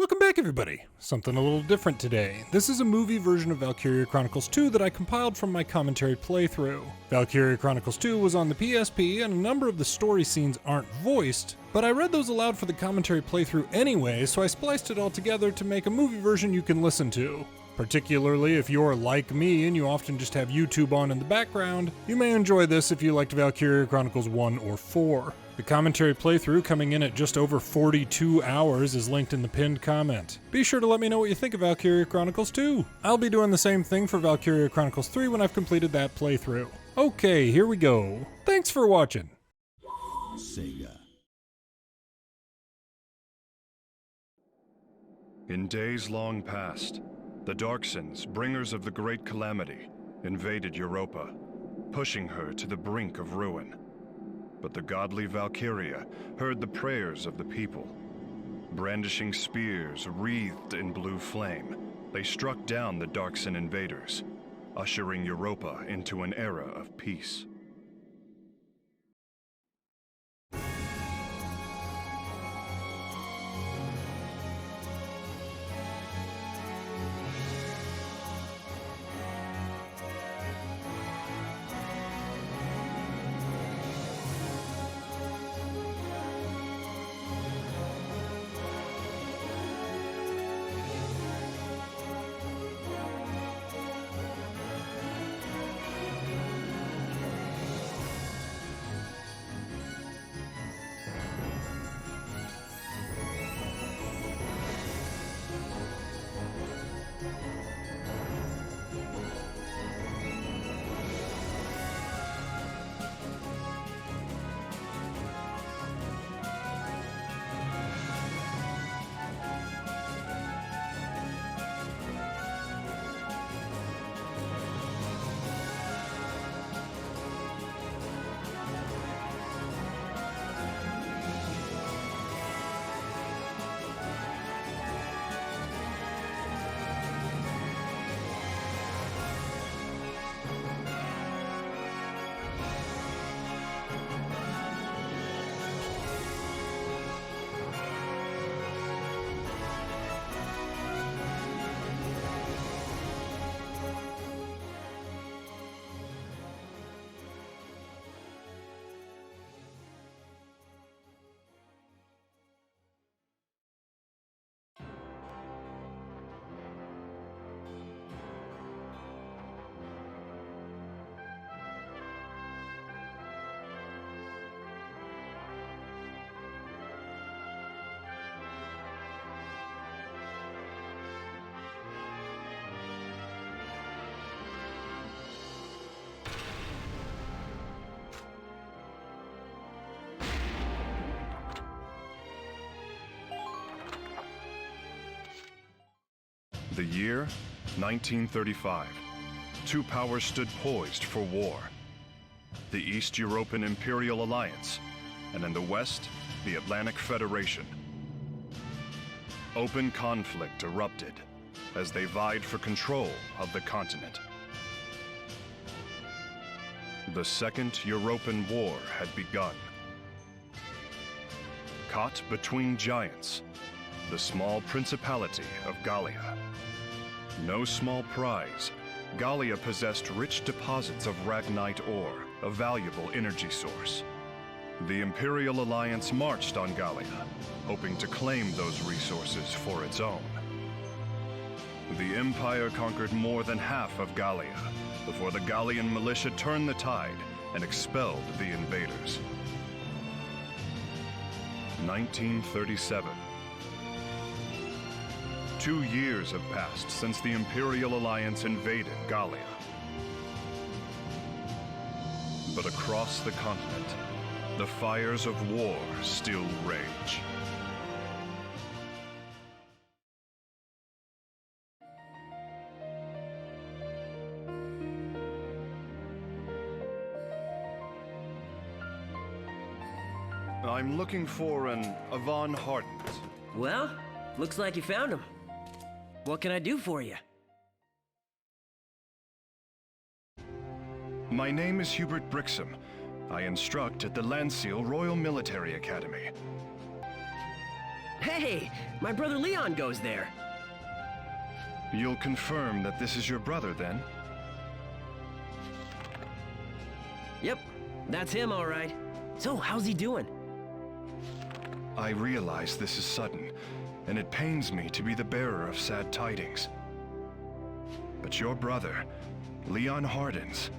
Welcome back, everybody. Something a little different today. This is a movie version of Valkyria Chronicles 2 that I compiled from my commentary playthrough. Valkyria Chronicles 2 was on the PSP, and a number of the story scenes aren't voiced, but I read those aloud for the commentary playthrough anyway, so I spliced it all together to make a movie version you can listen to. Particularly if you're like me and you often just have YouTube on in the background, you may enjoy this if you liked Valkyria Chronicles 1 or 4. The commentary playthrough, coming in at just over 42 hours, is linked in the pinned comment. Be sure to let me know what you think of Valkyria Chronicles 2. I'll be doing the same thing for Valkyria Chronicles 3 when I've completed that playthrough. Okay, here we go. Thanks for watching. Sega. In days long past, the Darcsens, bringers of the Great Calamity, invaded Europa, pushing her to the brink of ruin. But the godly Valkyria heard the prayers of the people. Brandishing spears wreathed in blue flame, they struck down the Darcsen invaders, ushering Europa into an era of peace. The year, 1935. Two powers stood poised for war. The East European Imperial Alliance, and in the West, the Atlantic Federation. Open conflict erupted as they vied for control of the continent. The Second European War had begun. Caught between giants, the small principality of Gallia. No small prize, Gallia possessed rich deposits of ragnite ore, a valuable energy source. The Imperial Alliance marched on Gallia, hoping to claim those resources for its own. The Empire conquered more than half of Gallia before the Gallian militia turned the tide and expelled the invaders. 1937. 2 years have passed since the Imperial Alliance invaded Gallia. But across the continent, the fires of war still rage. I'm looking for an Yvonne Hardent. Well, looks like you found him. What can I do for you? My name is Hubert Brixham. I instruct at the Lanseal Royal Military Academy. Hey! Hey, my brother Leon goes there. You'll confirm that this is your brother, then? Yep, that's him, all right. So, how's he doing? I realize this is sudden, and it pains me to be the bearer of sad tidings. But your brother, Leon Hardens,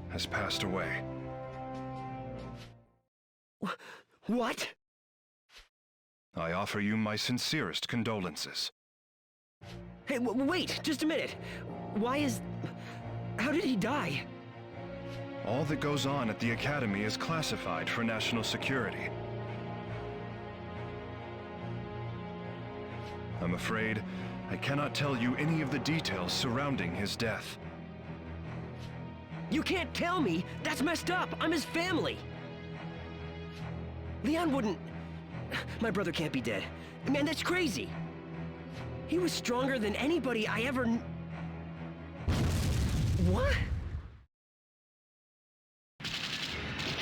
has passed away. What? I offer you my sincerest condolences. Hey, wait, just a minute. How did he die? All that goes on at the Academy is classified for national security. I'm afraid I cannot tell you any of the details surrounding his death. You can't tell me! That's messed up! I'm his family! Leon wouldn't... My brother can't be dead. Man, that's crazy! He was stronger than anybody I ever... What?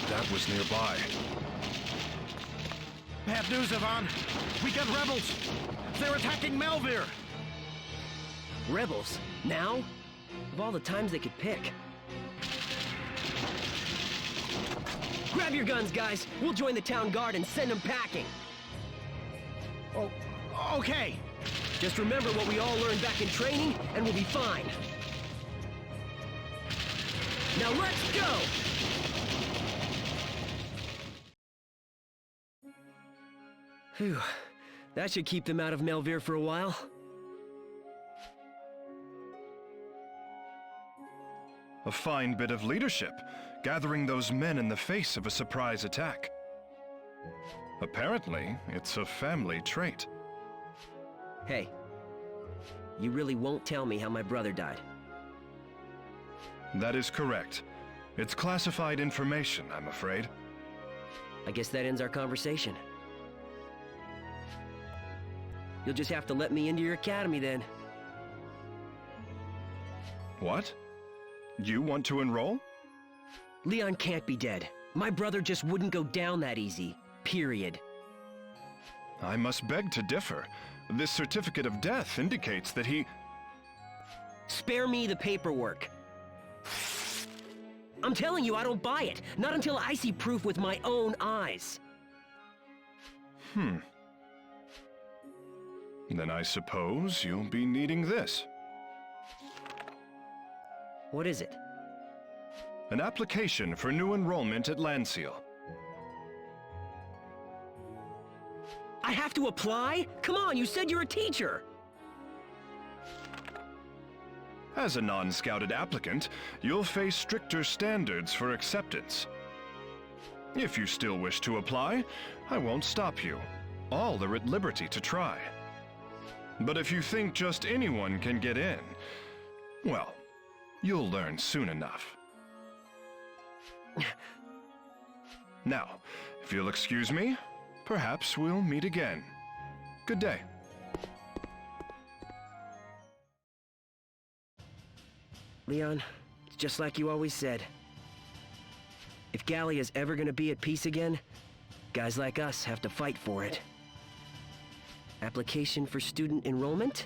That was nearby. Bad news, Yvonne. We got rebels. They're attacking Melvir. Rebels? Now? Of all the times they could pick. Grab your guns, guys. We'll join the town guard and send them packing. Oh, okay. Just remember what we all learned back in training, and we'll be fine. Now let's go! Phew. That should keep them out of Melvir for a while. A fine bit of leadership, gathering those men in the face of a surprise attack. Apparently, it's a family trait. Hey, you really won't tell me how my brother died? That is correct. It's classified information, I'm afraid. I guess that ends our conversation. You'll just have to let me into your academy then. What? You want to enroll? Leon can't be dead. My brother just wouldn't go down that easy. Period. I must beg to differ. This certificate of death indicates that he... Spare me the paperwork. I'm telling you, I don't buy it. Not until I see proof with my own eyes. Then I suppose you'll be needing this. What is it? An application for new enrollment at Lanseal. I have to apply? Come on, you said you're a teacher! As a non-scouted applicant, you'll face stricter standards for acceptance. If you still wish to apply, I won't stop you. All are at liberty to try. But if you think just anyone can get in, well, you'll learn soon enough. Now, if you'll excuse me, perhaps we'll meet again. Good day. Leon, it's just like you always said. If Gallia's ever gonna be at peace again, guys like us have to fight for it. Application for student enrollment?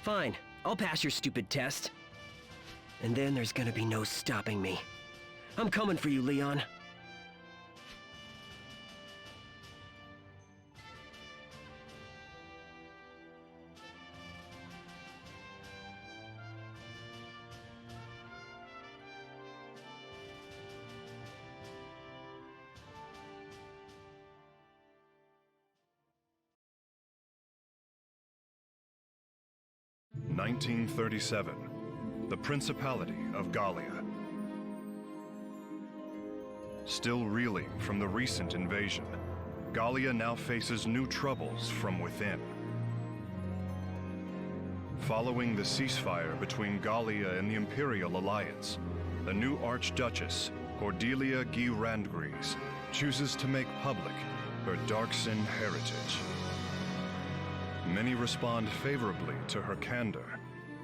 Fine, I'll pass your stupid test. And then there's gonna be no stopping me. I'm coming for you, Leon. (1937), the Principality of Gallia. Still reeling from the recent invasion, Gallia now faces new troubles from within. Following the ceasefire between Gallia and the Imperial Alliance, the new Archduchess, Cordelia Guy Randgries, chooses to make public her Darcsen heritage. Many respond favorably to her candor,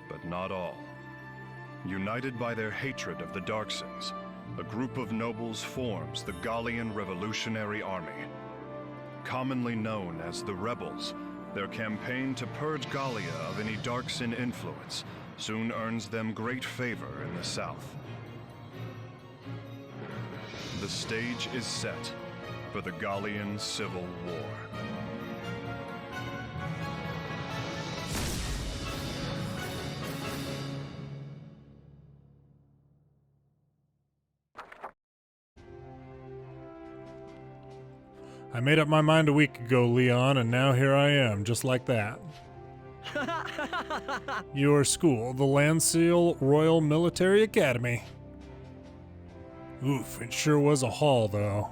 but not all. United by their hatred of the Darcsens, a group of nobles forms the Gallian Revolutionary Army. Commonly known as the Rebels, Their campaign to purge Gallia of any Darcsen influence soon earns them great favor in the south. The stage is set for the Gallian Civil War. I made up my mind a week ago, Leon, and now here I am, just like that. Your school, the Lanseal Royal Military Academy. Oof, it sure was a haul, though.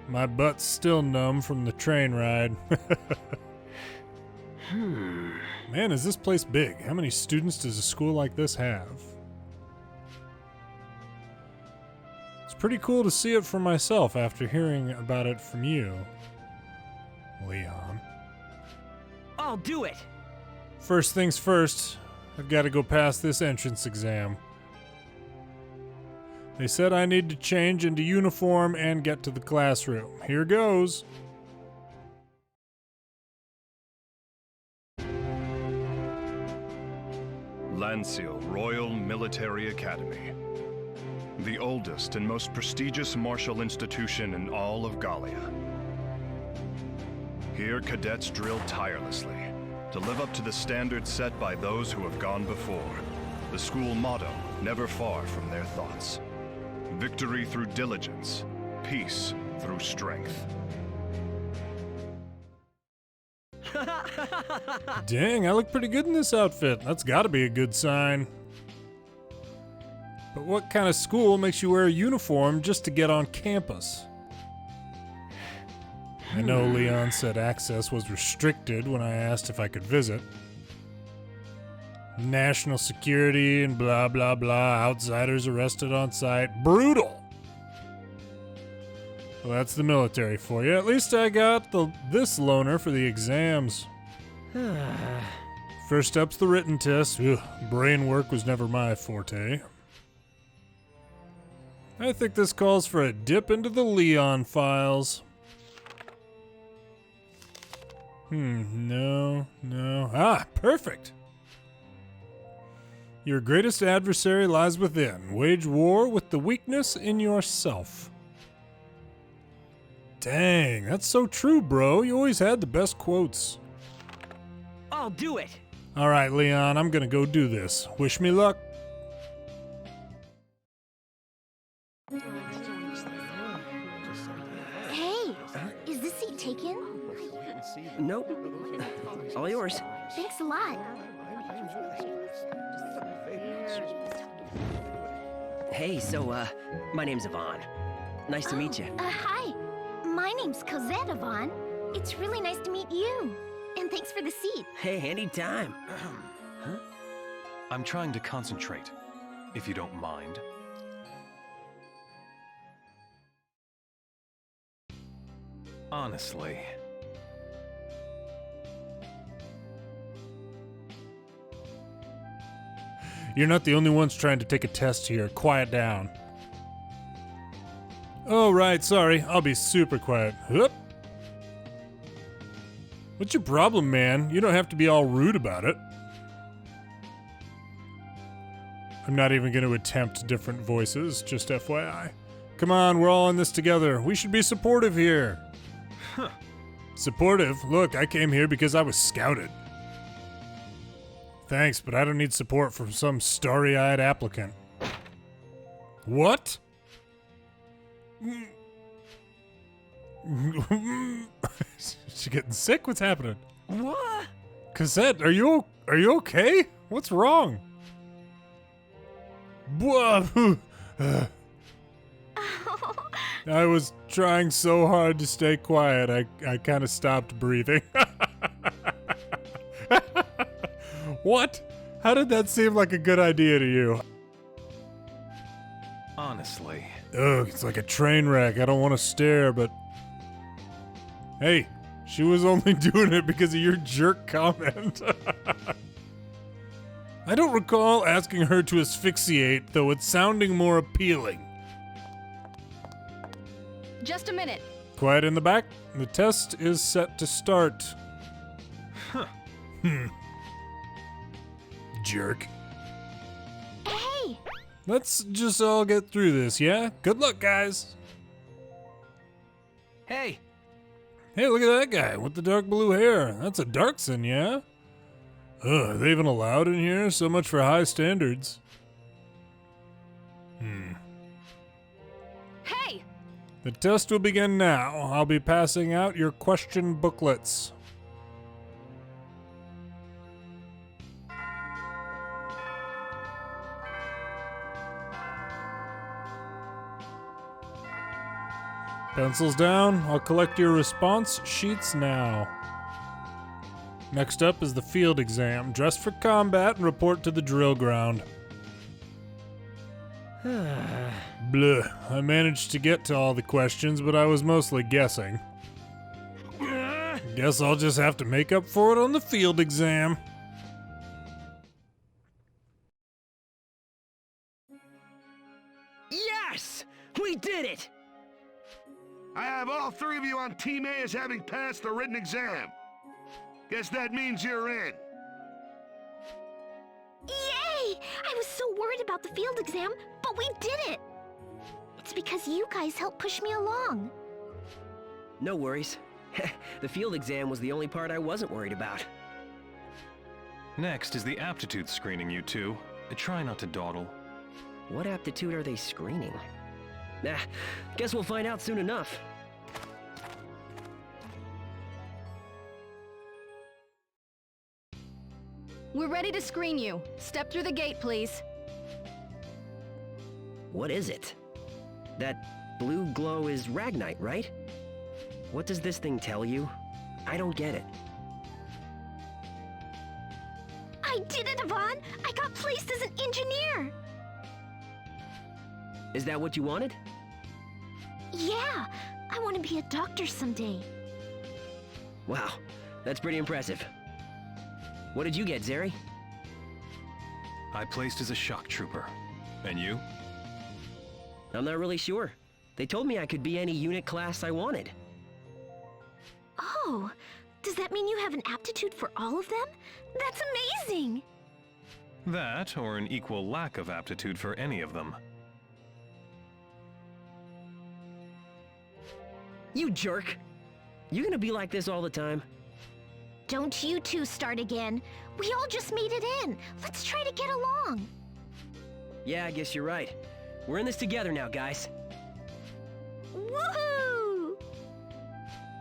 My butt's still numb from the train ride. Man, is this place big? How many students does a school like this have? It's pretty cool to see it for myself after hearing about it from you, Leon. I'll do it! First things first, I've got to go pass this entrance exam. They said I need to change into uniform and get to the classroom. Here goes. Lanseal Royal Military Academy. The oldest and most prestigious martial institution in all of Gallia. Here, cadets drill tirelessly to live up to the standards set by those who have gone before. The school motto, never far from their thoughts. Victory through diligence, peace through strength. Dang, I look pretty good in this outfit. That's gotta be a good sign. But what kind of school makes you wear a uniform just to get on campus? I know Leon said access was restricted when I asked if I could visit. National security and blah blah blah, outsiders arrested on sight. Brutal! Well, that's the military for you. At least I got this loaner for the exams. First up's the written test. Ugh, brain work was never my forte. I think this calls for a dip into the Leon files. No. Ah, perfect! Your greatest adversary lies within. Wage war with the weakness in yourself. Dang, that's so true, bro. You always had the best quotes. I'll do it! All right, Leon, I'm gonna go do this. Wish me luck. Hey, is this seat taken? Nope. All yours. Thanks a lot. Hey, so, my name's Yvonne. Nice to meet you. Hi. My name's Cosette, Yvonne. It's really nice to meet you. And thanks for the seat. Hey, anytime. Huh? I'm trying to concentrate, if you don't mind. Honestly. You're not the only ones trying to take a test here. Quiet down. Oh, right, sorry. I'll be super quiet. Whoop. What's your problem, man? You don't have to be all rude about it. I'm not even going to attempt different voices, just FYI. Come on, we're all in this together. We should be supportive here. Huh. Supportive? Look, I came here because I was scouted. Thanks, but I don't need support from some starry-eyed applicant. What? Is she getting sick? What's happening? What? Cosette, are you okay? What's wrong? I was trying so hard to stay quiet, I kind of stopped breathing. What? How did that seem like a good idea to you? Honestly. Ugh, it's like a train wreck. I don't want to stare, but... Hey, she was only doing it because of your jerk comment. I don't recall asking her to asphyxiate, though it's sounding more appealing. Just a minute. Quiet in the back. The test is set to start. Huh. Jerk. Hey! Let's just all get through this, yeah? Good luck, guys. Hey! Hey, look at that guy with the dark blue hair. That's a Darcsen, yeah? Ugh, are they even allowed in here? So much for high standards. Hey! The test will begin now. I'll be passing out your question booklets. Pencils down. I'll collect your response sheets now. Next up is the field exam. Dress for combat and report to the drill ground. Bleh. I managed to get to all the questions, but I was mostly guessing. Guess I'll just have to make up for it on the field exam. Yes! We did it! I have all three of you on Team A as having passed the written exam. Guess that means you're in. Yay! I was so worried about the field exam, but we did it! It's because you guys helped push me along. No worries. The field exam was the only part I wasn't worried about. Next is the aptitude screening, you two. Try not to dawdle. What aptitude are they screening? Nah, guess we'll find out soon enough. We're ready to screen you. Step through the gate, please. What is it? That blue glow is Ragnite, right? What does this thing tell you? I don't get it. I did it, Yvonne! I got placed as an engineer! Is that what you wanted? Yeah, I want to be a doctor someday. Wow, that's pretty impressive. What did you get, Zeri? I placed as a shock trooper. And you? I'm not really sure. They told me I could be any unit class I wanted. Oh, does that mean you have an aptitude for all of them? That's amazing! That, or an equal lack of aptitude for any of them. You jerk! You gonna be like this all the time? Don't you two start again. We all just made it in. Let's try to get along. Yeah, I guess you're right. We're in this together now, guys. Woohoo!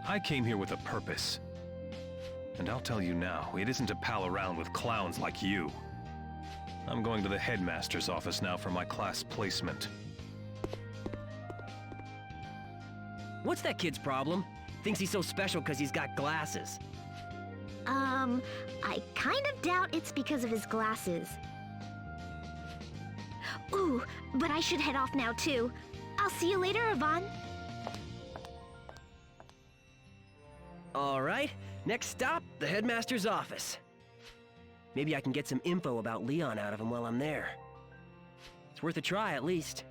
I came here with a purpose. And I'll tell you now, it isn't to pal around with clowns like you. I'm going to the headmaster's office now for my class placement. What's that kid's problem? Thinks he's so special because he's got glasses. I kind of doubt it's because of his glasses. Ooh, but I should head off now too. I'll see you later, Yvonne. All right, next stop, the headmaster's office. Maybe I can get some info about Leon out of him while I'm there. It's worth a try, at least.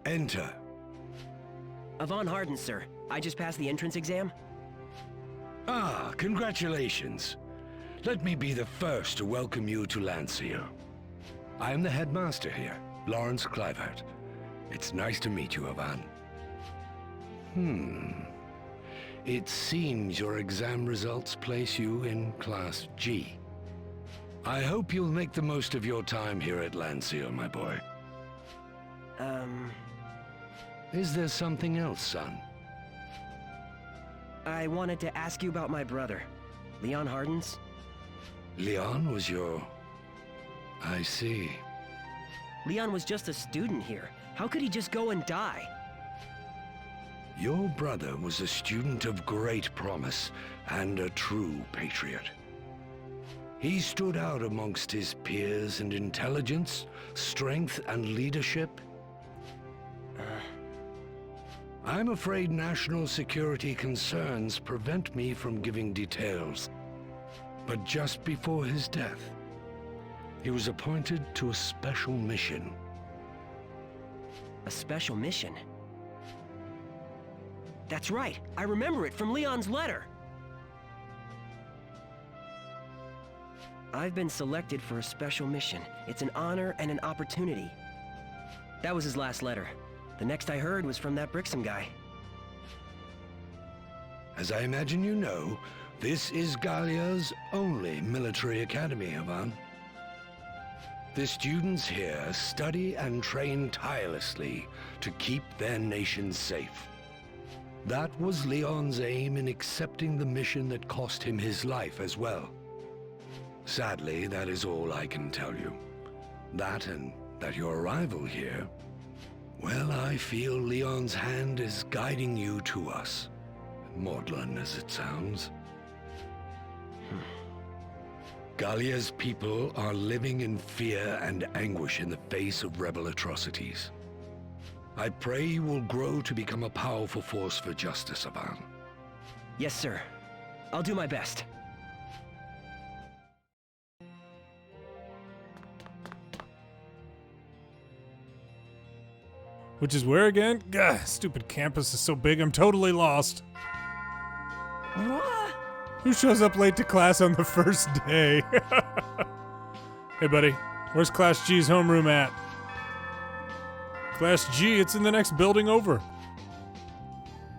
Enter. Yvonne Harden, sir. I just passed the entrance exam. Ah, congratulations. Let me be the first to welcome you to Lanseal. I am the headmaster here, Lawrence Clivert. It's nice to meet you, Yvonne. It seems your exam results place you in Class G. I hope you'll make the most of your time here at Lanseal, my boy. Is there something else, son? I wanted to ask you about my brother, Leon Harden's. Leon was your... I see. Leon was just a student here. How could he just go and die? Your brother was a student of great promise and a true patriot. He stood out amongst his peers in intelligence, strength, and leadership. I'm afraid national security concerns prevent me from giving details. But just before his death, he was appointed to a special mission. A special mission. That's right, I remember it from Leon's letter. I've been selected for a special mission. It's an honor and an opportunity. That was his last letter. The next I heard was from that Brixham guy. As I imagine you know, this is Gallia's only military academy, Havan. The students here study and train tirelessly to keep their nation safe. That was Leon's aim in accepting the mission that cost him his life as well. Sadly, that is all I can tell you. That and that your arrival here, well, I feel Leon's hand is guiding you to us. Maudlin as it sounds. Gallia's people are living in fear and anguish in the face of rebel atrocities. I pray you will grow to become a powerful force for justice, Havan. Yes, sir. I'll do my best. Which is where again? Gah, stupid campus is so big I'm totally lost. What? Who shows up late to class on the first day? Hey buddy, where's Class G's homeroom at? Class G, it's in the next building over.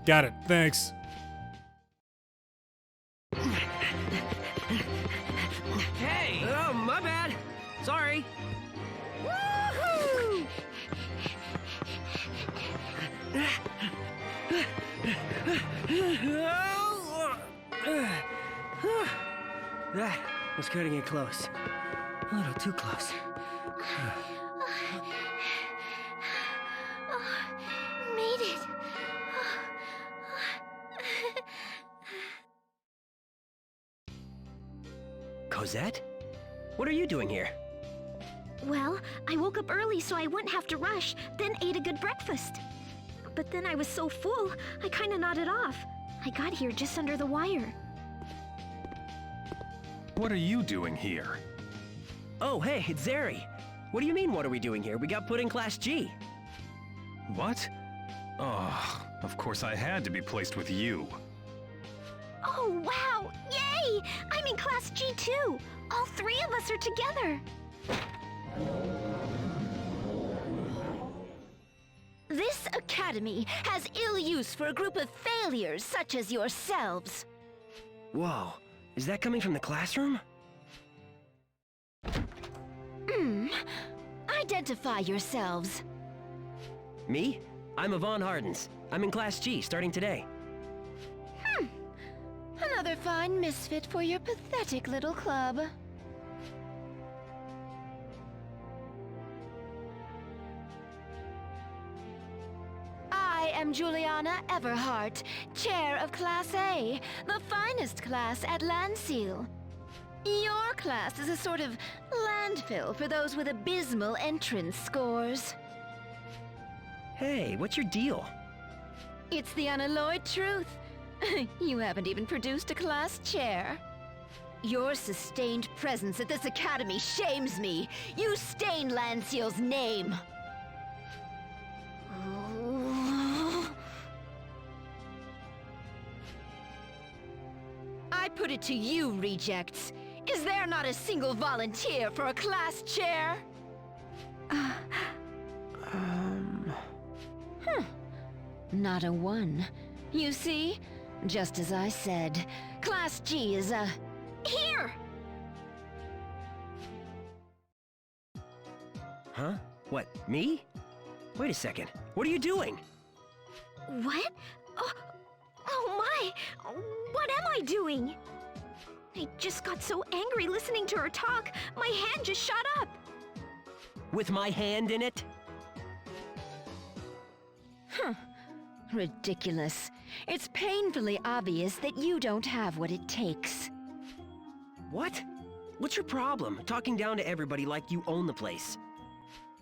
Got it, thanks. Hey! Oh, my bad. Sorry. Woohoo! That was cutting it close. A little too close. Made it. Cosette? What are you doing here? Well, I woke up early so I wouldn't have to rush, then ate a good breakfast. But then I was so full, I kinda nodded off. I got here just under the wire. What are you doing here? Oh, hey, it's Zeri. What do you mean, what are we doing here? We got put in Class G. What? Oh, of course I had to be placed with you. Oh, wow! Yay! I'm in Class G too! All three of us are together! This academy has ill use for a group of failures such as yourselves. Whoa, is that coming from the classroom? Identify yourselves. Me? I'm Yvonne Hardens. I'm in Class G, starting today. Another fine misfit for your pathetic little club. I am Juliana Everhart, chair of Class A, the finest class at Lanseal. Your class is a sort of landfill for those with abysmal entrance scores. Hey, what's your deal? It's the unalloyed truth. You haven't even produced a class chair. Your sustained presence at this academy shames me. You stain Lanseal's name. I put it to you, rejects. Is there not a single volunteer for a class chair? Not a one. You see? Just as I said, Class G is a... Here! Huh? What, me? Wait a second. What are you doing? What? Oh my! What am I doing? I just got so angry listening to her talk, my hand just shot up. With my hand in it? Ridiculous. It's painfully obvious that you don't have what it takes. What? What's your problem, talking down to everybody like you own the place?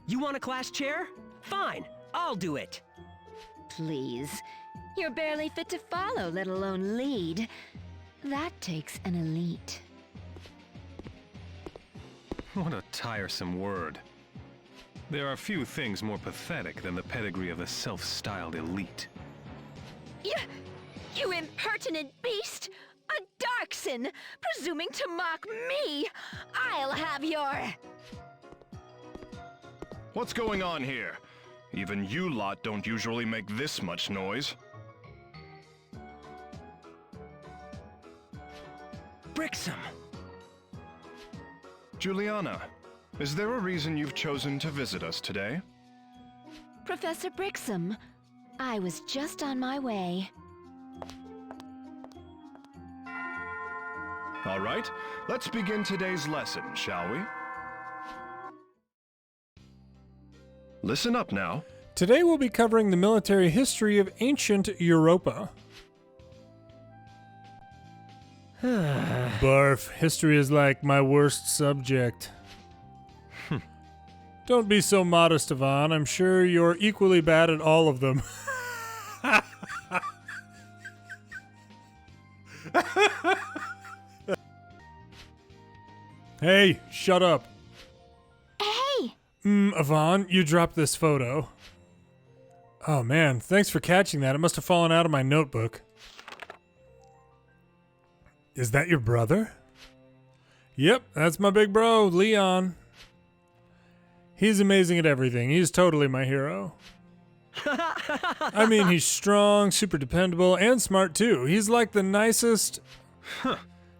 You want a class chair? Fine, I'll do it. Please. You're barely fit to follow, let alone lead. That takes an elite. What a tiresome word. There are few things more pathetic than the pedigree of a self-styled elite. You impertinent beast! A Darcsen! Presuming to mock me! I'll have your... What's going on here? Even you lot don't usually make this much noise. Brixham! Juliana, is there a reason you've chosen to visit us today? Professor Brixham, I was just on my way. All right, let's begin today's lesson, shall we? Listen up now. Today we'll be covering the military history of ancient Europa. Barf, history is like my worst subject. Don't be so modest, Yvonne. I'm sure you're equally bad at all of them. Hey, shut up. Hey! Yvonne, you dropped this photo. Oh man, thanks for catching that. It must have fallen out of my notebook. Is that your brother? Yep, that's my big bro, Leon. He's amazing at everything. He's totally my hero. I mean, he's strong, super dependable, and smart too. He's like the nicest...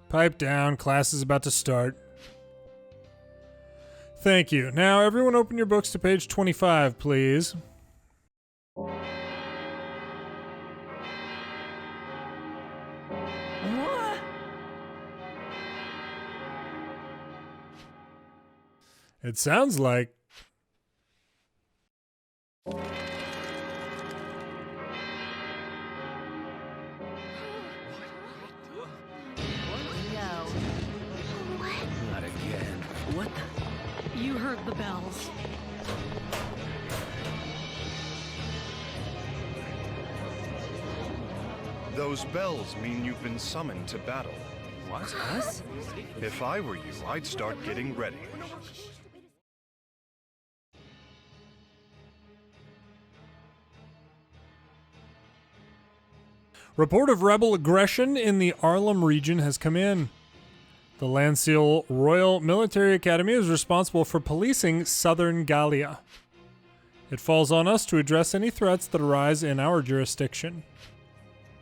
Pipe down, class is about to start. Thank you. Now, everyone open your books to page 25, please. What? It sounds like... Not again. What the? You heard the bells. Those bells mean you've been summoned to battle. What? Us? If I were you, I'd start getting ready. Report of rebel aggression in the Arlem region has come in. The Lanseal Royal Military Academy is responsible for policing southern Gallia. It falls on us to address any threats that arise in our jurisdiction.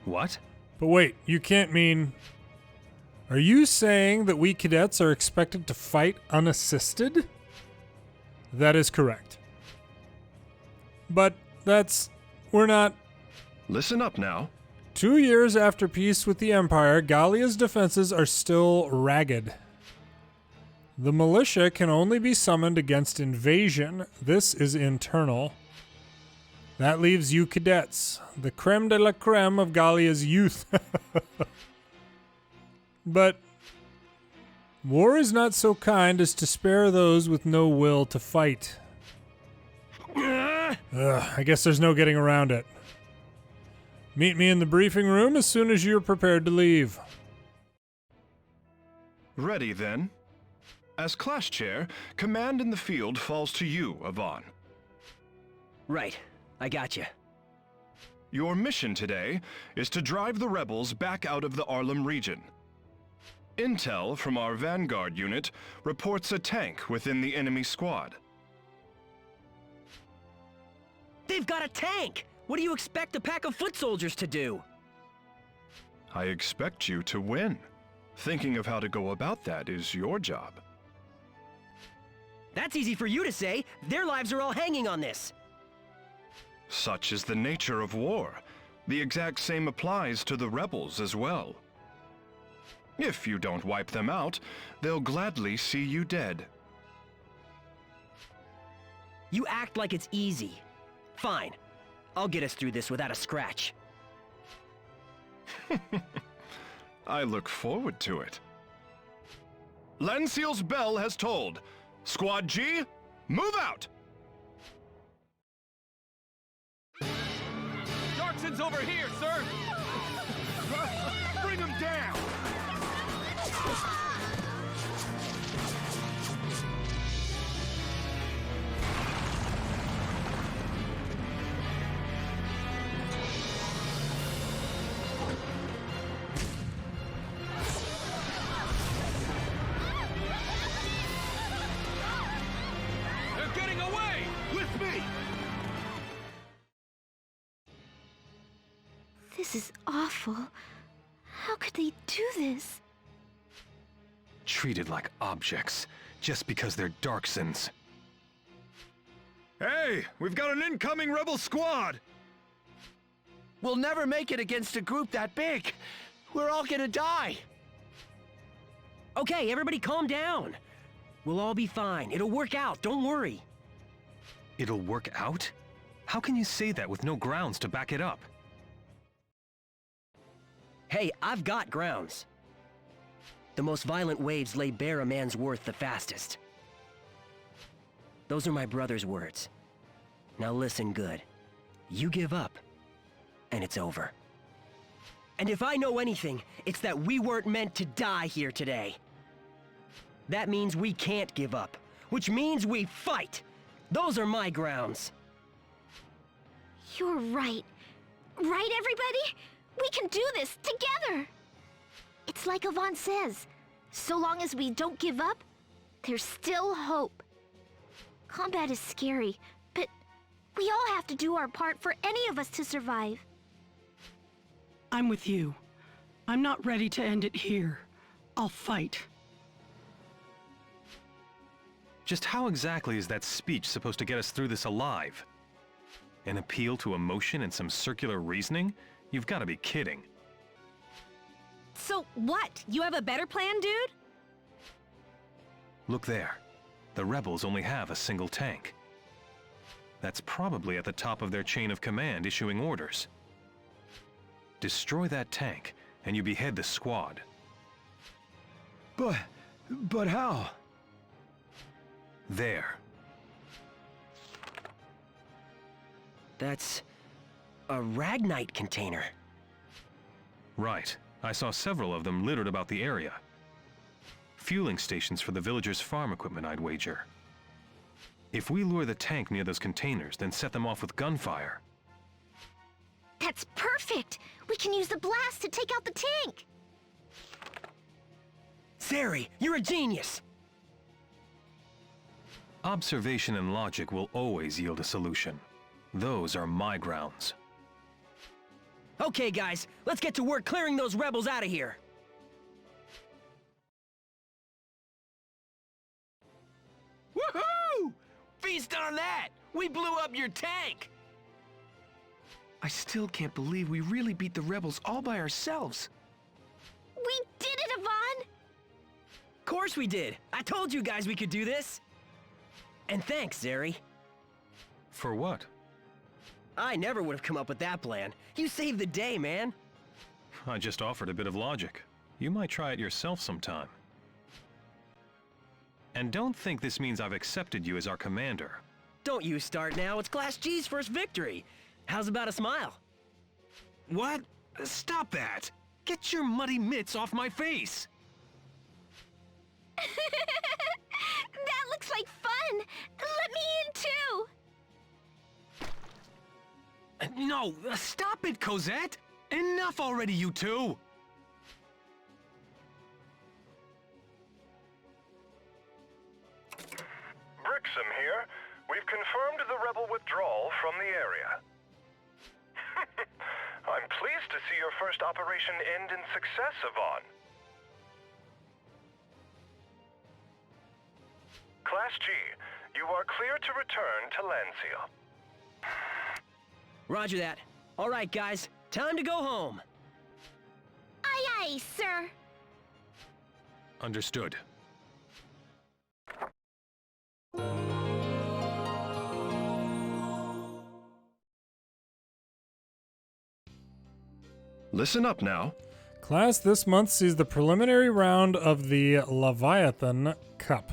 What? But wait, you can't mean... Are you saying that we cadets are expected to fight unassisted? That is correct. But we're not... Listen up now. 2 years after peace with the Empire, Gallia's defenses are still ragged. The militia can only be summoned against invasion. This is internal. That leaves you cadets, the creme de la creme of Gallia's youth. But war is not so kind as to spare those with no will to fight. I guess there's no getting around it. Meet me in the briefing room as soon as you're prepared to leave. Ready, then. As class chair, command in the field falls to you, Yvonne. Right. I gotcha. Your mission today is to drive the rebels back out of the Arlem region. Intel from our Vanguard unit reports a tank within the enemy squad. They've got a tank! What do you expect a pack of foot soldiers to do? I expect you to win. Thinking of how to go about that is your job. That's easy for you to say. Their lives are all hanging on this. Such is the nature of war. The exact same applies to the rebels as well. If you don't wipe them out, they'll gladly see you dead. You act like it's easy. Fine. I'll get us through this without a scratch. I look forward to it. Lanseal's bell has tolled. Squad G, move out! Darcsen's over here, sir! Bring him down! This is awful. How could they do this? Treated like objects, just because they're Darcsens. Hey, we've got an incoming rebel squad! We'll never make it against a group that big. We're all gonna die. Okay, everybody calm down. We'll all be fine. It'll work out, don't worry. It'll work out? How can you say that with no grounds to back it up? Hey, I've got grounds. The most violent waves lay bare a man's worth the fastest. Those are my brother's words. Now listen good. You give up, and it's over. And if I know anything, it's that we weren't meant to die here today. That means we can't give up, which means we fight. Those are my grounds. You're right. Right, everybody? We can do this together! It's like Yvonne says. So long as we don't give up, there's still hope. Combat is scary, but we all have to do our part for any of us to survive. I'm with you. I'm not ready to end it here. I'll fight. Just how exactly is that speech supposed to get us through this alive? An appeal to emotion and some circular reasoning? You've got to be kidding. So what? You have a better plan, dude? Look there. The rebels only have a single tank. That's probably at the top of their chain of command issuing orders. Destroy that tank, and you behead the squad. But how? There. That's a Ragnite container. Right. I saw several of them littered about the area. Fueling stations for the villagers' farm equipment, I'd wager. If we lure the tank near those containers, then set them off with gunfire. That's perfect! We can use the blast to take out the tank! Zeri, you're a genius! Observation and logic will always yield a solution. Those are my grounds. Okay, guys, let's get to work clearing those rebels out of here. Woohoo! Feast on that! We blew up your tank! I still can't believe we really beat the rebels all by ourselves. We did it, Yvonne! Of course we did! I told you guys we could do this! And thanks, Zeri. For what? I never would have come up with that plan. You saved the day, man. I just offered a bit of logic. You might try it yourself sometime. And don't think this means I've accepted you as our commander. Don't you start now. It's Class G's first victory. How's about a smile? What? Stop that! Get your muddy mitts off my face! That looks like fun! Let me in too! No, stop it, Cosette! Enough already, you two! Brixham here. We've confirmed the rebel withdrawal from the area. I'm pleased to see your first operation end in success, Yvonne. Class G, you are clear to return to Lanseal. Roger that. All right, guys. Time to go home. Aye, aye, sir. Understood. Listen up now. Class this month sees the preliminary round of the Laevatein Cup.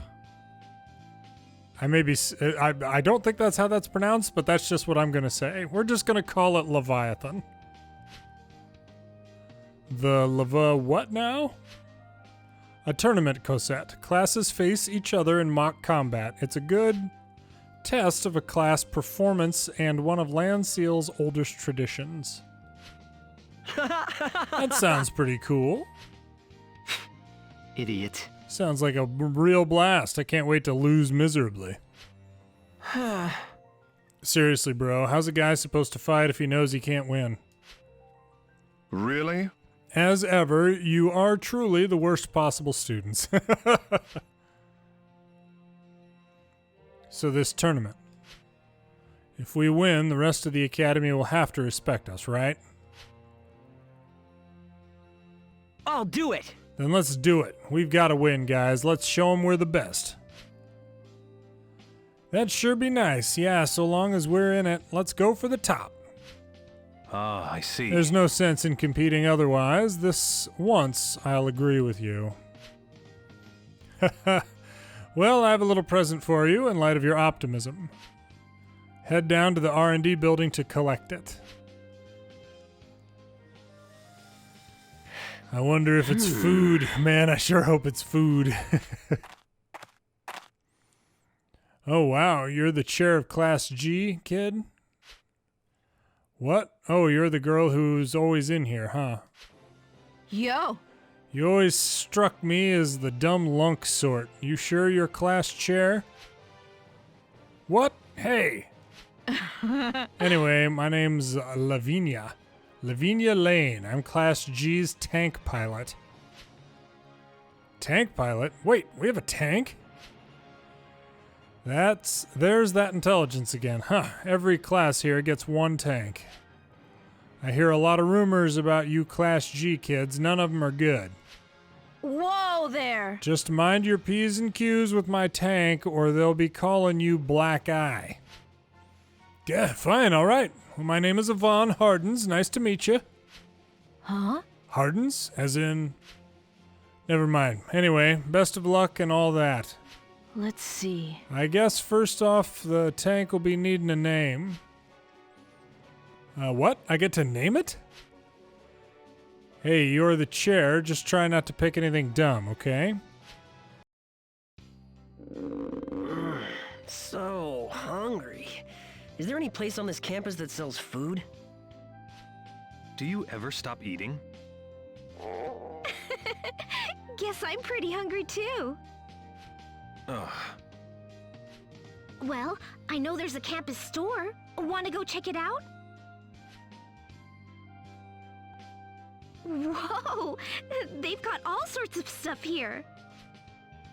I don't think that's how that's pronounced, but that's just what I'm going to say. We're just going to call it Leviathan. The what now? A tournament, Cosette. Classes face each other in mock combat. It's a good test of a class performance and one of Lanseal's oldest traditions. That sounds pretty cool. Idiot. Sounds like a real blast. I can't wait to lose miserably. Seriously, bro, how's a guy supposed to fight if he knows he can't win? Really? As ever, you are truly the worst possible students. So this tournament. If we win, the rest of the academy will have to respect us, right? I'll do it! Then let's do it. We've got to win, guys. Let's show them we're the best. That'd sure be nice. Yeah, so long as we're in it, let's go for the top. Ah, I see. There's no sense in competing otherwise. This once, I'll agree with you. Well, I have a little present for you in light of your optimism. Head down to the R&D building to collect it. I wonder if it's food. Man, I sure hope it's food. Oh, wow. You're the chair of Class G, kid? What? Oh, you're the girl who's always in here, huh? Yo! You always struck me as the dumb lunk sort. You sure you're class chair? What? Hey! Anyway, my name's Lavinia. Lavinia Lane. I'm Class G's tank pilot. Tank pilot? Wait, we have a tank? There's that intelligence again. Huh, every class here gets one tank. I hear a lot of rumors about you Class G kids. None of them are good. Whoa there! Just mind your P's and Q's with my tank, or they'll be calling you Black Eye. Yeah, fine, all right. Well, my name is Yvonne Hardens. Nice to meet you. Huh? Hardens? As in... Never mind. Anyway, best of luck and all that. Let's see. I guess first off, the tank will be needing a name. What? I get to name it? Hey, you're the chair. Just try not to pick anything dumb, okay? So hungry. Is there any place on this campus that sells food? Do you ever stop eating? Guess I'm pretty hungry too. Ugh. Well, I know there's a campus store. Want to go check it out? Whoa! They've got all sorts of stuff here.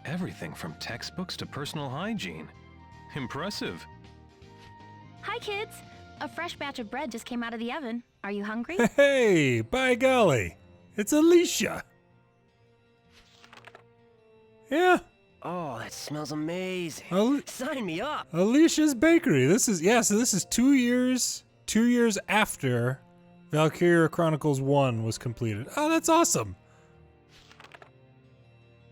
Everything from textbooks to personal hygiene. Impressive. Hi, kids. A fresh batch of bread just came out of the oven. Are you hungry? Hey, by golly. It's Alicia. Yeah. Oh, that smells amazing. Sign me up. Alicia's Bakery. This is 2 years after Valkyria Chronicles 1 was completed. Oh, that's awesome.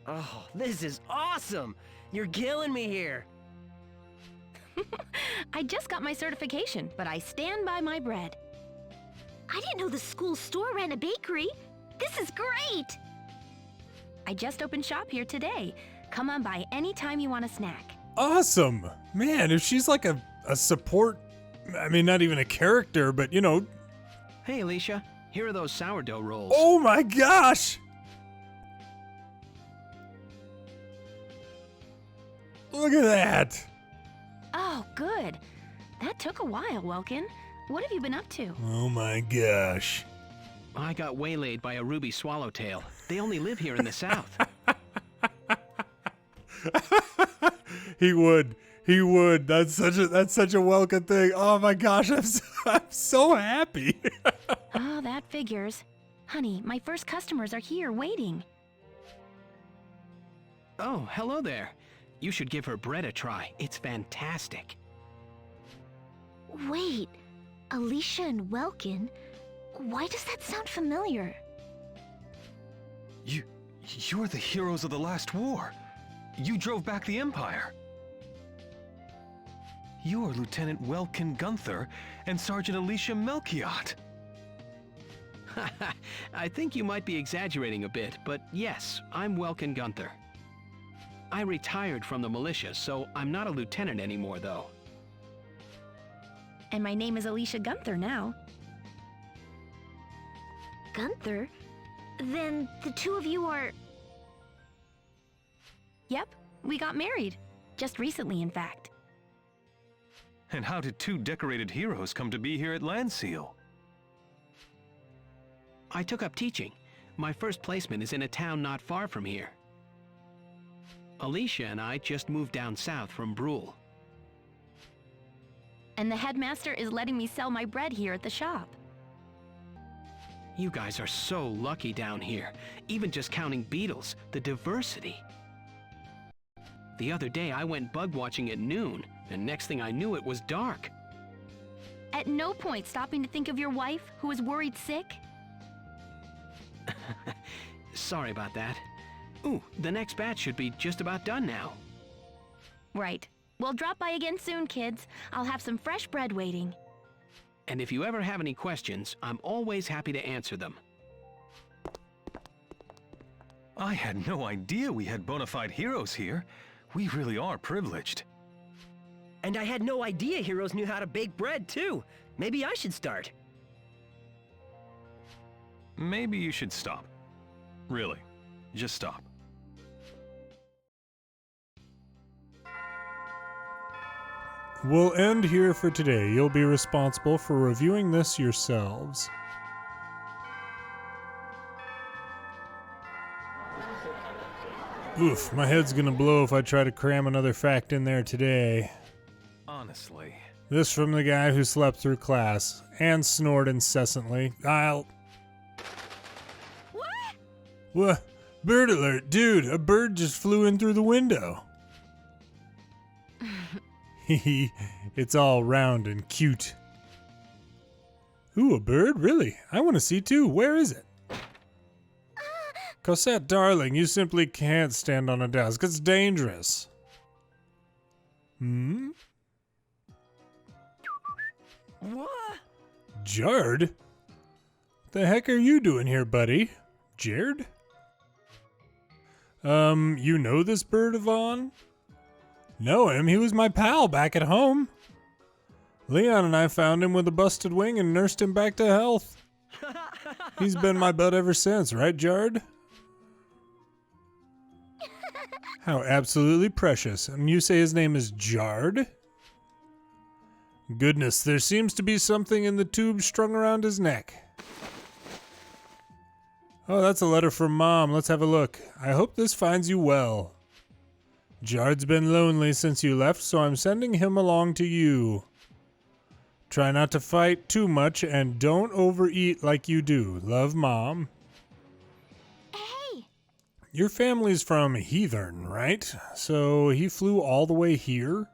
Oh, this is awesome. You're killing me here. I just got my certification, but I stand by my bread. I didn't know the school store ran a bakery. This is great. I just opened shop here today. Come on by anytime you want a snack. Awesome. Man, if she's like a support, I mean, not even a character, but you know. Hey, Alicia, here are those sourdough rolls. Oh my gosh. Look at that. Oh, good. That took a while, Welkin. What have you been up to? Oh my gosh. I got waylaid by a ruby swallowtail. They only live here in the south. He would. That's such a welcome thing. Oh my gosh, I'm so happy. Oh, that figures. Honey, my first customers are here waiting. Oh, hello there. You should give her bread a try. It's fantastic. Wait, Alicia and Welkin? Why does that sound familiar? You're the heroes of the last war. You drove back the Empire. You're Lieutenant Welkin Gunther and Sergeant Alicia Melchiot. I think you might be exaggerating a bit, but yes, I'm Welkin Gunther. I retired from the militia, so I'm not a lieutenant anymore, though. And my name is Alicia Gunther now. Gunther? Then the two of you are... Yep, we got married. Just recently, in fact. And how did two decorated heroes come to be here at Lanseal? I took up teaching. My first placement is in a town not far from here. Alicia and I just moved down south from Brule. And the headmaster is letting me sell my bread here at the shop. You guys are so lucky down here. Even just counting beetles, the diversity. The other day I went bug watching at noon, and next thing I knew it was dark. At no point stopping to think of your wife, who was worried sick? Sorry about that. Ooh, the next batch should be just about done now. Right. Well, drop by again soon, kids. I'll have some fresh bread waiting. And if you ever have any questions, I'm always happy to answer them. I had no idea we had bona fide heroes here. We really are privileged. And I had no idea heroes knew how to bake bread, too. Maybe I should start. Maybe you should stop. Really, just stop. We'll end here for today. You'll be responsible for reviewing this yourselves. Oof, my head's gonna blow if I try to cram another fact in there today. Honestly. This from the guy who slept through class and snored incessantly. What? Bird alert, dude, a bird just flew in through the window. It's all round and cute. Ooh, a bird? Really? I want to see too. Where is it? Cosette, darling, you simply can't stand on a desk. It's dangerous. Hmm? What? Jard? What the heck are you doing here, buddy? Jared? You know this bird, Yvonne? Know him? He was my pal back at home. Leon and I found him with a busted wing and nursed him back to health. He's been my bud ever since, right, Jard? How absolutely precious. And you say his name is Jard? Goodness, there seems to be something in the tube strung around his neck. Oh, that's a letter from Mom. Let's have a look. I hope this finds you well. Jard's been lonely since you left, so I'm sending him along to you. Try not to fight too much and don't overeat like you do. Love, Mom. Hey! Your family's from Heathern, right? So he flew all the way here?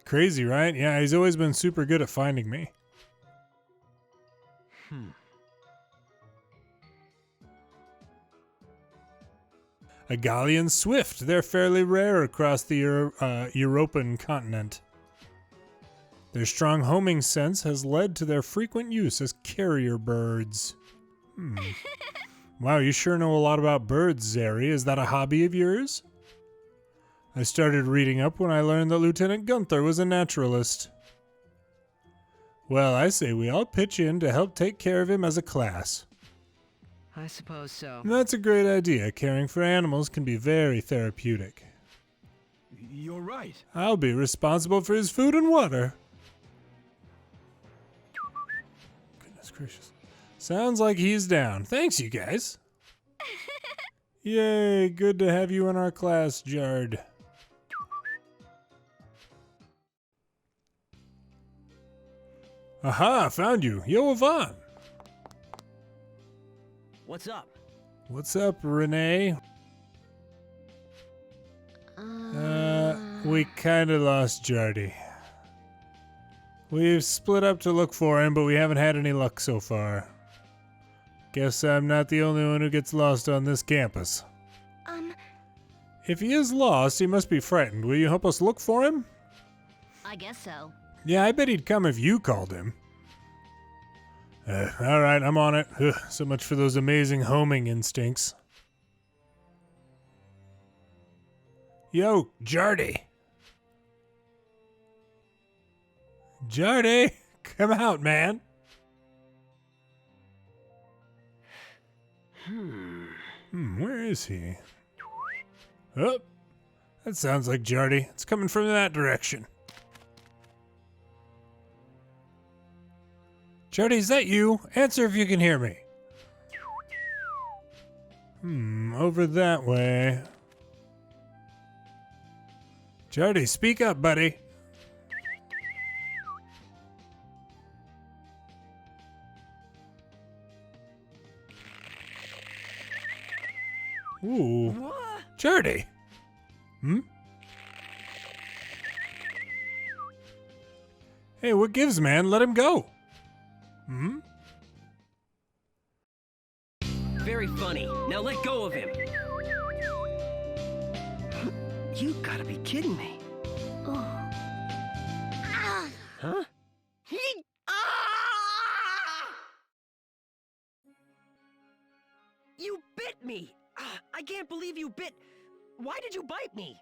Crazy, right? Yeah, he's always been super good at finding me. A Gallian swift. They're fairly rare across the European continent. Their strong homing sense has led to their frequent use as carrier birds. Wow, you sure know a lot about birds, Zeri. Is that a hobby of yours? I started reading up when I learned that Lieutenant Gunther was a naturalist. Well, I say we all pitch in to help take care of him as a class. I suppose so. That's a great idea. Caring for animals can be very therapeutic. You're right. I'll be responsible for his food and water. Goodness gracious. Sounds like he's down. Thanks, you guys. Yay, good to have you in our class, Jard. Aha, found you. Yo, Yvonne. What's up? What's up, Renee? We kinda lost Jardy. We've split up to look for him, but we haven't had any luck so far. Guess I'm not the only one who gets lost on this campus. If he is lost, he must be frightened. Will you help us look for him? I guess so. Yeah, I bet he'd come if you called him. Alright, I'm on it. Ugh, so much for those amazing homing instincts. Yo, Jardy. Jardy, come out, man. Where is he? Oh, that sounds like Jardy. It's coming from that direction. Jardy, is that you? Answer if you can hear me. Over that way. Jardy, speak up, buddy. Ooh. What? Jardy. Hey, what gives, man? Let him go. Very funny. Now let go of him. You gotta be kidding me. Huh? You bit me! I can't believe you bit... Why did you bite me?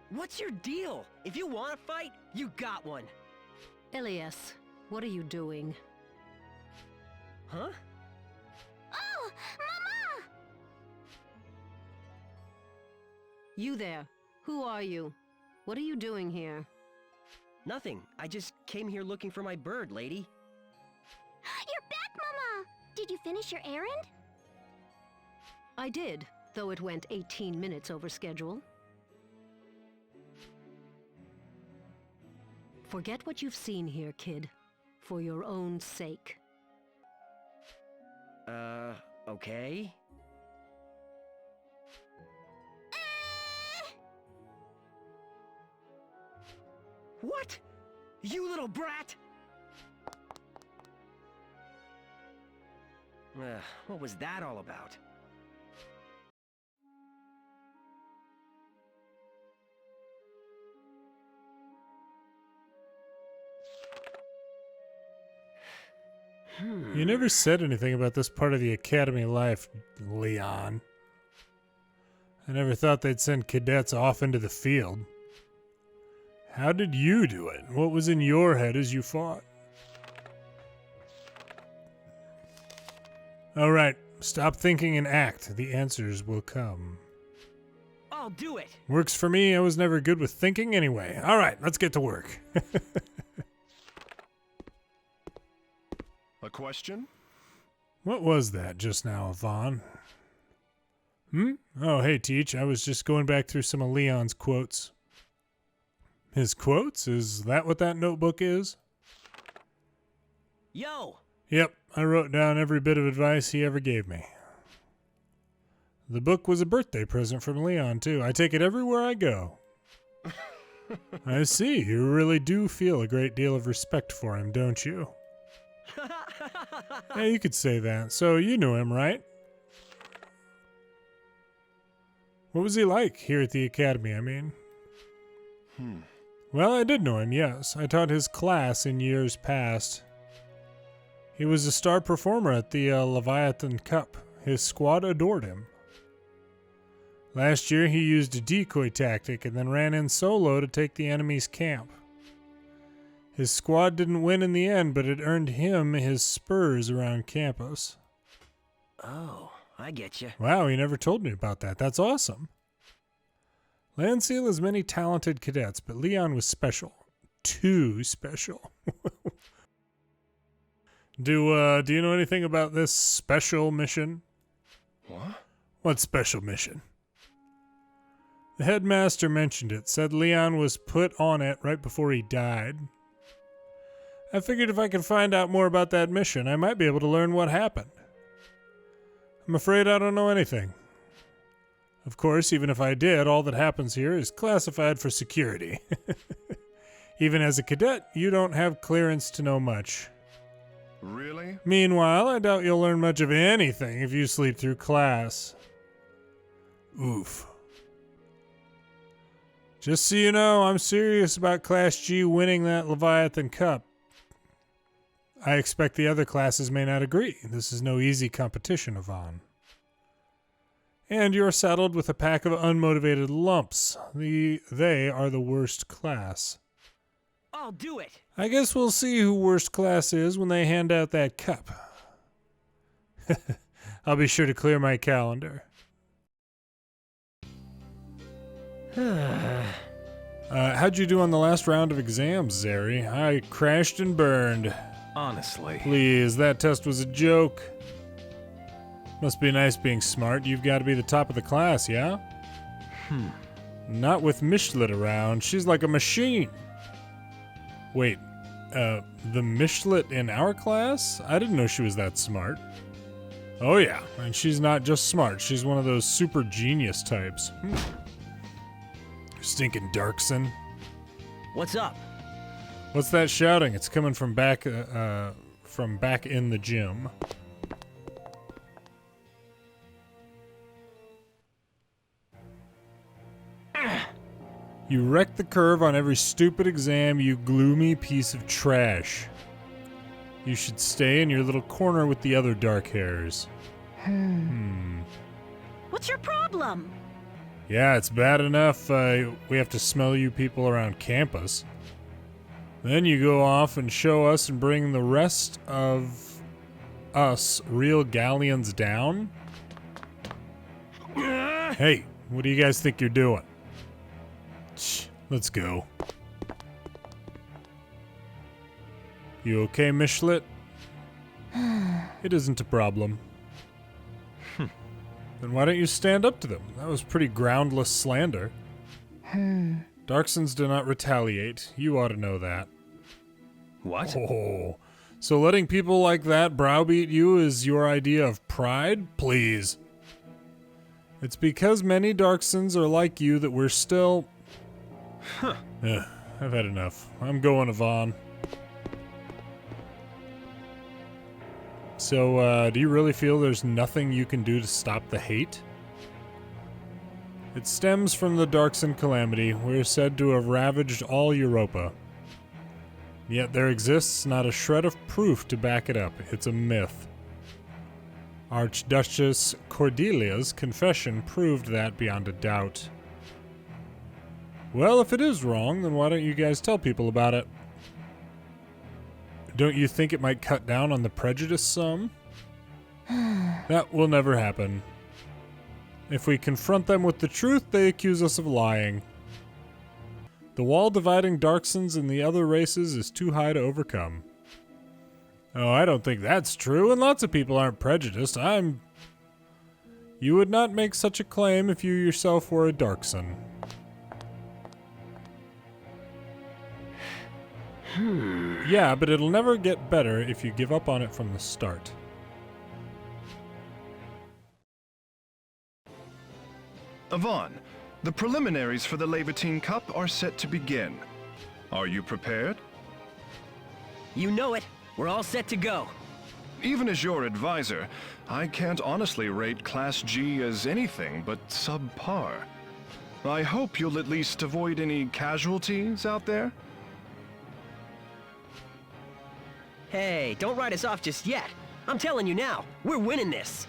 What's your deal? If you want to fight, you got one. Aliasse, what are you doing? Huh? Oh, Mama! You there. Who are you? What are you doing here? Nothing. I just came here looking for my bird, lady. You're back, Mama! Did you finish your errand? I did, though it went 18 minutes over schedule. Forget what you've seen here, kid. For your own sake. Okay. What? You little brat! What was that all about? You never said anything about this part of the academy life, Leon. I never thought they'd send cadets off into the field. How did you do it? What was in your head as you fought? All right, stop thinking and act. The answers will come. I'll do it. Works for me. I was never good with thinking anyway. All right, let's get to work. A question? What was that just now, Vaughn? Oh, hey, Teach. I was just going back through some of Leon's quotes. His quotes? Is that what that notebook is? Yo! Yep, I wrote down every bit of advice he ever gave me. The book was a birthday present from Leon, too. I take it everywhere I go. I see. You really do feel a great deal of respect for him, don't you? Yeah, you could say that. So you knew him, right? What was he like here at the academy, I mean? Well, I did know him, yes. I taught his class in years past. He was a star performer at the Laevatein Cup. His squad adored him. Last year, he used a decoy tactic and then ran in solo to take the enemy's camp. His squad didn't win in the end, but it earned him his spurs around campus. Oh, I get you. Wow, he never told me about that. That's awesome. Lanseal has many talented cadets, but Leon was special. Too special. Do you know anything about this special mission? What? What special mission? The headmaster mentioned it, said Leon was put on it right before he died. I figured if I could find out more about that mission, I might be able to learn what happened. I'm afraid I don't know anything. Of course, even if I did, all that happens here is classified for security. Even as a cadet, you don't have clearance to know much. Really? Meanwhile, I doubt you'll learn much of anything if you sleep through class. Oof. Just so you know, I'm serious about Class G winning that Laevatein Cup. I expect the other classes may not agree. This is no easy competition, Yvonne. And you're saddled with a pack of unmotivated lumps. They are the worst class. I'll do it. I guess we'll see who worst class is when they hand out that cup. I'll be sure to clear my calendar. How'd you do on the last round of exams, Zeri? I crashed and burned. Honestly. Please, that test was a joke. Must be nice being smart. You've got to be the top of the class, yeah? Not with Mishlet around. She's like a machine. Wait, the Mishlet in our class? I didn't know she was that smart. Oh yeah, and she's not just smart. She's one of those super genius types. Stinking Darcsen. What's up? What's that shouting? It's coming from back in the gym. You wrecked the curve on every stupid exam, you gloomy piece of trash. You should stay in your little corner with the other dark hairs. What's your problem? Yeah, it's bad enough we have to smell you people around campus. Then you go off and show us and bring the rest of us real galleons down? Hey, what do you guys think you're doing? Shh, let's go. You okay, Mishlet? It isn't a problem. Then why don't you stand up to them? That was pretty groundless slander. Darcsens do not retaliate. You ought to know that. What? Oh, so letting people like that browbeat you is your idea of pride? Please. It's because many Darcsens are like you that we're still... I've had enough. I'm going, Yvonne. So, do you really feel there's nothing you can do to stop the hate? It stems from the Darcsen calamity. We're said to have ravaged all Europa. Yet there exists not a shred of proof to back it up. It's a myth. Archduchess Cordelia's confession proved that beyond a doubt. Well, if it is wrong, then why don't you guys tell people about it? Don't you think it might cut down on the prejudice some? That will never happen. If we confront them with the truth, they accuse us of lying. The wall dividing Darcsens and the other races is too high to overcome. Oh, I don't think that's true, and lots of people aren't prejudiced. You would not make such a claim if you yourself were a Darcsen. Yeah, but it'll never get better if you give up on it from the start. Yvonne, the preliminaries for the Laevatein Cup are set to begin. Are you prepared? You know it. We're all set to go. Even as your advisor, I can't honestly rate Class G as anything but subpar. I hope you'll at least avoid any casualties out there. Hey, don't write us off just yet. I'm telling you now, we're winning this.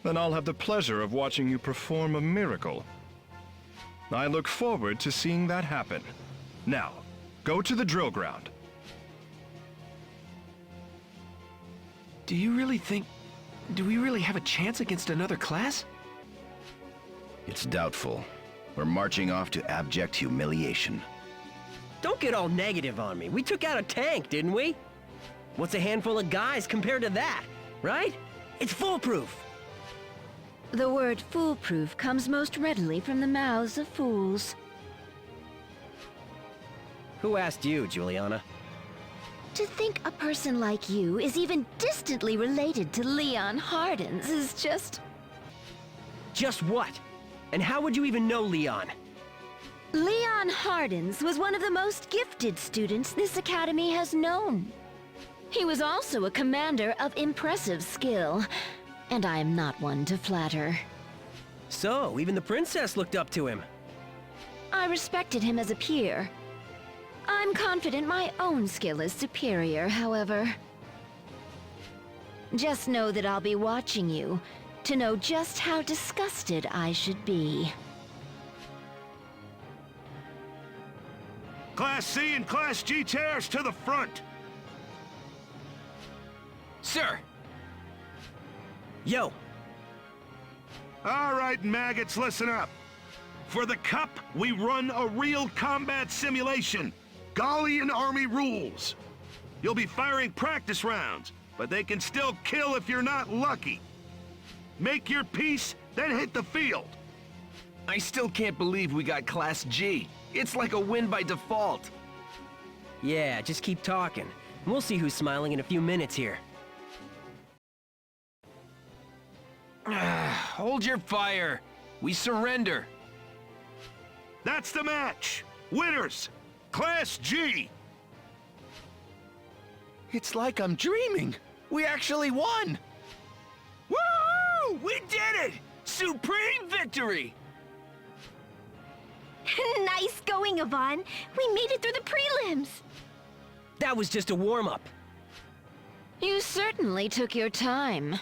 Then I'll have the pleasure of watching you perform a miracle. I look forward to seeing that happen. Now, go to the drill ground. Do you really think... do we really have a chance against another class? It's doubtful. We're marching off to abject humiliation. Don't get all negative on me. We took out a tank, didn't we? What's a handful of guys compared to that, right? It's foolproof. The word foolproof comes most readily from the mouths of fools. Who asked you, Juliana? To think a person like you is even distantly related to Leon Hardens is just... Just what? And how would you even know Leon? Leon Hardens was one of the most gifted students this academy has known. He was also a commander of impressive skill, and I am not one to flatter. So, even the princess looked up to him. I respected him as a peer. I'm confident my own skill is superior, however. Just know that I'll be watching you, to know just how disgusted I should be. Class C and Class G chairs to the front! Sir! Yo! All right, maggots, listen up. For the Cup, we run a real combat simulation. Gallian army rules. You'll be firing practice rounds, but they can still kill if you're not lucky. Make your peace, then hit the field. I still can't believe we got Class G. It's like a win by default. Yeah, just keep talking. We'll see who's smiling in a few minutes here. Hold your fire. We surrender. That's the match. Winners, Class G. It's like I'm dreaming. We actually won. Woo! We did it! Supreme victory! Nice going, Yvonne. We made it through the prelims. That was just a warm-up. You certainly took your time.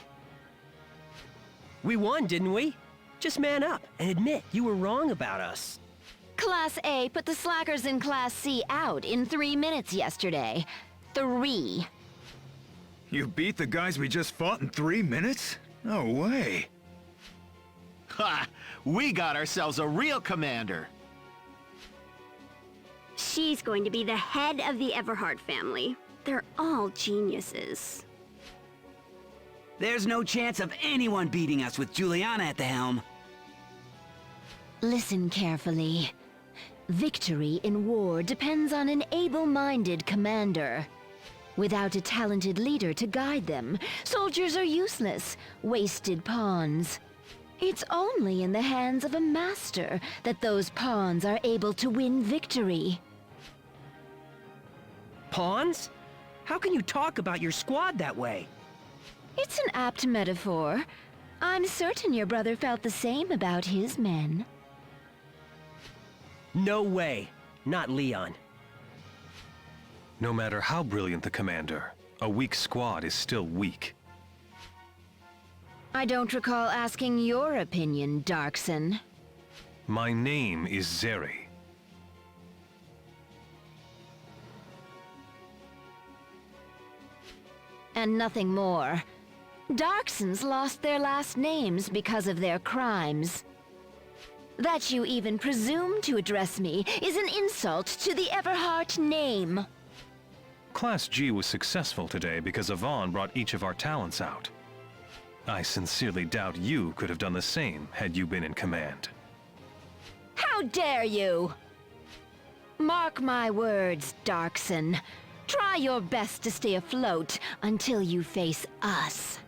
We won, didn't we? Just man up and admit you were wrong about us. Class A put the slackers in Class C out in 3 minutes yesterday. 3. You beat the guys we just fought in 3 minutes? No way. Ha! We got ourselves a real commander. She's going to be the head of the Everhart family. They're all geniuses. There's no chance of anyone beating us with Juliana at the helm. Listen carefully. Victory in war depends on an able-minded commander. Without a talented leader to guide them, soldiers are useless, wasted pawns. It's only in the hands of a master that those pawns are able to win victory. Pawns? How can you talk about your squad that way? It's an apt metaphor. I'm certain your brother felt the same about his men. No way. Not Leon. No matter how brilliant the commander, a weak squad is still weak. I don't recall asking your opinion, Darcsen. My name is Zeri. And nothing more. Darcsens lost their last names because of their crimes. That you even presume to address me is an insult to the Everhart name. Class G was successful today because Yvonne brought each of our talents out. I sincerely doubt you could have done the same had you been in command. How dare you! Mark my words, Darcsen. Try your best to stay afloat until you face us.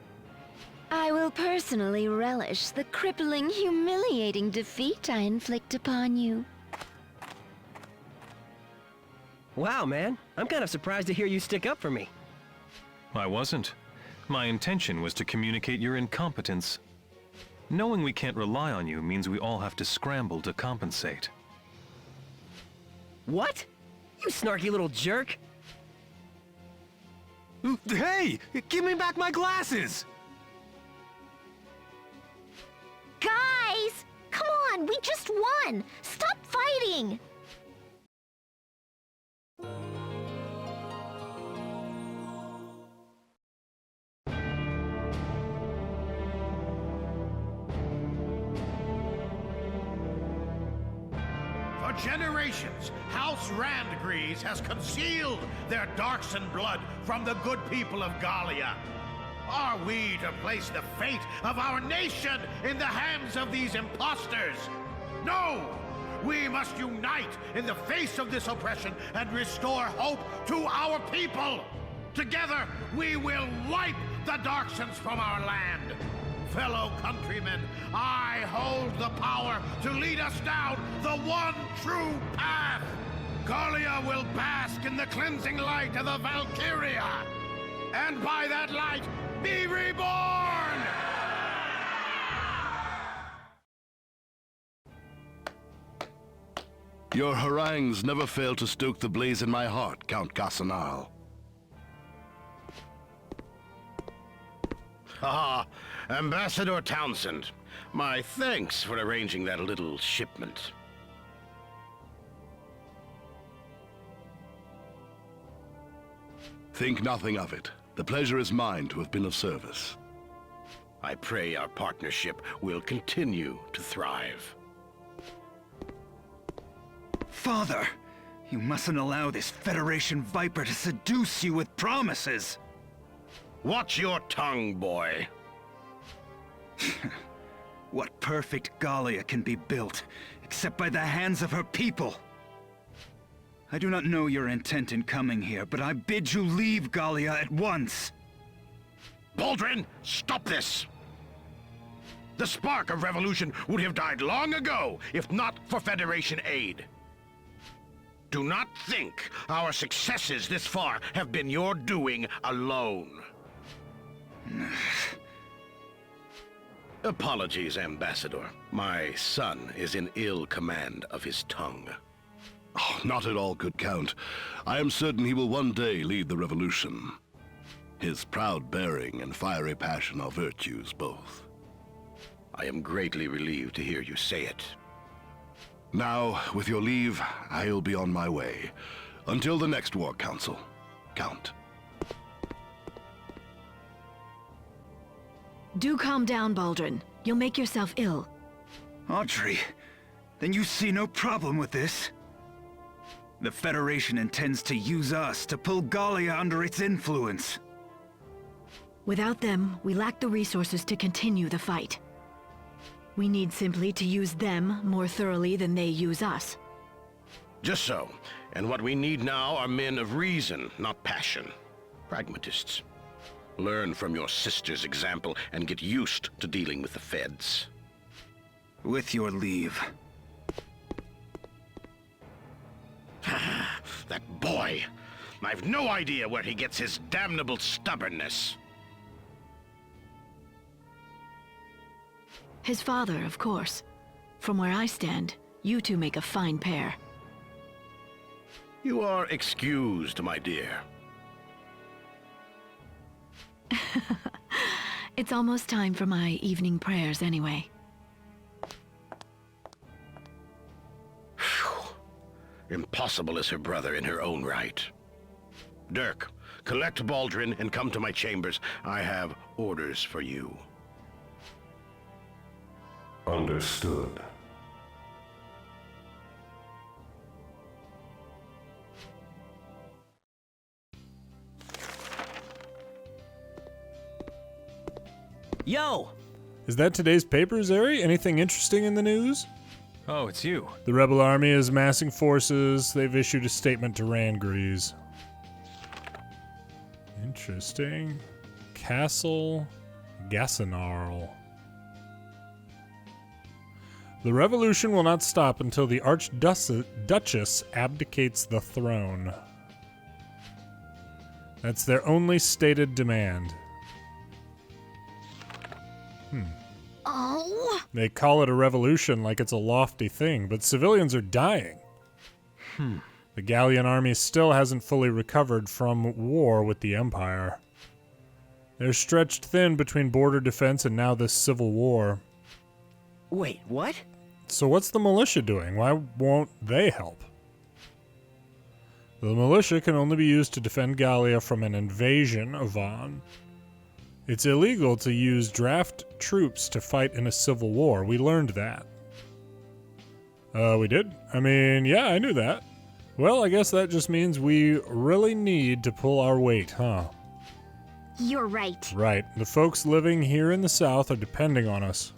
I will personally relish the crippling, humiliating defeat I inflict upon you. Wow, man. I'm kind of surprised to hear you stick up for me. I wasn't. My intention was to communicate your incompetence. Knowing we can't rely on you means we all have to scramble to compensate. What? You snarky little jerk! Hey! Give me back my glasses! Guys! Come on, we just won! Stop fighting! For generations, House Randgreaves has concealed their Darcsen blood from the good people of Gallia. Are we to place the fate of our nation in the hands of these imposters? No! We must unite in the face of this oppression and restore hope to our people! Together, we will wipe the Darcsens from our land! Fellow countrymen, I hold the power to lead us down the one true path! Gallia will bask in the cleansing light of the Valkyria! And by that light, be reborn! Your harangues never fail to stoke the blaze in my heart, Count Gassenal. Ah, Ambassador Townsend. My thanks for arranging that little shipment. Think nothing of it. The pleasure is mine to have been of service. I pray our partnership will continue to thrive. Father, you mustn't allow this Federation Viper to seduce you with promises. Watch your tongue, boy. What perfect Gallia can be built, except by the hands of her people? I do not know your intent in coming here, but I bid you leave Gallia at once. Baldrin, stop this! The spark of revolution would have died long ago, if not for Federation aid. Do not think our successes this far have been your doing alone. Apologies, Ambassador. My son is in ill command of his tongue. Oh, not at all, good Count. I am certain he will one day lead the revolution. His proud bearing and fiery passion are virtues both. I am greatly relieved to hear you say it. Now, with your leave, I'll be on my way. Until the next War Council, Count. Do calm down, Baldrin. You'll make yourself ill. Audrey, then you see no problem with this? The Federation intends to use us to pull Gallia under its influence. Without them, we lack the resources to continue the fight. We need simply to use them more thoroughly than they use us. Just so. And what we need now are men of reason, not passion. Pragmatists. Learn from your sister's example and get used to dealing with the feds. With your leave. That boy! I've no idea where he gets his damnable stubbornness. His father, of course. From where I stand, you two make a fine pair. You are excused, my dear. It's almost time for my evening prayers anyway. Impossible as her brother in her own right. Dirk, collect Baldrin and come to my chambers. I have orders for you. Understood. Yo! Is that today's paper, Zeri? Anything interesting in the news? Oh, it's you. The rebel army is massing forces. They've issued a statement to Rangrees. Interesting. Castle Gassenarl. The revolution will not stop until the Archduchess abdicates the throne. That's their only stated demand. Oh. They call it a revolution like it's a lofty thing, but civilians are dying. The Gallian army still hasn't fully recovered from war with the Empire. They're stretched thin between border defense and now this civil war. Wait, what? So what's the militia doing? Why won't they help? The militia can only be used to defend Gallia from an invasion of Vaughn. It's illegal to use draft troops to fight in a civil war. We learned that. We did? I mean, yeah, I knew that. Well, I guess that just means we really need to pull our weight, huh? You're right. Right. The folks living here in the South are depending on us.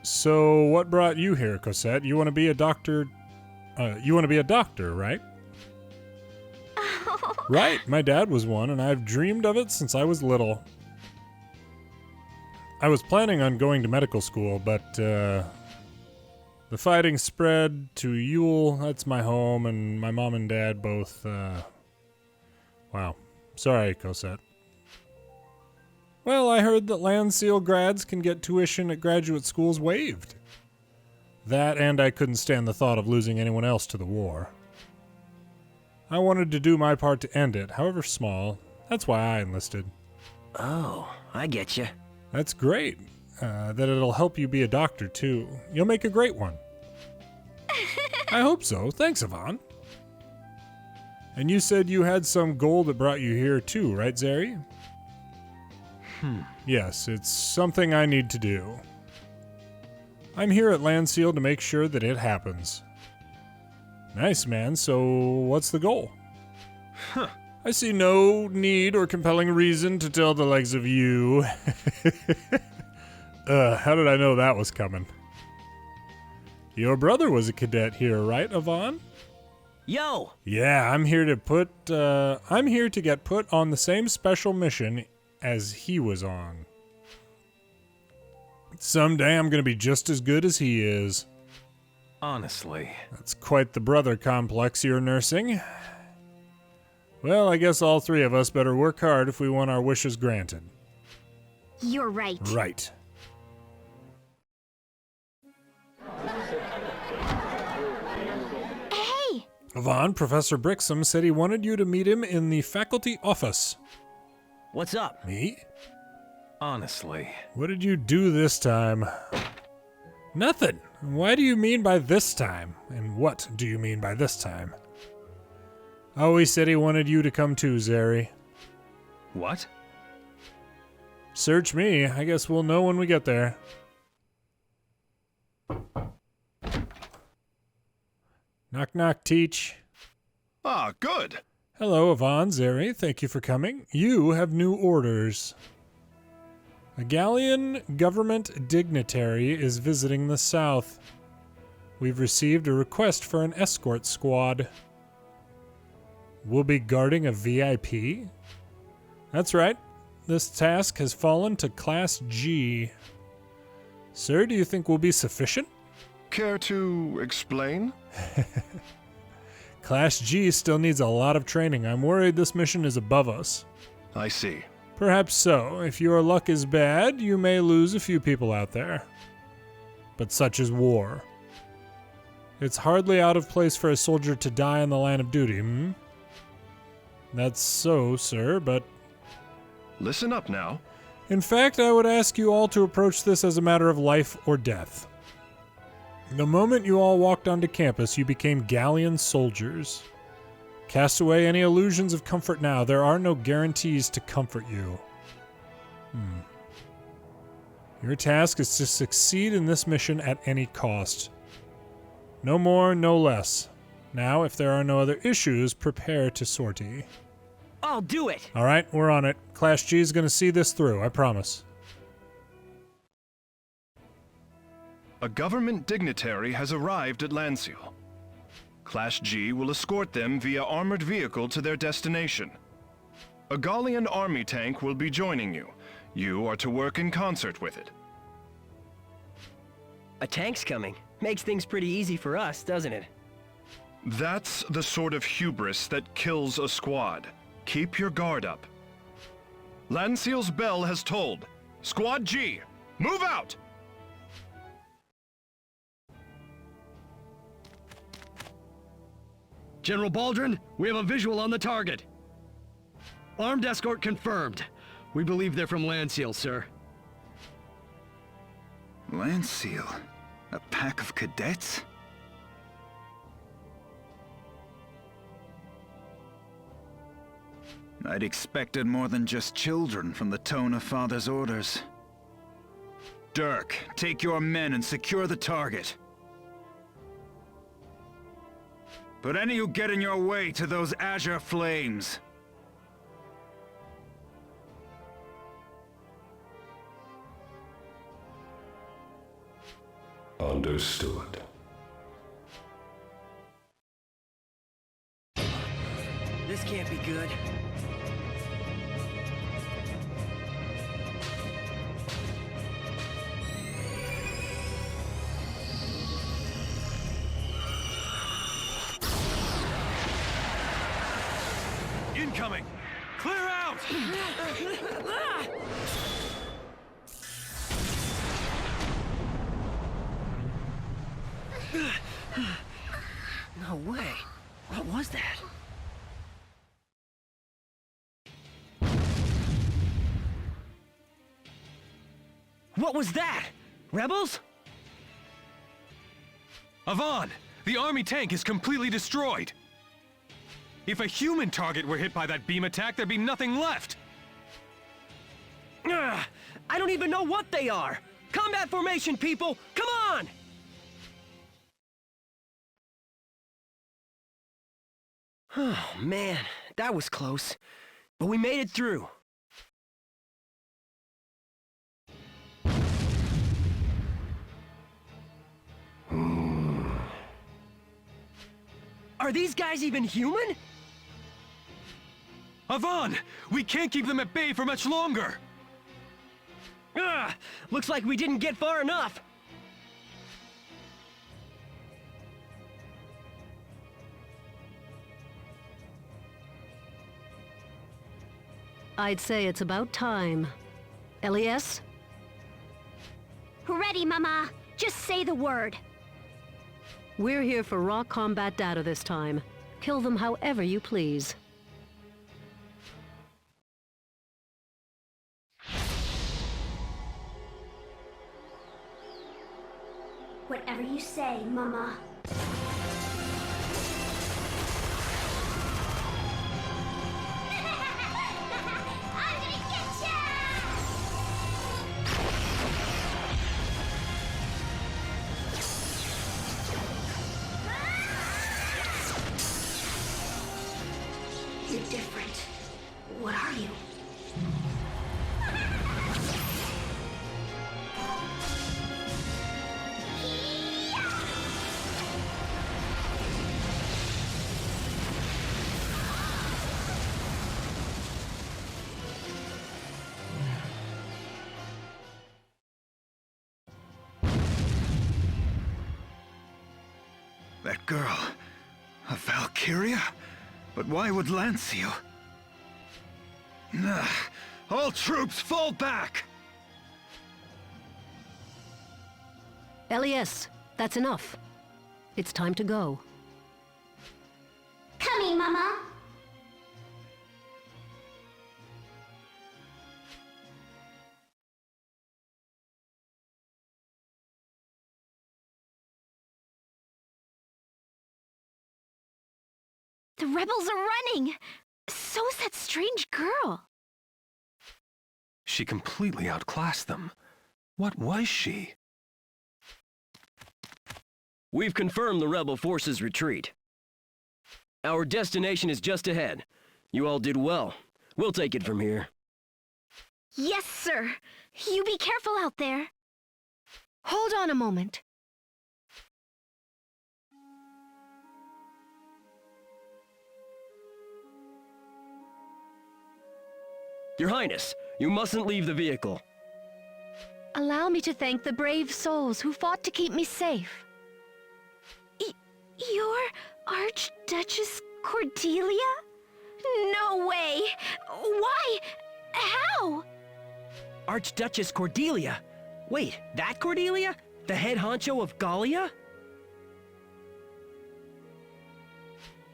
So, what brought you here, Cosette? You want to be a doctor? Right? Right, my dad was one, and I've dreamed of it since I was little. I was planning on going to medical school, but the fighting spread to Yule. That's my home, and my mom and dad both, wow. Sorry, Cosette. Well, I heard that Lanseal grads can get tuition at graduate schools waived. That, and I couldn't stand the thought of losing anyone else to the war. I wanted to do my part to end it, however small. That's why I enlisted. Oh, I get you. That's great. That it'll help you be a doctor, too. You'll make a great one. I hope so. Thanks, Yvonne. And you said you had some goal that brought you here, too, right, Zeri? Yes, it's something I need to do. I'm here at Lanseal to make sure that it happens. Nice, man. So, what's the goal? Huh. I see no need or compelling reason to tell the likes of you. How did I know that was coming? Your brother was a cadet here, right, Yvonne? Yo! Yeah, I'm here to get put on the same special mission as he was on. Someday I'm gonna be just as good as he is. Honestly. That's quite the brother complex you're nursing. Well, I guess all three of us better work hard if we want our wishes granted. You're right. Right. Hey! Yvonne, Professor Brixham said he wanted you to meet him in the faculty office. What's up? Me? Honestly. What did you do this time? Nothing. Why do you mean by this time? And what do you mean by this time? Oh, he said he wanted you to come too, Zeri. What? Search me. I guess we'll know when we get there. Knock knock, Teach. Ah, good. Hello, Yvonne, Zeri. Thank you for coming. You have new orders. A Gallian government dignitary is visiting the south. We've received a request for an escort squad. We'll be guarding a VIP? That's right. This task has fallen to Class G. Sir, do you think we'll be sufficient? Care to explain? Class G still needs a lot of training. I'm worried this mission is above us. I see. Perhaps so. If your luck is bad, you may lose a few people out there. But such is war. It's hardly out of place for a soldier to die in the line of duty, hmm? That's so, sir, but... Listen up now. In fact, I would ask you all to approach this as a matter of life or death. The moment you all walked onto campus, you became Gallian soldiers. Cast away any illusions of comfort now. There are no guarantees to comfort you. Your task is to succeed in this mission at any cost. No more, no less. Now, if there are no other issues, prepare to sortie. I'll do it! All right, we're on it. Class G is going to see this through, I promise. A government dignitary has arrived at Lanseal. Class G will escort them via armored vehicle to their destination. A Gallian army tank will be joining you. You are to work in concert with it. A tank's coming. Makes things pretty easy for us, doesn't it? That's the sort of hubris that kills a squad. Keep your guard up. Lanseal's bell has tolled. Squad G, move out! General Baldrin, we have a visual on the target. Armed escort confirmed. We believe they're from Lanseal, sir. Lanseal? A pack of cadets? I'd expected more than just children from the tone of Father's orders. Dirk, take your men and secure the target. Put any who get in your way to those azure flames. Understood. This can't be good. Incoming! Clear out! No way. What was that? What was that? Rebels? Yvonne! The army tank is completely destroyed! If a human target were hit by that beam attack, there'd be nothing left! I don't even know what they are! Combat formation, people! Come on! Oh, man, that was close. But we made it through. Are these guys even human? Avon! We can't keep them at bay for much longer! Ah! Looks like we didn't get far enough! I'd say it's about time. Aliasse? Ready, Mama. Just say the word. We're here for raw combat data this time. Kill them however you please. Whatever you say, Mama. You're different. What are you? That girl, a Valkyria? But why would Lanseal? Nah, all troops fall back! Aliasse, that's enough. It's time to go. Coming, Mama. The rebels are running! So's that strange girl. She completely outclassed them. What was she? We've confirmed the rebel forces' retreat. Our destination is just ahead. You all did well. We'll take it from here. Yes, sir. You be careful out there. Hold on a moment. Your Highness, you mustn't leave the vehicle. Allow me to thank the brave souls who fought to keep me safe. You're Archduchess Cordelia? No way! Why? How? Archduchess Cordelia? Wait, that Cordelia? The head honcho of Gallia?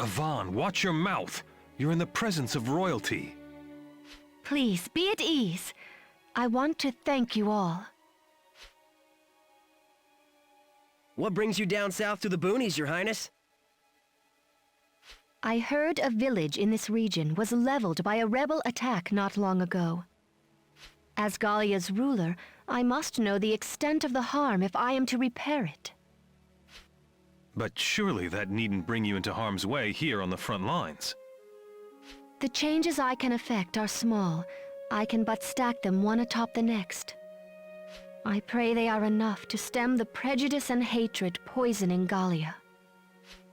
Avon, watch your mouth. You're in the presence of royalty. Please, be at ease. I want to thank you all. What brings you down south to the boonies, Your Highness? I heard a village in this region was leveled by a rebel attack not long ago. As Gallia's ruler, I must know the extent of the harm if I am to repair it. But surely that needn't bring you into harm's way here on the front lines. The changes I can effect are small. I can but stack them one atop the next. I pray they are enough to stem the prejudice and hatred poisoning Gallia.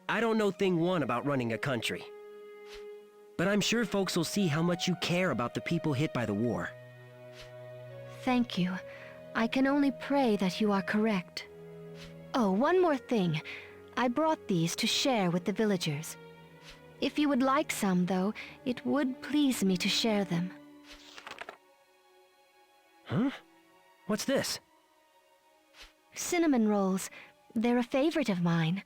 I don't know thing one about running a country. But I'm sure folks will see how much you care about the people hit by the war. Thank you. I can only pray that you are correct. Oh, one more thing. I brought these to share with the villagers. If you would like some, though, it would please me to share them. Huh? What's this? Cinnamon rolls. They're a favorite of mine.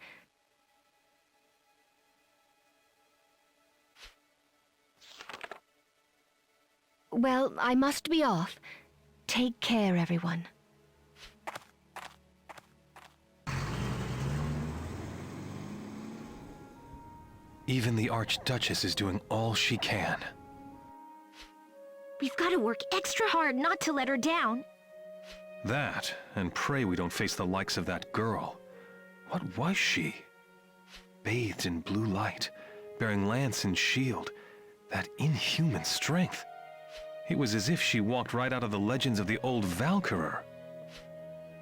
Well, I must be off. Take care, everyone. Even the Archduchess is doing all she can. We've got to work extra hard not to let her down. That, and pray we don't face the likes of that girl. What was she? Bathed in blue light, bearing lance and shield. That inhuman strength. It was as if she walked right out of the legends of the old Valkyria.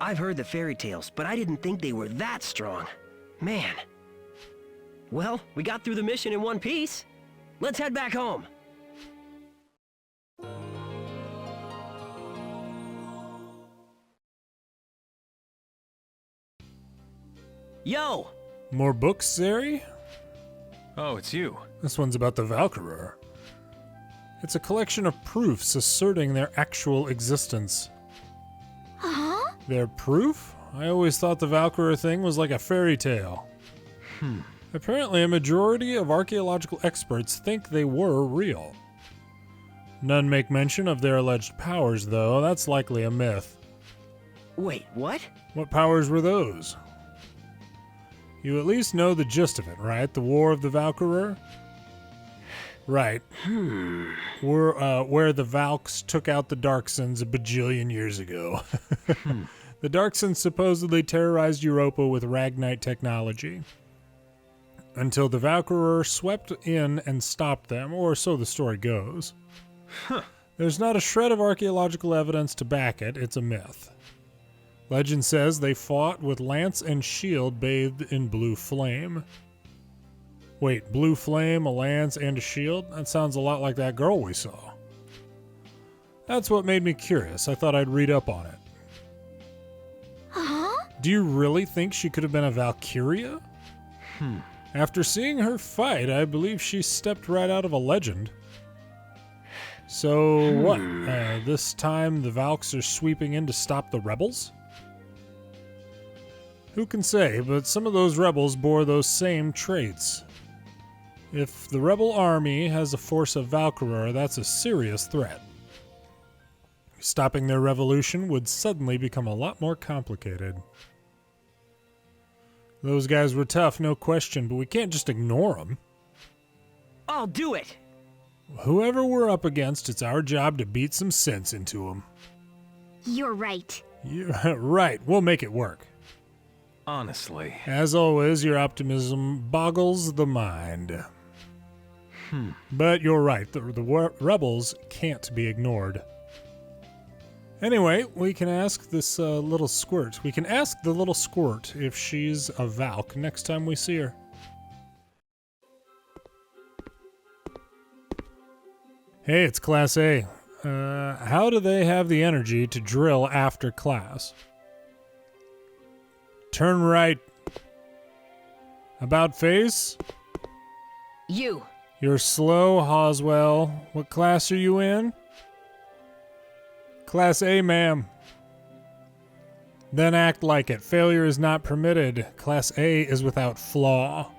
I've heard the fairy tales, but I didn't think they were that strong. Man. Well, we got through the mission in one piece. Let's head back home. Yo! More books, Zeri? Oh, it's you. This one's about the Valkyria. It's a collection of proofs asserting their actual existence. Huh? Their proof? I always thought the Valkyria thing was like a fairy tale. Apparently, a majority of archaeological experts think they were real. None make mention of their alleged powers, though. That's likely a myth. Wait, what? What powers were those? You at least know the gist of it, right? The War of the Valkyria? Right. Where the Valks took out the Darcsens a bajillion years ago. The Darcsens supposedly terrorized Europa with Ragnite technology. Until the Valkyria swept in and stopped them, or so the story goes. There's not a shred of archaeological evidence to back it, it's a myth. Legend says they fought with lance and shield bathed in blue flame. Wait, blue flame, a lance, and a shield? That sounds a lot like that girl we saw. That's what made me curious. I thought I'd read up on it. Huh? Do you really think she could have been a Valkyria? After seeing her fight, I believe she stepped right out of a legend. So what? This time the Valks are sweeping in to stop the rebels? Who can say, but some of those rebels bore those same traits. If the rebel army has a force of Valkyria, that's a serious threat. Stopping their revolution would suddenly become a lot more complicated. Those guys were tough, no question, but we can't just ignore them. I'll do it! Whoever we're up against, it's our job to beat some sense into them. You're right. Yeah, right, we'll make it work. Honestly. As always, your optimism boggles the mind. But you're right, the rebels can't be ignored. Anyway, we can ask this little squirt. We can ask the little squirt if she's a Valk next time we see her. Hey, it's Class A. How do they have the energy to drill after class? Turn right. About face? You. You're slow, Hoswell. What class are you in? Class A, ma'am. Then act like it. Failure is not permitted. Class A is without flaw.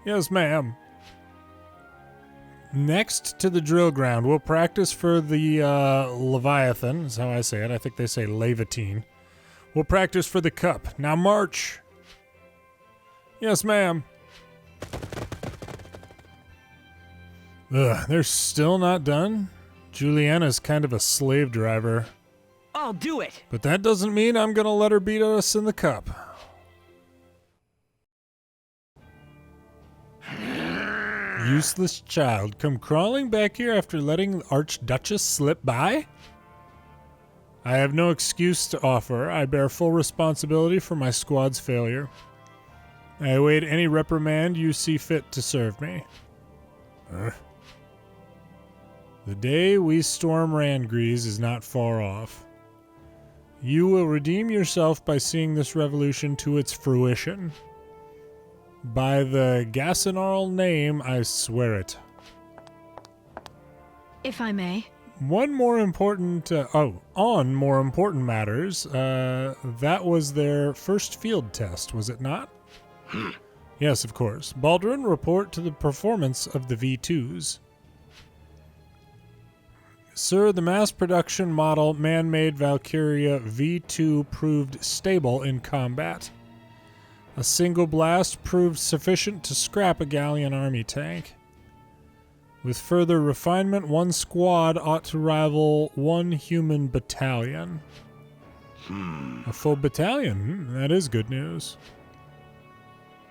Yes, ma'am. Next to the drill ground, we'll practice for the Leviathan, is how I say it. I think they say Laevatein. We'll practice for the cup. Now march. Yes, ma'am. Ugh, they're still not done? Juliana's kind of a slave driver. I'll do it! But that doesn't mean I'm gonna let her beat us in the cup. Useless child, come crawling back here after letting the Archduchess slip by? I have no excuse to offer. I bear full responsibility for my squad's failure. I await any reprimand you see fit to serve me. The day we storm Randgrees is not far off. You will redeem yourself by seeing this revolution to its fruition. By the Gassenarl name, I swear it. If I may. One more important, on more important matters, that was their first field test, was it not? Yes, of course. Baldwin, report to the performance of the V2s. Sir, the mass production model man-made Valkyria V2 proved stable in combat. A single blast proved sufficient to scrap a Gallian army tank. With further refinement, one squad ought to rival one human battalion. A full battalion? That is good news.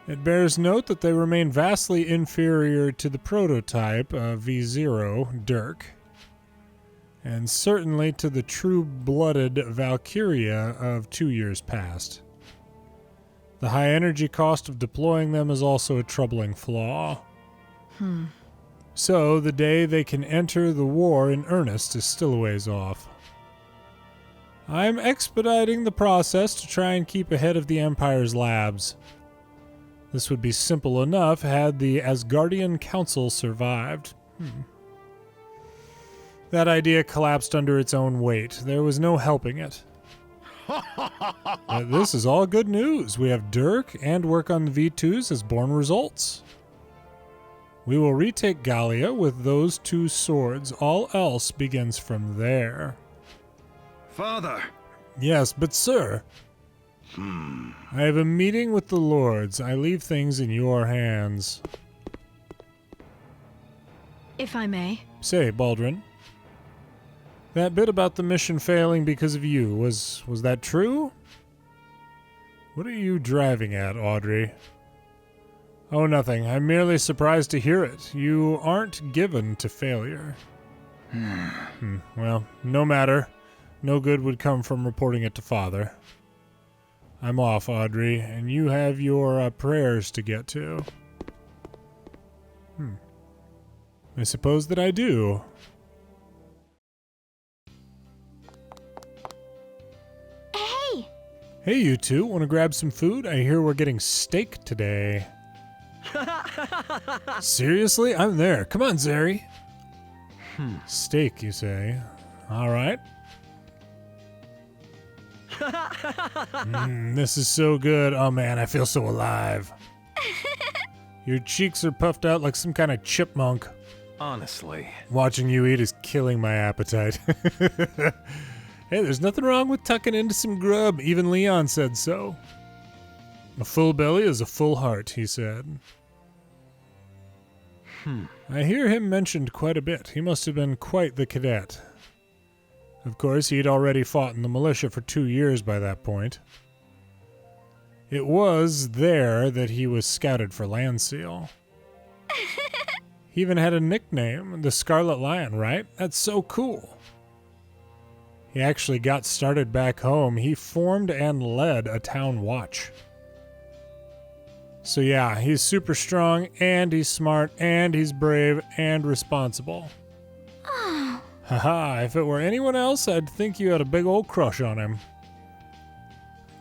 It bears note that they remain vastly inferior to the prototype V0, Dirk, and certainly to the true-blooded Valkyria of 2 years past. The high energy cost of deploying them is also a troubling flaw. So, the day they can enter the war in earnest is still a ways off. I'm expediting the process to try and keep ahead of the Empire's labs. This would be simple enough had the Asgardian Council survived. That idea collapsed under its own weight. There was no helping it. But this is all good news. We have Dirk and work on the V2s as born results. We will retake Gallia with those 2 swords. All else begins from there. Father! Yes, but sir... I have a meeting with the lords. I leave things in your hands. If I may. Say, Baldwin. That bit about the mission failing because of you, was that true? What are you driving at, Audrey? Oh, nothing. I'm merely surprised to hear it. You aren't given to failure. Well, no matter. No good would come from reporting it to Father. I'm off, Audrey, and you have your prayers to get to. I suppose that I do. Hey! Hey, you two, want to grab some food? I hear we're getting steak today. Seriously? I'm there. Come on, Zeri. Steak, you say? All right. This is so good. Oh man, I feel so alive. Your cheeks are puffed out like some kind of chipmunk. Honestly. Watching you eat is killing my appetite. Hey, there's nothing wrong with tucking into some grub. Even Leon said so. A full belly is a full heart, he said. I hear him mentioned quite a bit. He must have been quite the cadet. Of course, he'd already fought in the militia for 2 years by that point. It was there that he was scouted for Lanseal. He even had a nickname, the Scarlet Lion, right? That's so cool. He actually got started back home. He formed and led a town watch. So yeah, he's super strong, and he's smart, and he's brave, and responsible. Haha, if it were anyone else, I'd think you had a big old crush on him.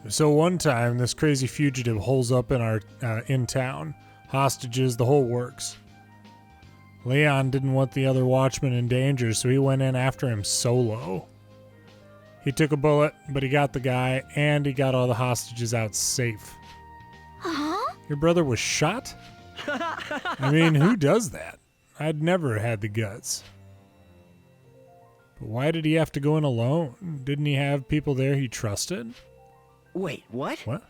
So one time, this crazy fugitive holes up in town. Hostages, the whole works. Leon didn't want the other watchmen in danger, so he went in after him solo. He took a bullet, but he got the guy, and he got all the hostages out safe. Your brother was shot? I mean, who does that? I'd never had the guts. But why did he have to go in alone? Didn't he have people there he trusted? Wait, what? What?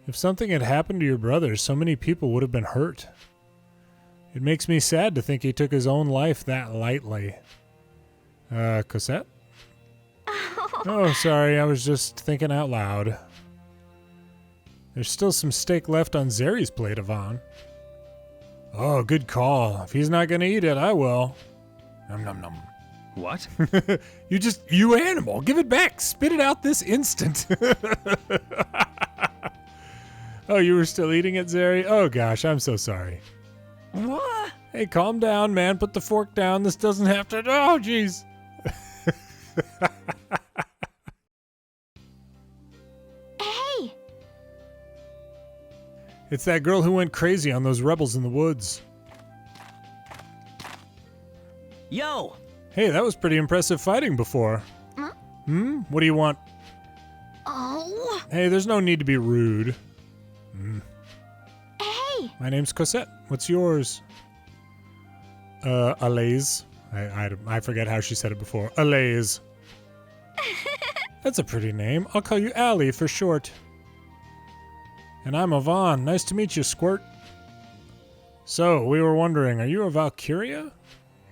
If something had happened to your brother, so many people would have been hurt. It makes me sad to think he took his own life that lightly. Cosette? Oh, sorry, I was just thinking out loud. There's still some steak left on Zeri's plate, Yvonne. Oh, good call. If he's not gonna eat it, I will. Nom nom nom. What? You animal, give it back. Spit it out this instant. Oh, you were still eating it, Zeri? Oh gosh, I'm so sorry. What? Hey, calm down, man. Put the fork down. This doesn't have to. Oh, jeez. Hey! It's that girl who went crazy on those rebels in the woods. Yo! Hey, that was pretty impressive fighting before. Huh? What do you want? Oh! Hey, there's no need to be rude. Hey! My name's Cosette. What's yours? Aliasse. I forget how she said it before. Aliasse. That's a pretty name. I'll call you Allie for short. And I'm Yvonne. Nice to meet you, Squirt. So, we were wondering, are you a Valkyria?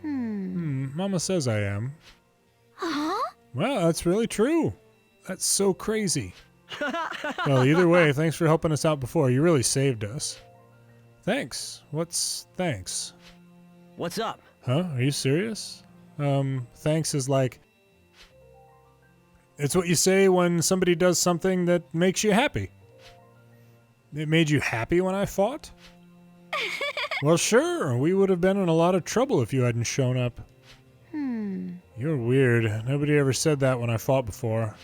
Mama says I am. Huh? Well, that's really true. That's so crazy. Well, either way, thanks for helping us out before. You really saved us. Thanks. What's thanks? What's up? Huh? Are you serious? Thanks is like... It's what you say when somebody does something that makes you happy. It made you happy when I fought? Well, sure. We would have been in a lot of trouble if you hadn't shown up. You're weird. Nobody ever said that when I fought before.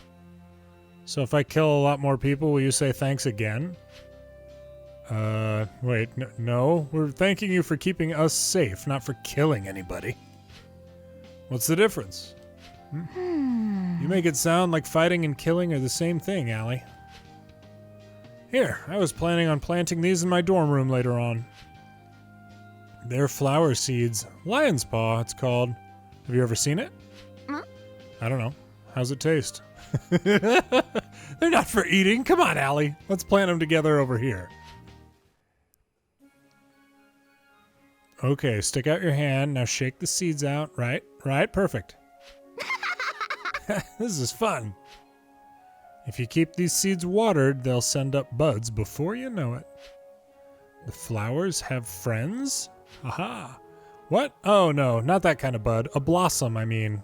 So if I kill a lot more people, will you say thanks again? Wait, no. We're thanking you for keeping us safe, not for killing anybody. What's the difference? You make it sound like fighting and killing are the same thing, Allie. Here, I was planning on planting these in my dorm room later on. They're flower seeds. Lion's paw, it's called. Have you ever seen it? I don't know. How's it taste? They're not for eating. Come on, Allie. Let's plant them together over here. Okay, stick out your hand. Now shake the seeds out. Right, perfect. This is fun. If you keep these seeds watered, they'll send up buds before you know it. The flowers have friends? Aha. What? Oh, no, not that kind of bud. A blossom, I mean.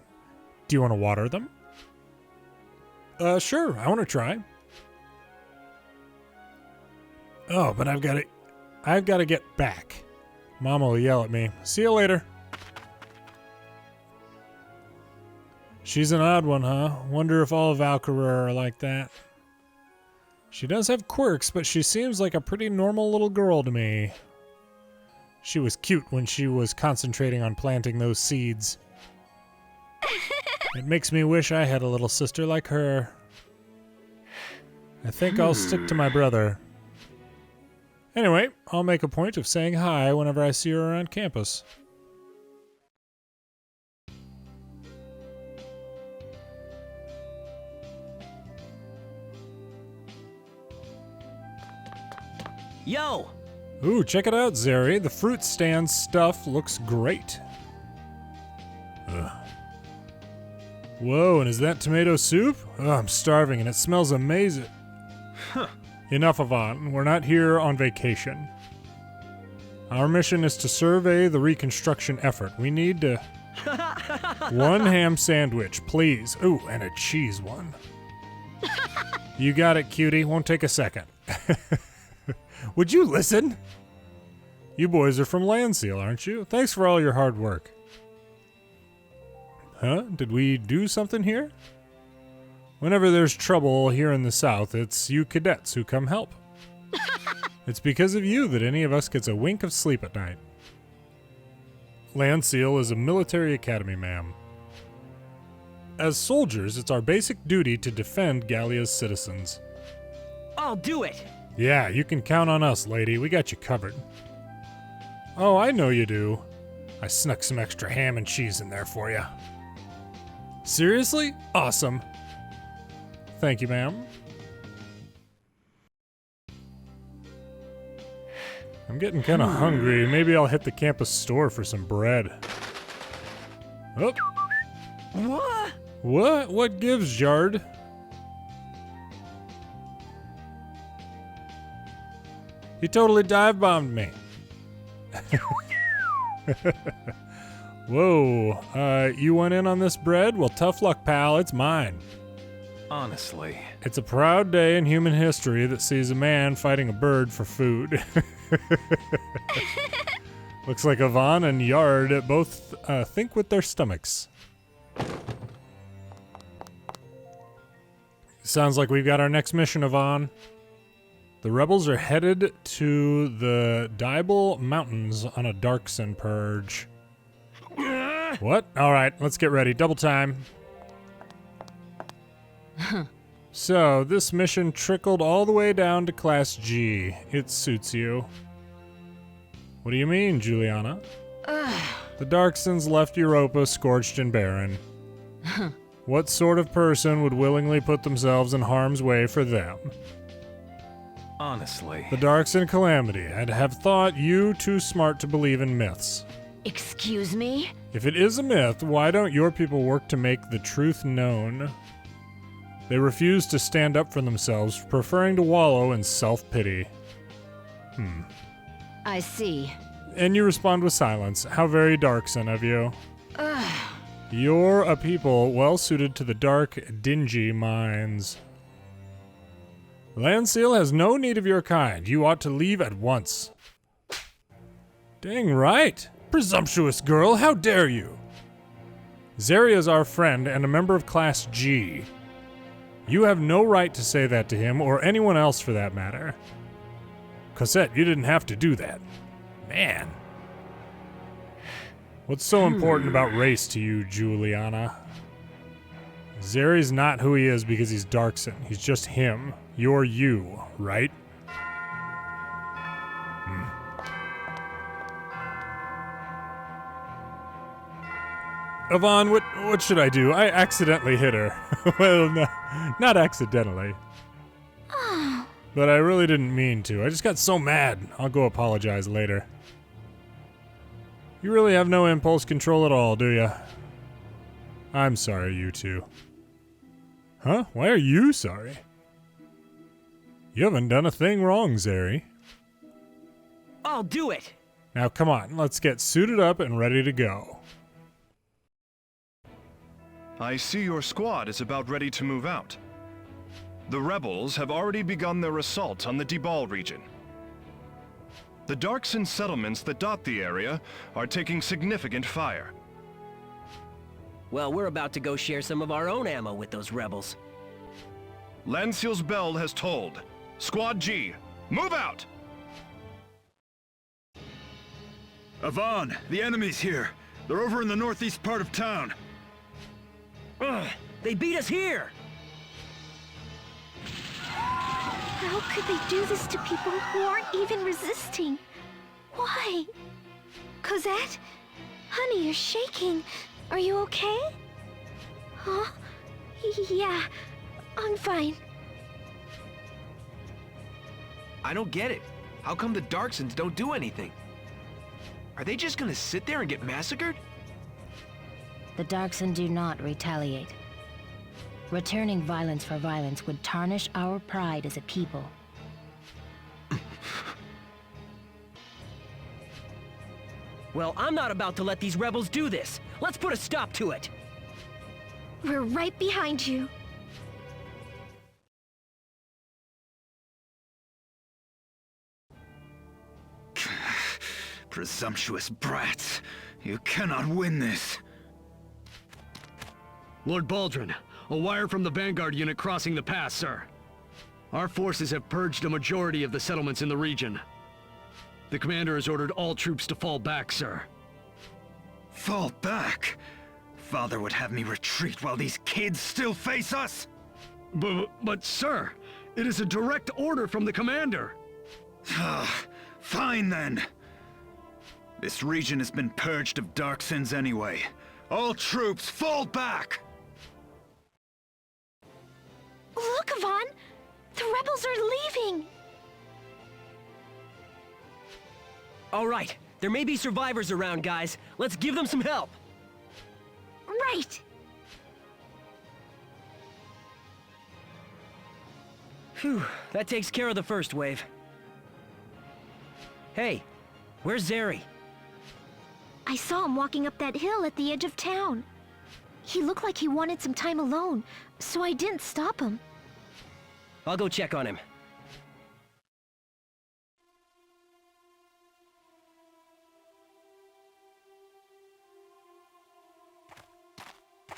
Do you want to water them? Sure, I want to try. Oh, but I've got to get back. Mom will yell at me. See you later. She's an odd one, huh? Wonder if all Valkyria are like that. She does have quirks, but she seems like a pretty normal little girl to me. She was cute when she was concentrating on planting those seeds. It makes me wish I had a little sister like her. I think I'll stick to my brother. Anyway, I'll make a point of saying hi whenever I see her around campus. Yo! Ooh, check it out, Zeri. The fruit stand stuff looks great. Ugh. Whoa, and is that tomato soup? Oh, I'm starving and it smells amazing. Huh. Enough, Yvonne. We're not here on vacation. Our mission is to survey the reconstruction effort. We need to... One ham sandwich, please. Ooh, and a cheese one. You got it, cutie. Won't take a second. Would you listen? You boys are from Lanseal, aren't you? Thanks for all your hard work. Huh? Did we do something here? Whenever there's trouble here in the South, it's you cadets who come help. It's because of you that any of us gets a wink of sleep at night. Lanseal is a military academy, ma'am. As soldiers, it's our basic duty to defend Gallia's citizens. I'll do it! Yeah, you can count on us, lady. We got you covered. Oh, I know you do. I snuck some extra ham and cheese in there for you. Seriously? Awesome. Thank you, ma'am. I'm getting kind of hungry. Maybe I'll hit the campus store for some bread. Oh. What? What? What gives, Jard? He totally dive-bombed me. Whoa, you went in on this bread? Well, tough luck, pal. It's mine. Honestly. It's a proud day in human history that sees a man fighting a bird for food. Looks like Yvonne and Yard both think with their stomachs. Sounds like we've got our next mission, Yvonne. The rebels are headed to the Dibble Mountains on a Darcsen purge. What? Alright, let's get ready. Double time. So, this mission trickled all the way down to Class G. It suits you. What do you mean, Juliana? The Darcsens left Europa scorched and barren. What sort of person would willingly put themselves in harm's way for them? Honestly. The Darcsen calamity. I'd have thought you too smart to believe in myths. Excuse me? If it is a myth, why don't your people work to make the truth known? They refuse to stand up for themselves, preferring to wallow in self-pity. I see. And you respond with silence. How very Darcsen of you. Ugh. You're a people well-suited to the dark, dingy mines. Lanseal has no need of your kind. You ought to leave at once. Dang right. Presumptuous girl, how dare you? Zeri is our friend and a member of Class G. You have no right to say that to him, or anyone else for that matter. Cosette, you didn't have to do that. Man. What's so important about race to you, Juliana? Zeri's not who he is because he's Darcsen. He's just him. You're you, right? Yvonne, what should I do? I accidentally hit her. Well, no, not accidentally. But I really didn't mean to. I just got so mad. I'll go apologize later. You really have no impulse control at all, do ya? I'm sorry, you two. Huh? Why are you sorry? You haven't done a thing wrong, Zeri. I'll do it! Now come on, let's get suited up and ready to go. I see your squad is about ready to move out. The rebels have already begun their assault on the Dibal region. The Darcsen settlements that dot the area are taking significant fire. Well, we're about to go share some of our own ammo with those rebels. Lanseal's bell has tolled. Squad G, move out! Yvonne, the enemy's here. They're over in the northeast part of town. Ugh, they beat us here! How could they do this to people who aren't even resisting? Why? Cosette? Honey, you're shaking. Are you okay? Huh? Yeah, I'm fine. I don't get it. How come the Darcsens don't do anything? Are they just gonna sit there and get massacred? The Darcsen do not retaliate. Returning violence for violence would tarnish our pride as a people. Well, I'm not about to let these rebels do this. Let's put a stop to it. We're right behind you. Presumptuous brats. You cannot win this. Lord Baldrin, a wire from the Vanguard unit crossing the pass, sir. Our forces have purged a majority of the settlements in the region. The commander has ordered all troops to fall back, sir. Fall back? Father would have me retreat while these kids still face us? But sir, it is a direct order from the commander. Fine then. This region has been purged of Darcsens anyway. All troops, fall back! Look, Yvonne! The rebels are leaving! All right, there may be survivors around, guys. Let's give them some help. Right! Phew, that takes care of the first wave. Hey, where's Zeri? I saw him walking up that hill at the edge of town. He looked like he wanted some time alone, so I didn't stop him. I'll go check on him.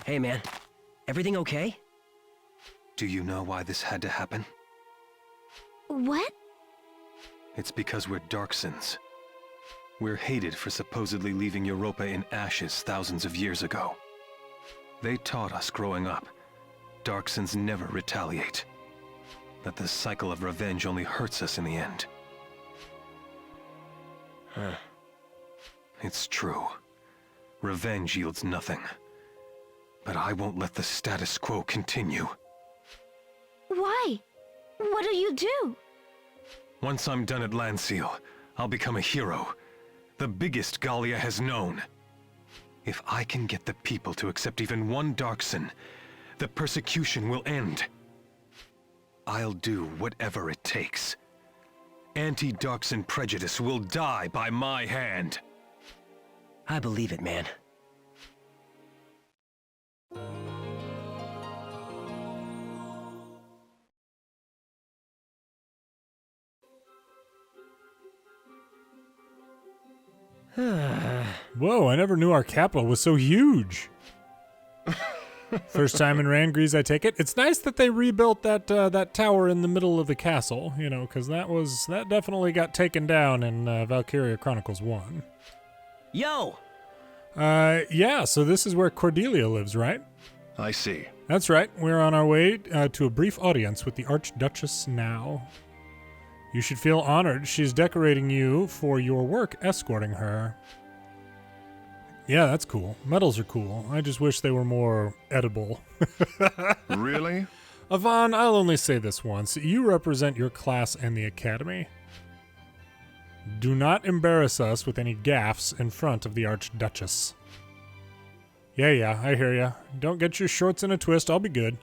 Hey, man. Everything okay? Do you know why this had to happen? What? It's because we're Darcsens. We're hated for supposedly leaving Europa in ashes thousands of years ago. They taught us growing up, Darcsens never retaliate. That the cycle of revenge only hurts us in the end. Huh. It's true. Revenge yields nothing. But I won't let the status quo continue. Why? What'll you do? Once I'm done at Lanseal, I'll become a hero. The biggest Gallia has known. If I can get the people to accept even one Darcsen, the persecution will end. I'll do whatever it takes. Anti-Darcsen prejudice will die by my hand. I believe it, man. Whoa, I never knew our capital was so huge. First time in Randgrees, I take it. It's nice that they rebuilt that that tower in the middle of the castle, you know, because that definitely got taken down in Valkyria Chronicles 1. Yo! Yeah, so this is where Cordelia lives, right? I see. That's right. We're on our way to a brief audience with the Archduchess now. You should feel honored. She's decorating you for your work escorting her. Yeah, that's cool. Medals are cool. I just wish they were more edible. Really? Yvonne, I'll only say this once. You represent your class and the Academy. Do not embarrass us with any gaffes in front of the Archduchess. Yeah, I hear ya. Don't get your shorts in a twist. I'll be good.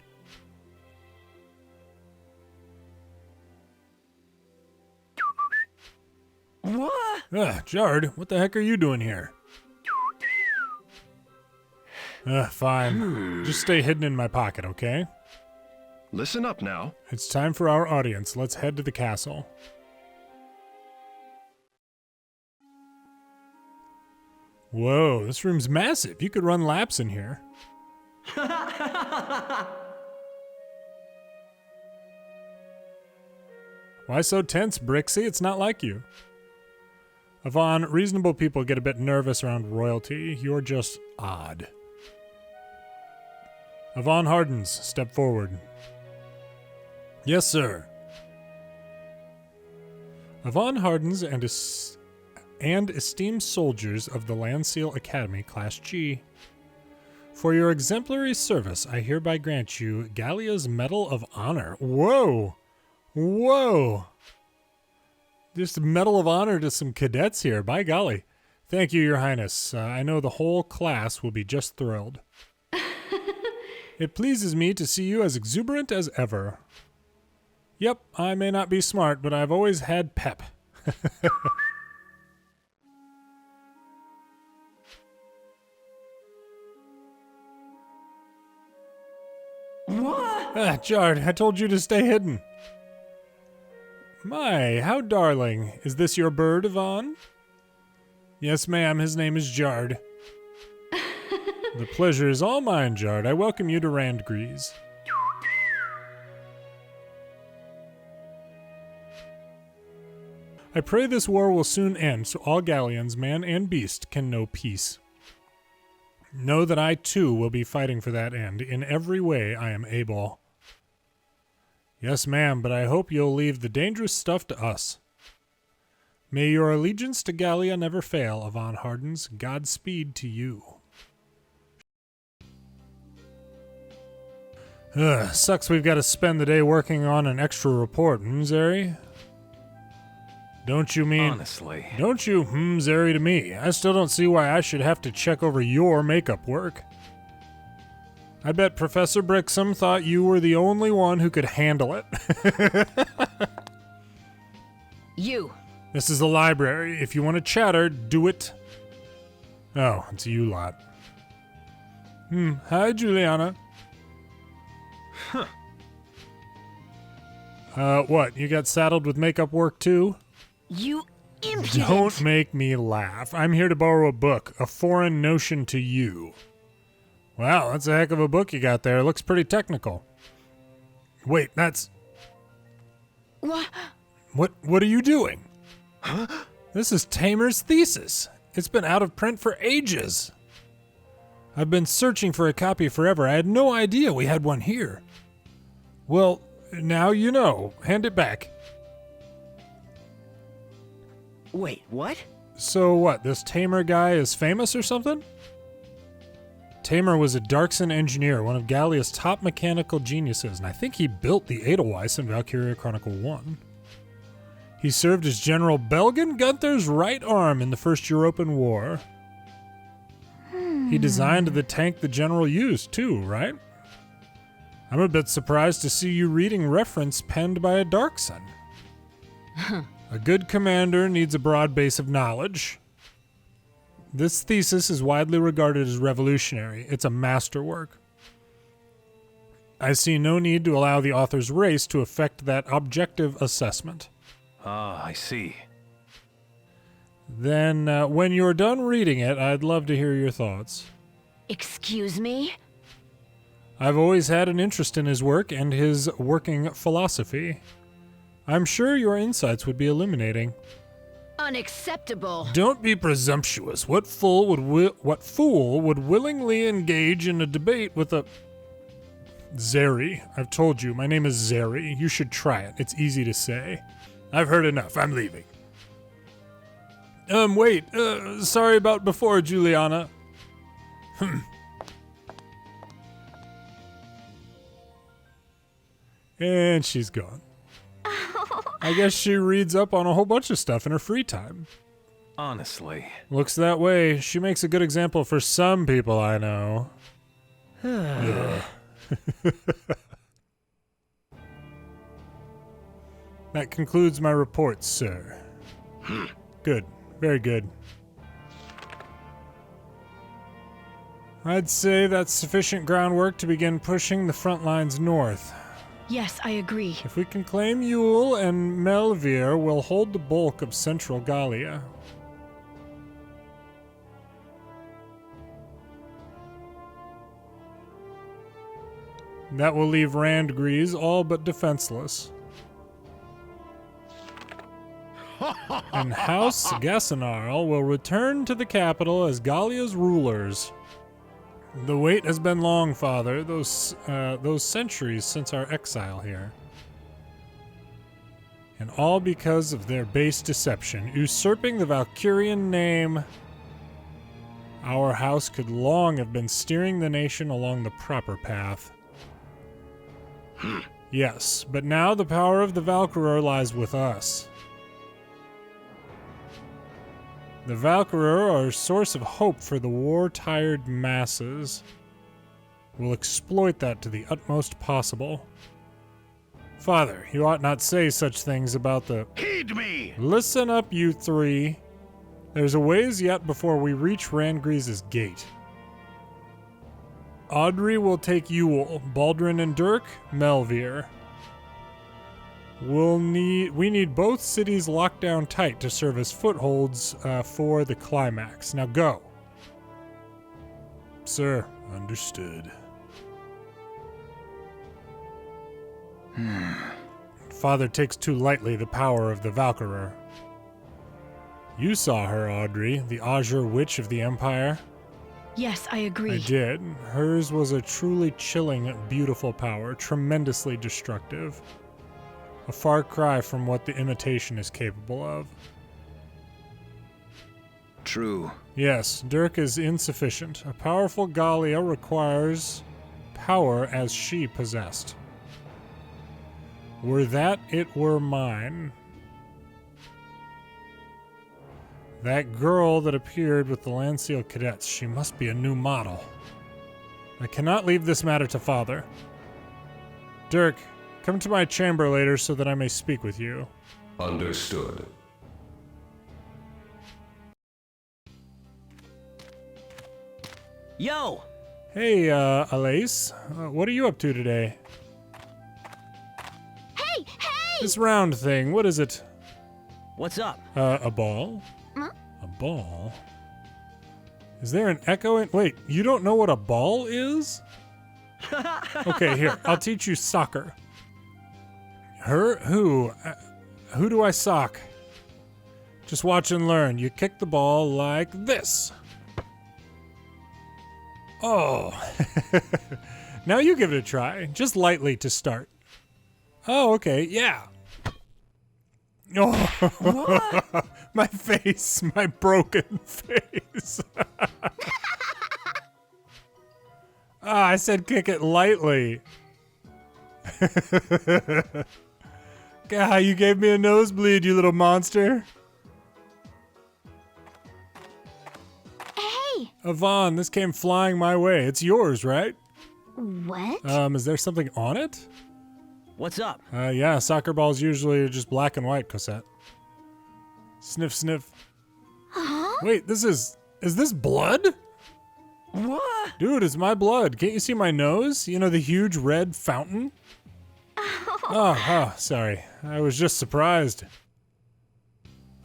What? Jard, what the heck are you doing here? Fine. Just stay hidden in my pocket, okay? Listen up now. It's time for our audience. Let's head to the castle. Whoa, this room's massive. You could run laps in here. Why so tense, Brixie? It's not like you. Yvonne, reasonable people get a bit nervous around royalty. You're just odd. Yvonne Hardens, step forward. Yes, sir. Yvonne Hardens and esteemed soldiers of the Lanseal Academy, Class G. For your exemplary service, I hereby grant you Gallia's Medal of Honor. Whoa! Whoa! Just a Medal of Honor to some cadets here. By golly. Thank you, Your Highness. I know the whole class will be just thrilled. It pleases me to see you as exuberant as ever. Yep, I may not be smart, but I've always had pep. What? Jard, I told you to stay hidden. My, how darling. Is this your bird, Yvonne? Yes, ma'am. His name is Jard. The pleasure is all mine, Jard. I welcome you to Randgrees. I pray this war will soon end so all Gallians, man and beast, can know peace. Know that I, too, will be fighting for that end in every way I am able. Yes, ma'am, but I hope you'll leave the dangerous stuff to us. May your allegiance to Gallia never fail, Yvonne Hardens. Godspeed to you. Sucks we've got to spend the day working on an extra report, Zeri? Don't you mean... Honestly. Don't you, Zeri to me. I still don't see why I should have to check over your makeup work. I bet Professor Brixham thought you were the only one who could handle it. You. This is the library. If you want to chatter, do it. Oh, it's you lot. Hi, Juliana. What? You got saddled with makeup work too? You impudent! Don't make me laugh. I'm here to borrow a book, A Foreign Notion to You. Wow, that's a heck of a book you got there. It looks pretty technical. Wait, that's... What? What are you doing? Huh? This is Tamer's thesis. It's been out of print for ages. I've been searching for a copy forever. I had no idea we had one here. Well, now you know. Hand it back. Wait, what? So what, this Tamer guy is famous or something? Tamer was a Darcsen engineer, one of Gallia's top mechanical geniuses, and I think he built the Edelweiss in Valkyria Chronicle 1. He served as General Belgen Gunther's right arm in the First European War. He designed the tank the general used, too, right? I'm a bit surprised to see you reading reference penned by a Darcsen. A good commander needs a broad base of knowledge. This thesis is widely regarded as revolutionary. It's a masterwork. I see no need to allow the author's race to affect that objective assessment. Ah, I see. Then, when you're done reading it, I'd love to hear your thoughts. Excuse me? I've always had an interest in his work and his working philosophy. I'm sure your insights would be illuminating. Unacceptable. Don't be presumptuous. What fool would willingly engage in a debate with a... Zeri. I've told you, my name is Zeri. You should try it. It's easy to say. I've heard enough. I'm leaving. Wait. Sorry about before, Juliana. And she's gone. I guess she reads up on a whole bunch of stuff in her free time. Honestly. Looks that way. She makes a good example for some people I know. Yeah. That concludes my report, sir. Good. Very good. I'd say that's sufficient groundwork to begin pushing the front lines north. Yes, I agree. If we can claim Yule and Melvir, we'll hold the bulk of central Gallia. That will leave Randgries all but defenseless. And House Gassenarl will return to the capital as Gallia's rulers. The wait has been long, Father, those centuries since our exile here. And all because of their base deception, usurping the Valkyrian name. Our house could long have been steering the nation along the proper path. Yes, but now the power of the Valkyrie lies with us. The Valkyrie are a source of hope for the war-tired masses. We'll exploit that to the utmost possible. Father, you ought not say such things about the... Heed me! Listen up, you three. There's a ways yet before we reach Randgries' gate. Audrey will take Yule, Baldrin and Dirk, Melvir. We need both cities locked down tight to serve as footholds for the climax. Now go. Sir, understood. Father takes too lightly the power of the Valkyrie. You saw her, Audrey, the Azure Witch of the Empire. Yes, I agree. I did. Hers was a truly chilling, beautiful power, tremendously destructive. A far cry from what the imitation is capable of. True. Yes, Dirk is insufficient. A powerful Gallia requires power as she possessed. Were that it were mine. That girl that appeared with the Lanseal cadets, she must be a new model. I cannot leave this matter to Father. Dirk, come to my chamber later so that I may speak with you. Understood. Yo! Hey, Aliasse. What are you up to today? Hey! Hey! This round thing, what is it? What's up? A ball? Huh? A ball? Is there an echo in... Wait, you don't know what a ball is? Okay, here, I'll teach you soccer. Who do I sock? Just watch and learn. You kick the ball like this. Oh. Now you give it a try, just lightly to start. Oh, okay, yeah. Oh, my face, my broken face. I said kick it lightly. God, you gave me a nosebleed, you little monster. Hey! Yvonne, this came flying my way. It's yours, right? What? Is there something on it? What's up? Yeah, soccer balls usually are just black and white, Cosette. Sniff, sniff. Huh? Wait, is this blood? What? Dude, it's my blood. Can't you see my nose? You know, the huge red fountain? Oh, sorry. I was just surprised.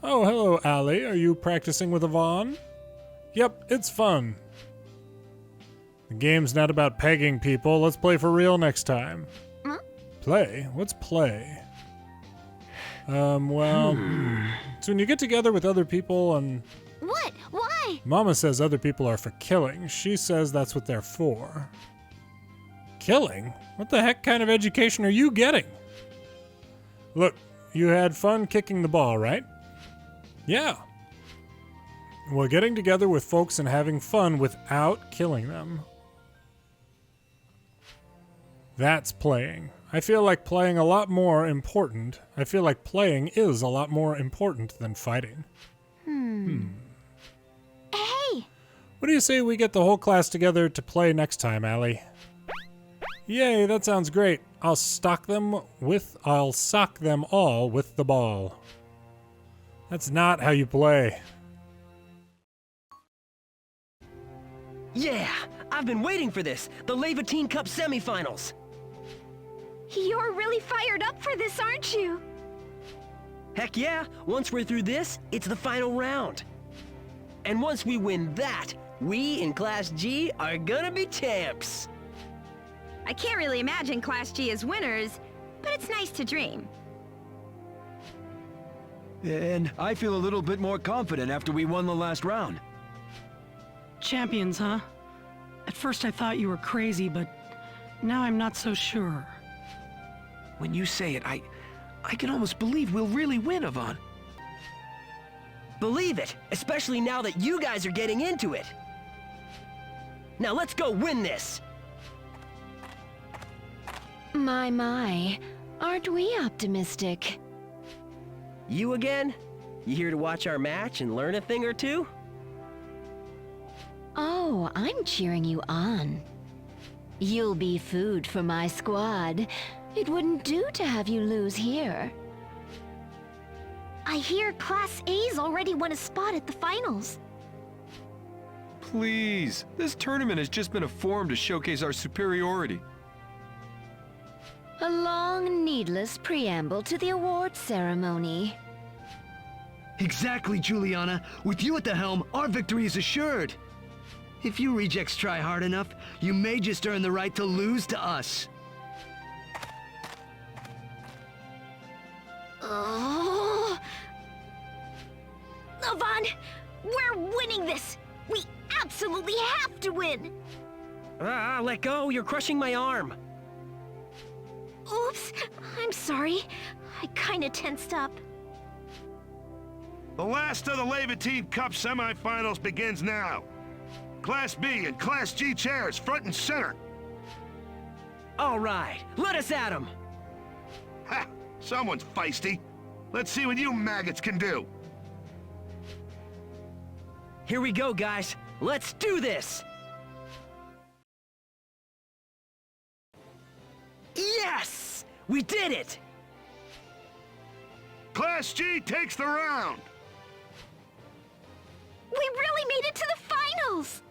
Oh, hello, Allie. Are you practicing with Yvonne? Yep, it's fun. The game's not about pegging people. Let's play for real next time. Huh? Play? What's play? Well, it's when you get together with other people and... What? Why? Mama says other people are for killing. She says that's what they're for. Killing? What the heck kind of education are you getting? Look, you had fun kicking the ball, right? Yeah. Well, getting together with folks and having fun without killing them. That's playing. I feel like playing a lot more important. I feel like playing is a lot more important than fighting. Hey! What do you say we get the whole class together to play next time, Allie? Yay, that sounds great. I'll sock them all with the ball. That's not how you play. Yeah! I've been waiting for this! The Laevatein Cup Semifinals! You're really fired up for this, aren't you? Heck yeah! Once we're through this, it's the final round. And once we win that, we in Class G are gonna be champs! I can't really imagine Class G as winners, but it's nice to dream. And I feel a little bit more confident after we won the last round. Champions, huh? At first I thought you were crazy, but now I'm not so sure. When you say it, I can almost believe we'll really win, Yvonne. Believe it, especially now that you guys are getting into it. Now let's go win this! My, aren't we optimistic? You again? You here to watch our match and learn a thing or two? Oh, I'm cheering you on. You'll be food for my squad. It wouldn't do to have you lose here. I hear Class A's already won a spot at the finals. Please, this tournament has just been a forum to showcase our superiority. A long, needless preamble to the award ceremony. Exactly, Juliana. With you at the helm, our victory is assured. If you rejects try hard enough, you may just earn the right to lose to us. Oh. Yvonne, we're winning this! We absolutely have to win! Let go, you're crushing my arm. Oops, I'm sorry. I kinda tensed up. The last of the Laevatein Cup Semifinals begins now. Class B and Class G chairs front and center. All right, let us at 'em. Ha! Someone's feisty. Let's see what you maggots can do. Here we go, guys. Let's do this! Yes! We did it! Class G takes the round. We really made it to the finals!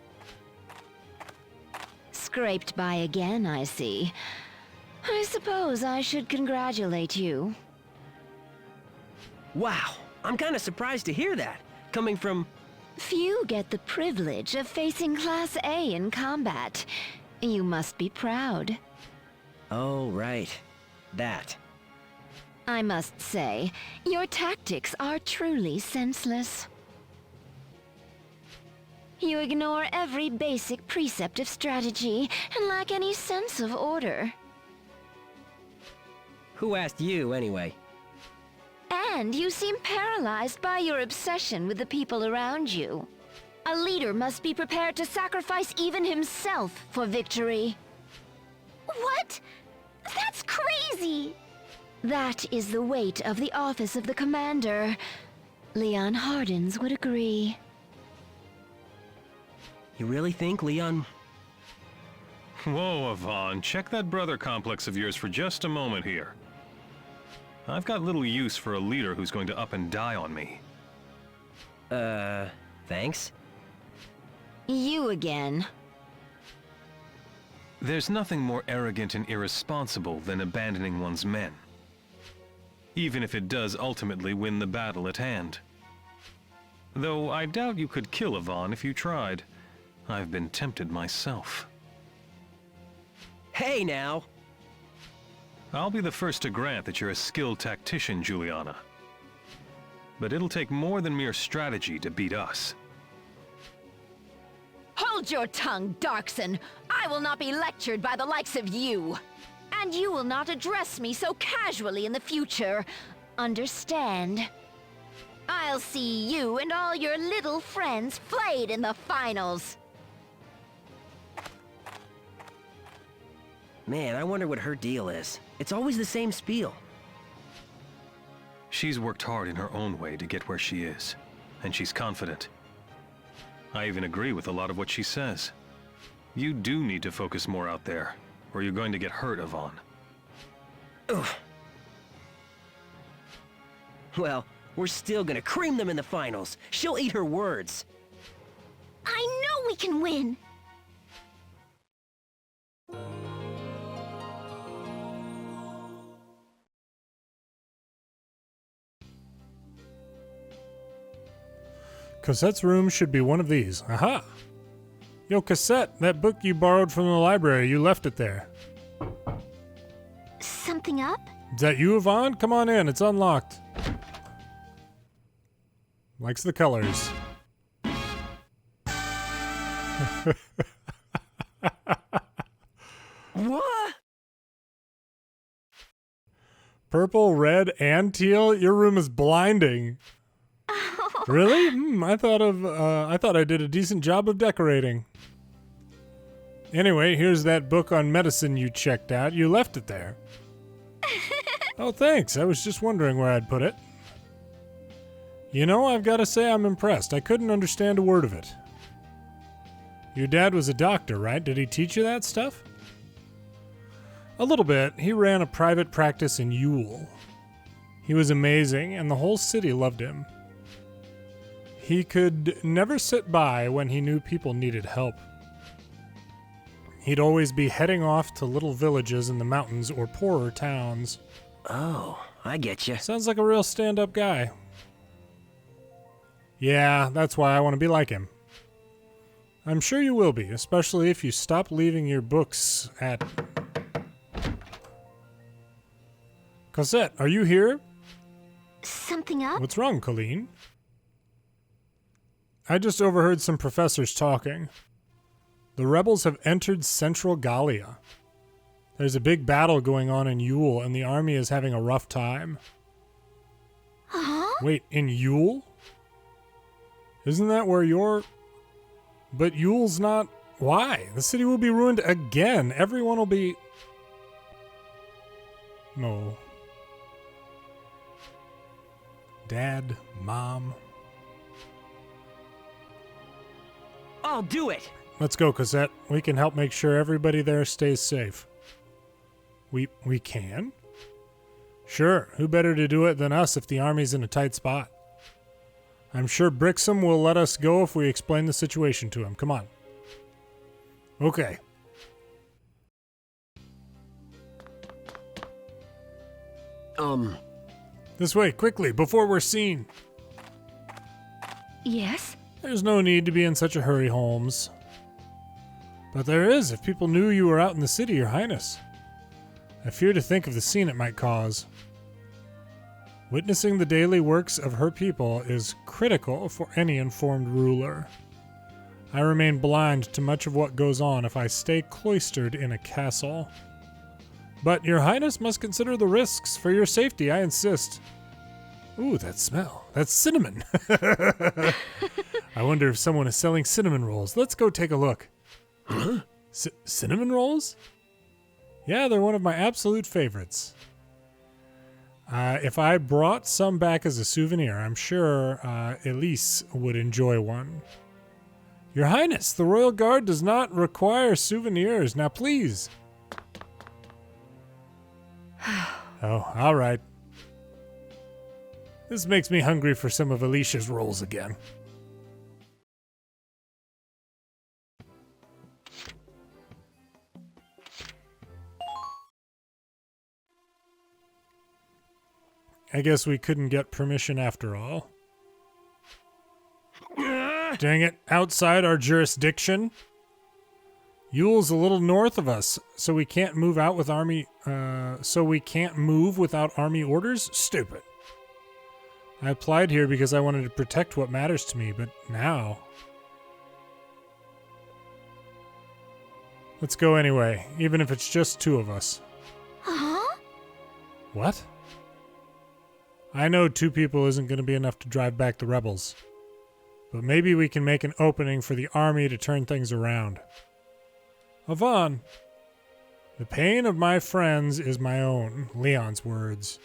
Scraped by again, I see. I suppose I should congratulate you. Wow, I'm kinda surprised to hear that, coming from... Few get the privilege of facing Class A in combat. You must be proud. Oh, right. That. I must say, your tactics are truly senseless. You ignore every basic precept of strategy and lack any sense of order. Who asked you, anyway? And you seem paralyzed by your obsession with the people around you. A leader must be prepared to sacrifice even himself for victory. What? That's crazy! That is the weight of the office of the commander. Leon Hardens would agree. You really think Leon... Whoa, Yvonne, check that brother complex of yours for just a moment here. I've got little use for a leader who's going to up and die on me. Thanks? You again. There's nothing more arrogant and irresponsible than abandoning one's men. Even if it does ultimately win the battle at hand. Though I doubt you could kill Yvonne if you tried. I've been tempted myself. Hey now! I'll be the first to grant that you're a skilled tactician, Juliana. But it'll take more than mere strategy to beat us. Hold your tongue, Darcsen! I will not be lectured by the likes of you! And you will not address me so casually in the future. Understand? I'll see you and all your little friends flayed in the finals! Man, I wonder what her deal is. It's always the same spiel. She's worked hard in her own way to get where she is, and she's confident. I even agree with a lot of what she says. You do need to focus more out there, or you're going to get hurt, Yvonne. Ugh. Well, we're still gonna cream them in the finals. She'll eat her words. I know we can win! Cosette's room should be one of these. Aha! Yo, Cosette, that book you borrowed from the library, you left it there. Something up? Is that you, Yvonne? Come on in, it's unlocked. Likes the colors. What? Purple, red, and teal? Your room is blinding. Really? I thought I did a decent job of decorating. Anyway, here's that book on medicine you checked out. You left it there. Oh, thanks. I was just wondering where I'd put it. You know, I've got to say I'm impressed. I couldn't understand a word of it. Your dad was a doctor, right? Did he teach you that stuff? A little bit. He ran a private practice in Yule. He was amazing, and the whole city loved him. He could never sit by when he knew people needed help. He'd always be heading off to little villages in the mountains or poorer towns. Oh, I get you. Sounds like a real stand-up guy. Yeah, that's why I want to be like him. I'm sure you will be, especially if you stop leaving your books at... Cosette, are you here? Something up? What's wrong, Colleen? I just overheard some professors talking. The rebels have entered central Gallia. There's a big battle going on in Yule, and the army is having a rough time. Huh? Wait, in Yule? Isn't that where you're... But Yule's not... Why? The city will be ruined again. Everyone will be... No. Dad, Mom... I'll do it! Let's go, Cosette. We can help make sure everybody there stays safe. We can? Sure. Who better to do it than us if the army's in a tight spot? I'm sure Brixham will let us go if we explain the situation to him. Come on. Okay. This way, quickly, before we're seen. Yes? There's no need to be in such a hurry, Holmes. But there is if people knew you were out in the city, Your Highness. I fear to think of the scene it might cause. Witnessing the daily works of her people is critical for any informed ruler. I remain blind to much of what goes on if I stay cloistered in a castle. But Your Highness must consider the risks for your safety, I insist. Ooh, that smell. That's cinnamon. I wonder if someone is selling cinnamon rolls. Let's go take a look. Huh? Cinnamon rolls? Yeah, they're one of my absolute favorites. If I brought some back as a souvenir, I'm sure Elise would enjoy one. Your Highness, the Royal Guard does not require souvenirs. Now, please. Oh, all right. This makes me hungry for some of Alicia's rolls again. I guess we couldn't get permission after all. Dang it, outside our jurisdiction? Yule's a little north of us, so we can't move out with army, without army orders? Stupid. I applied here because I wanted to protect what matters to me, but now... Let's go anyway, even if it's just 2 of us. Huh? What? I know 2 people isn't going to be enough to drive back the rebels. But maybe we can make an opening for the army to turn things around. Avon, the pain of my friends is my own, Leon's words.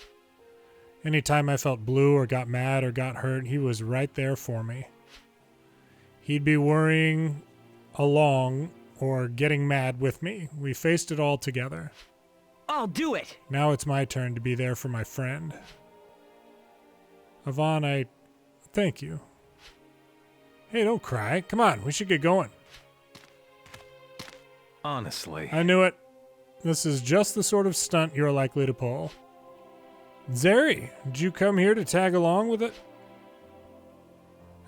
Anytime I felt blue or got mad or got hurt, he was right there for me. He'd be worrying along or getting mad with me. We faced it all together. I'll do it! Now it's my turn to be there for my friend. Avon, I thank you. Hey, don't cry. Come on, we should get going. Honestly. I knew it. This is just the sort of stunt you're likely to pull. Zeri, did you come here to tag along with it?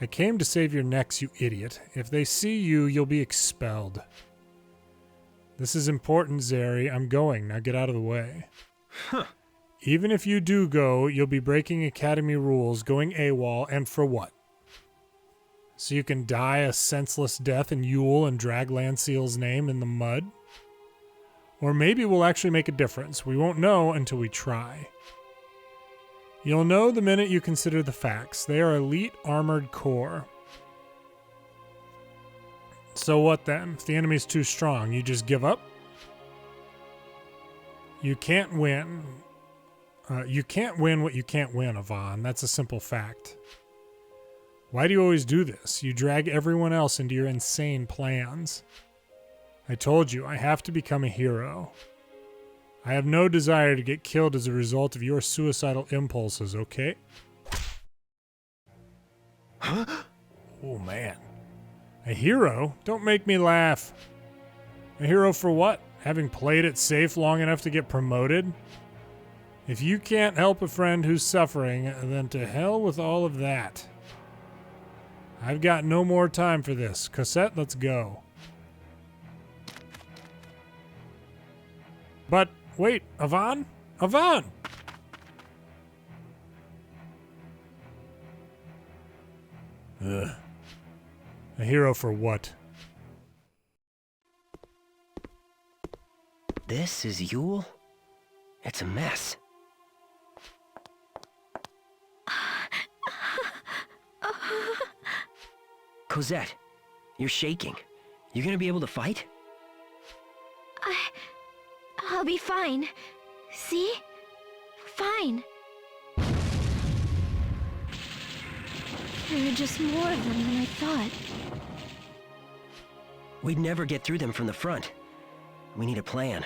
I came to save your necks, you idiot. If they see you, you'll be expelled. This is important, Zeri. I'm going. Now get out of the way. Huh. Even if you do go, you'll be breaking Academy rules, going AWOL, and for what? So you can die a senseless death in Yule and drag Lanseal's name in the mud? Or maybe we'll actually make a difference. We won't know until we try. You'll know the minute you consider the facts. They are elite armored core. So what then? If the enemy's too strong, you just give up? You can't win. You can't win what you can't win, Avon. That's a simple fact. Why do you always do this? You drag everyone else into your insane plans. I told you, I have to become a hero. I have no desire to get killed as a result of your suicidal impulses, okay? Huh? Oh, man. A hero? Don't make me laugh. A hero for what? Having played it safe long enough to get promoted? If you can't help a friend who's suffering, then to hell with all of that. I've got no more time for this. Cosette, let's go. But, wait, Avon? Avon! Ugh. A hero for what? This is Yule? It's a mess. Cosette, you're shaking. You gonna be able to fight? I'll be fine. See? Fine. There are just more of them than I thought. We'd never get through them from the front. We need a plan.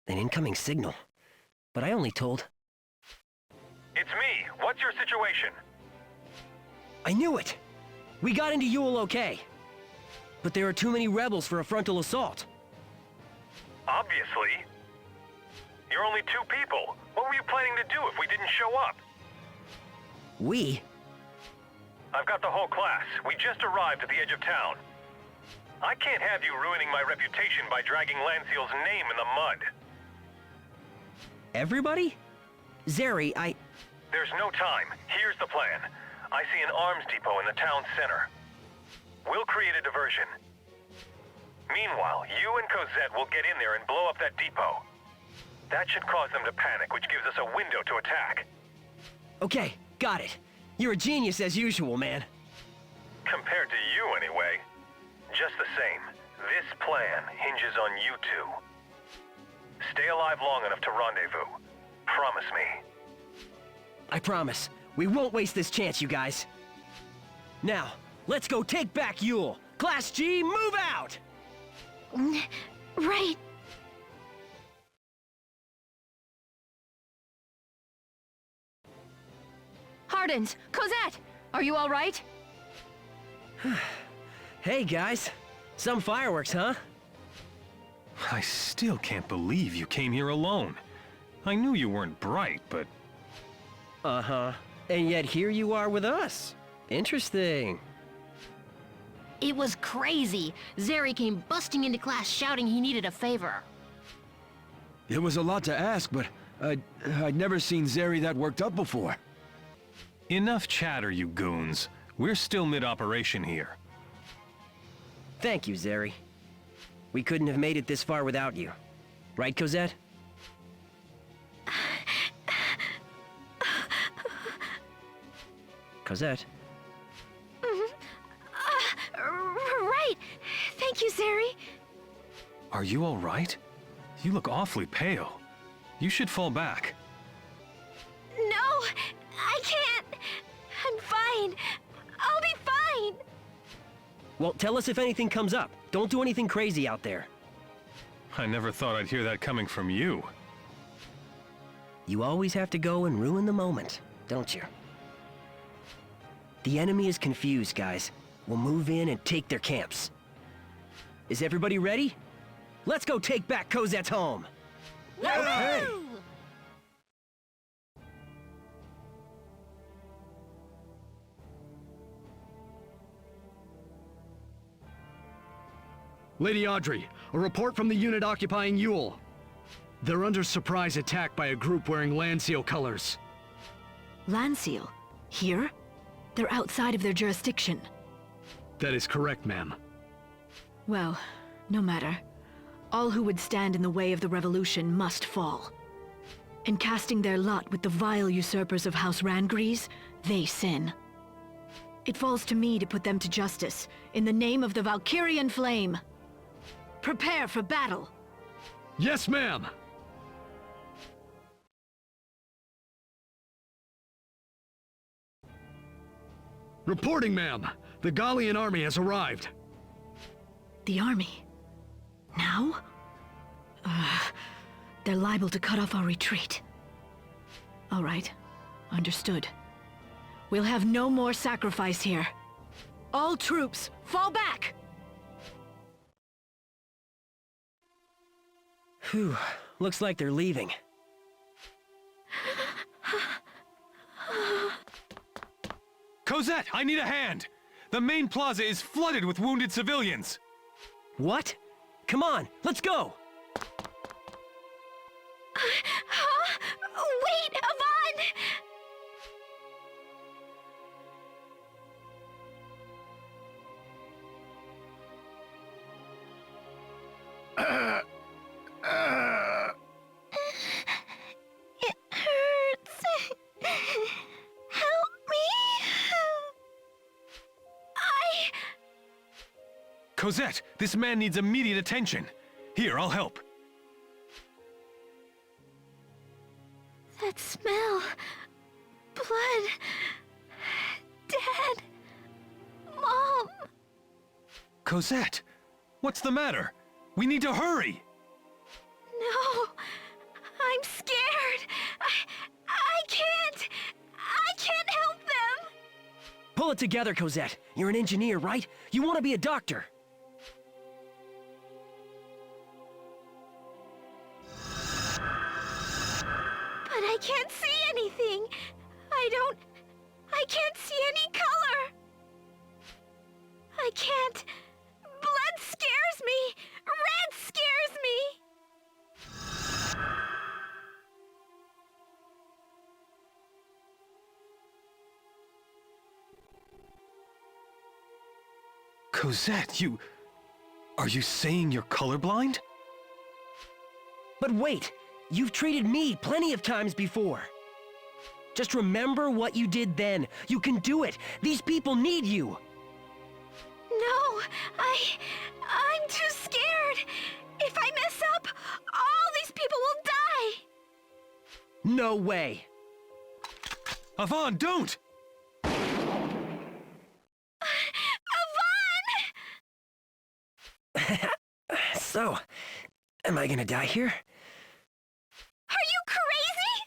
An incoming signal. But I only told... It's me. What's your situation? I knew it! We got into Yule okay. But there are too many rebels for a frontal assault. Obviously. You're only 2 people. What were you planning to do if we didn't show up? We? I've got the whole class. We just arrived at the edge of town. I can't have you ruining my reputation by dragging Lanseal's name in the mud. Everybody? Zeri, There's no time. Here's the plan. I see an arms depot in the town center. We'll create a diversion. Meanwhile, you and Cosette will get in there and blow up that depot. That should cause them to panic, which gives us a window to attack. Okay, got it. You're a genius as usual, man. Compared to you, anyway. Just the same, this plan hinges on you 2. Stay alive long enough to rendezvous. Promise me. I promise. We won't waste this chance, you guys. Now, let's go take back Yule! Class G, move out! Right. Hardens, Cosette, are you all right? Hey, guys. Some fireworks, huh? I still can't believe you came here alone. I knew you weren't bright, but... Uh-huh. And yet here you are with us. Interesting. It was crazy. Zeri came busting into class shouting he needed a favor. It was a lot to ask, but I'd never seen Zeri that worked up before. Enough chatter, you goons. We're still mid-operation here. Thank you, Zeri. We couldn't have made it this far without you. Right, Cosette? Cosette? Right. Thank you, Zeri. Are you all right? You look awfully pale. You should fall back. No, I can't. I'm fine. I'll be fine. Well, tell us if anything comes up. Don't do anything crazy out there. I never thought I'd hear that coming from you. You always have to go and ruin the moment, don't you? The enemy is confused, guys. We'll move in and take their camps. Is everybody ready? Let's go take back Cosette's home! Okay. Lady Audrey, a report from the unit occupying Yule. They're under surprise attack by a group wearing Lanseal colors. Lanseal? Here? They're outside of their jurisdiction. That is correct, ma'am. Well, no matter. All who would stand in the way of the revolution must fall. In casting their lot with the vile usurpers of House Randgrees, they sin. It falls to me to put them to justice, in the name of the Valkyrian Flame. Prepare for battle! Yes, ma'am! Reporting, ma'am! The Gallian army has arrived. The army? Now? They're liable to cut off our retreat. All right. Understood. We'll have no more sacrifice here. All troops, fall back! Phew. Looks like they're leaving. Cosette, I need a hand! The main plaza is flooded with wounded civilians! What? Come on, let's go! Wait, Yvonne! It hurts. Help me. Cosette, this man needs immediate attention. Here, I'll help. That smell. Blood. Dad. Mom. Cosette, what's the matter? We need to hurry! No. I'm scared. I can't. I can't help them. Pull it together, Cosette. You're an engineer, right? You want to be a doctor. But I can't see anything. I can't see any color. I can't. Blood scares me. Red scares me. Cosette, are you saying you're colorblind? But wait! You've treated me plenty of times before. Just remember what you did then. You can do it. These people need you. No, I'm too scared. If I mess up, all these people will die. No way. Yvonne, don't! So, am I gonna die here? Are you crazy?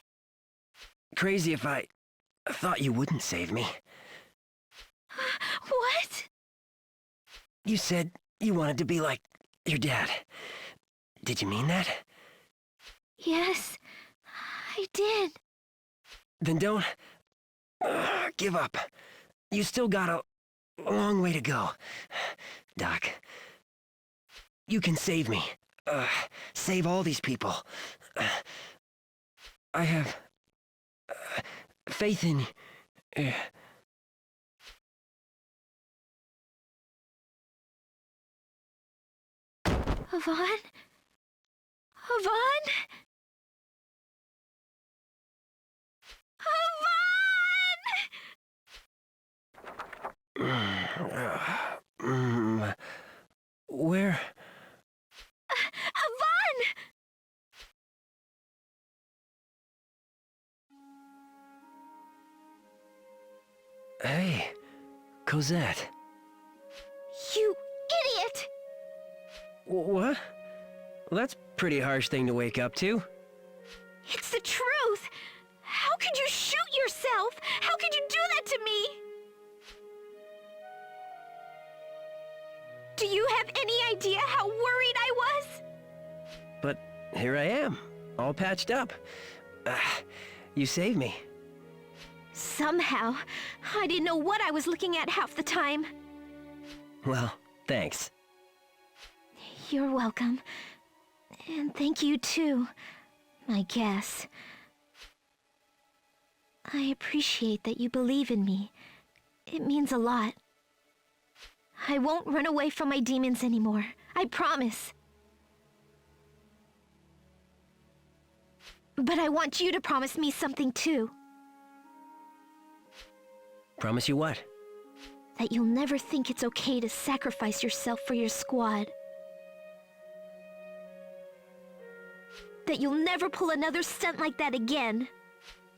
Crazy if I thought you wouldn't save me. What? You said you wanted to be like your dad. Did you mean that? Yes, I did. Then don't give up. You still got a long way to go, Doc. You can save me. Save all these people. I have faith in you. Yvonne? Yvonne? Where? Yvonne! Hey, Cosette. You idiot! What? Well, that's a pretty harsh thing to wake up to. It's the truth! How could you shoot yourself? How could you do that to me? Do you have any idea how worried I was? But here I am, all patched up. You saved me. Somehow, I didn't know what I was looking at half the time. Well, thanks. You're welcome. And thank you too, I guess. I appreciate that you believe in me. It means a lot. I won't run away from my demons anymore. I promise. But I want you to promise me something too. Promise you what? That you'll never think it's okay to sacrifice yourself for your squad. That you'll never pull another stunt like that again.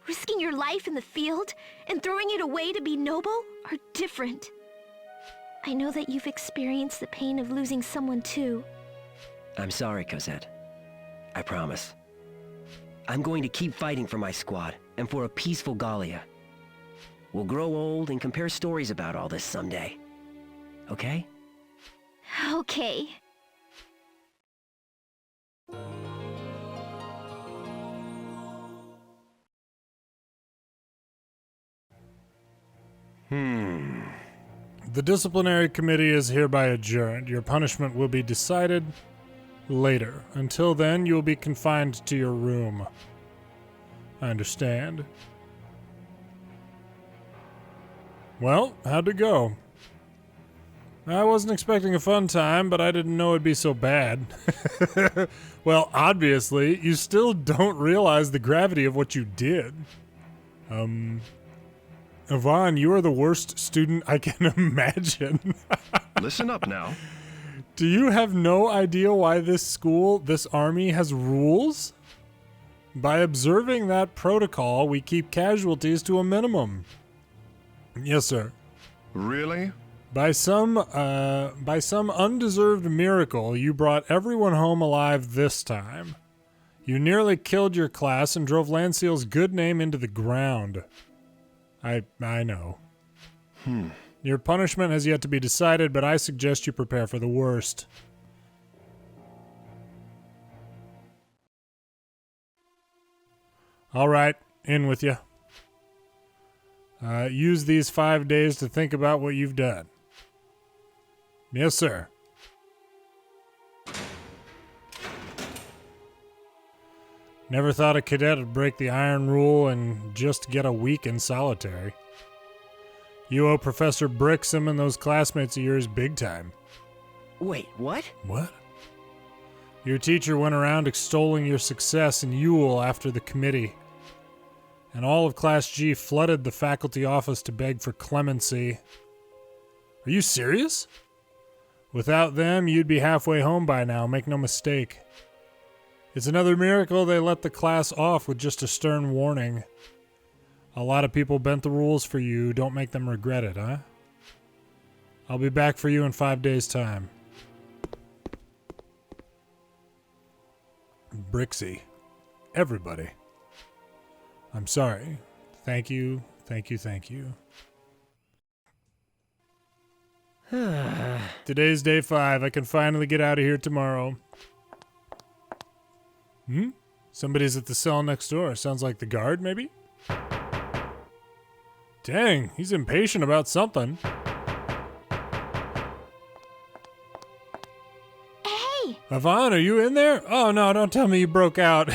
Risking your life in the field and throwing it away to be noble are different. I know that you've experienced the pain of losing someone too. I'm sorry, Cosette. I promise. I'm going to keep fighting for my squad and for a peaceful Gallia. We'll grow old and compare stories about all this someday. Okay? Okay. The disciplinary committee is hereby adjourned. Your punishment will be decided later. Until then, you will be confined to your room. I understand. Well, how'd it go? I wasn't expecting a fun time, but I didn't know it'd be so bad. Well, obviously, you still don't realize the gravity of what you did. Yvonne, you are the worst student I can imagine. Listen up now. Do you have no idea why this school, this army, has rules? By observing that protocol, we keep casualties to a minimum. Yes, sir. Really? By some undeserved miracle, you brought everyone home alive this time. You nearly killed your class and drove Lanseal's good name into the ground. I know. Your punishment has yet to be decided, but I suggest you prepare for the worst. All right, in with you. Use these 5 days to think about what you've done. Yes, sir. Never thought a cadet would break the iron rule and just get a week in solitary. You owe Professor Brixham and those classmates of yours big time. Wait, what? What? Your teacher went around extolling your success in Yule after the committee. And all of Class G flooded the faculty office to beg for clemency. Are you serious? Without them, you'd be halfway home by now, make no mistake. It's another miracle they let the class off with just a stern warning. A lot of people bent the rules for you. Don't make them regret it, huh? I'll be back for you in 5 days' time. Brixie. Everybody. I'm sorry. Thank you, thank you, thank you. Today's day 5. I can finally get out of here tomorrow. Somebody's at the cell next door. Sounds like the guard, maybe? Dang, he's impatient about something. Hey! Yvonne, are you in there? Oh no, don't tell me you broke out.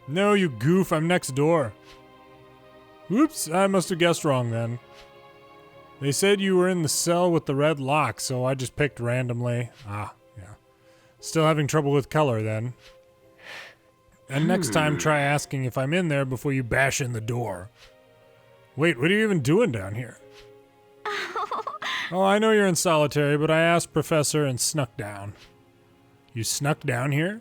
No, you goof, I'm next door. Oops, I must have guessed wrong then. They said you were in the cell with the red lock, so I just picked randomly. Ah, yeah. Still having trouble with color then. And next time try asking if I'm in there before you bash in the door. Wait, what are you even doing down here? Oh, I know you're in solitary, but I asked Professor and snuck down. You snuck down here?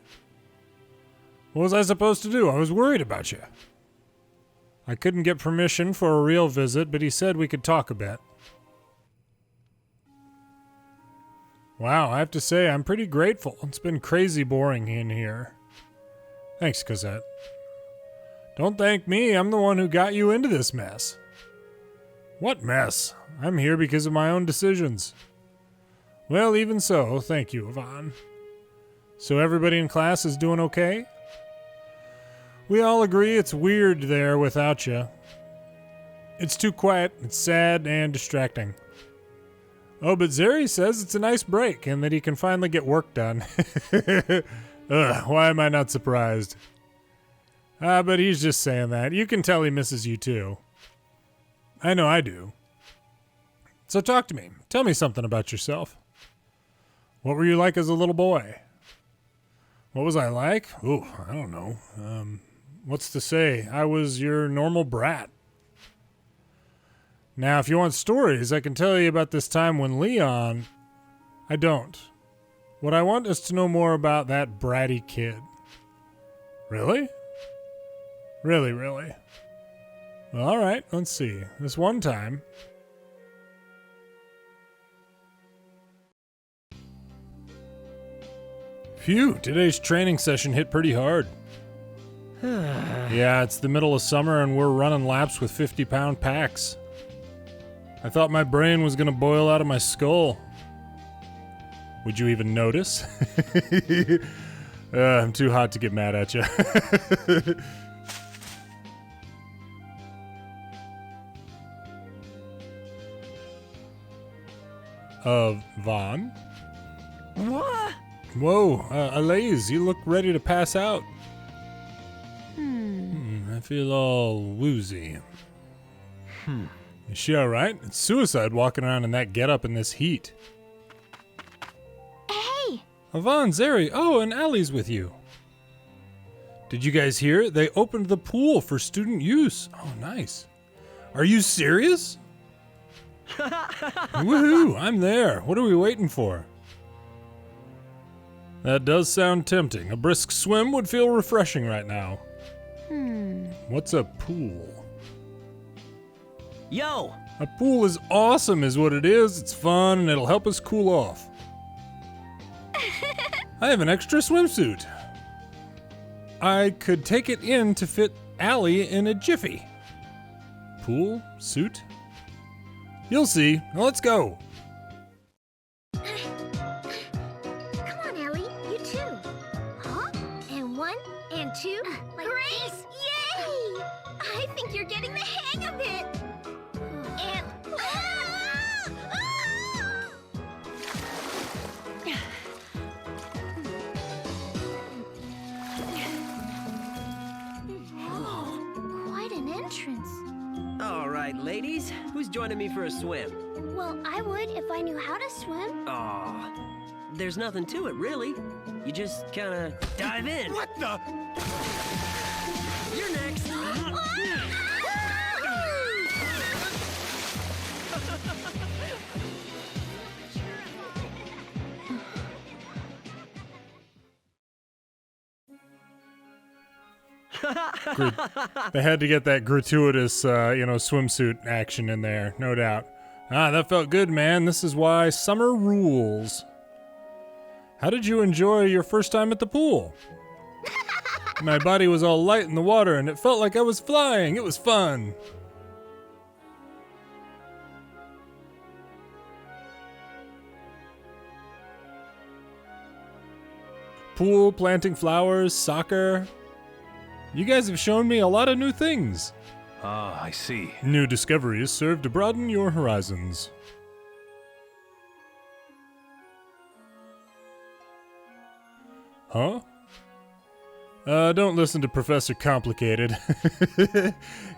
What was I supposed to do? I was worried about you. I couldn't get permission for a real visit, but he said we could talk a bit. Wow, I have to say, I'm pretty grateful. It's been crazy boring in here. Thanks, Cosette. Don't thank me, I'm the one who got you into this mess. What mess? I'm here because of my own decisions. Well, even so, thank you, Yvonne. So everybody in class is doing okay? We all agree it's weird there without you. It's too quiet, it's sad, and distracting. Oh, but Zeri says it's a nice break and that he can finally get work done. Why am I not surprised? But he's just saying that. You can tell he misses you too. I know I do. So talk to me. Tell me something about yourself. What were you like as a little boy? What was I like? Oh, I don't know. What's to say? I was your normal brat. Now, if you want stories, I can tell you about this time when Leon... I don't. What I want is to know more about that bratty kid. Really? Really? Well, alright, let's see. This one time... Phew, today's training session hit pretty hard. Yeah, it's the middle of summer and we're running laps with 50-pound packs. I thought my brain was gonna boil out of my skull. Would you even notice? I'm too hot to get mad at you. Vaughn? What? Whoa, Aliasse, you look ready to pass out. I feel all woozy. Is she alright? It's suicide walking around in that getup in this heat. Hey! Yvonne, Zeri, oh, and Allie's with you. Did you guys hear? They opened the pool for student use. Oh, nice. Are you serious? Woohoo, I'm there. What are we waiting for? That does sound tempting. A brisk swim would feel refreshing right now. What's a pool? Yo! A pool is awesome is what it is. It's fun and it'll help us cool off. I have an extra swimsuit. I could take it in to fit Allie in a jiffy. Pool? Suit? You'll see. Now let's go. Come on, Ellie. You too. Huh? And 1 and 2. Grace! Yay! I think you're getting the hang of it. And... Whoa, quite an entrance. All right, ladies. Who's joining me for a swim? Well, I would if I knew how to swim. Aw, there's nothing to it, really. You just kind of dive in. What the? You're next. They had to get that gratuitous, swimsuit action in there, no doubt. Ah, that felt good, man. This is why summer rules. How did you enjoy your first time at the pool? My body was all light in the water and it felt like I was flying. It was fun. Pool, planting flowers, soccer. You guys have shown me a lot of new things. Ah, I see. New discoveries serve to broaden your horizons. Huh? Don't listen to Professor Complicated.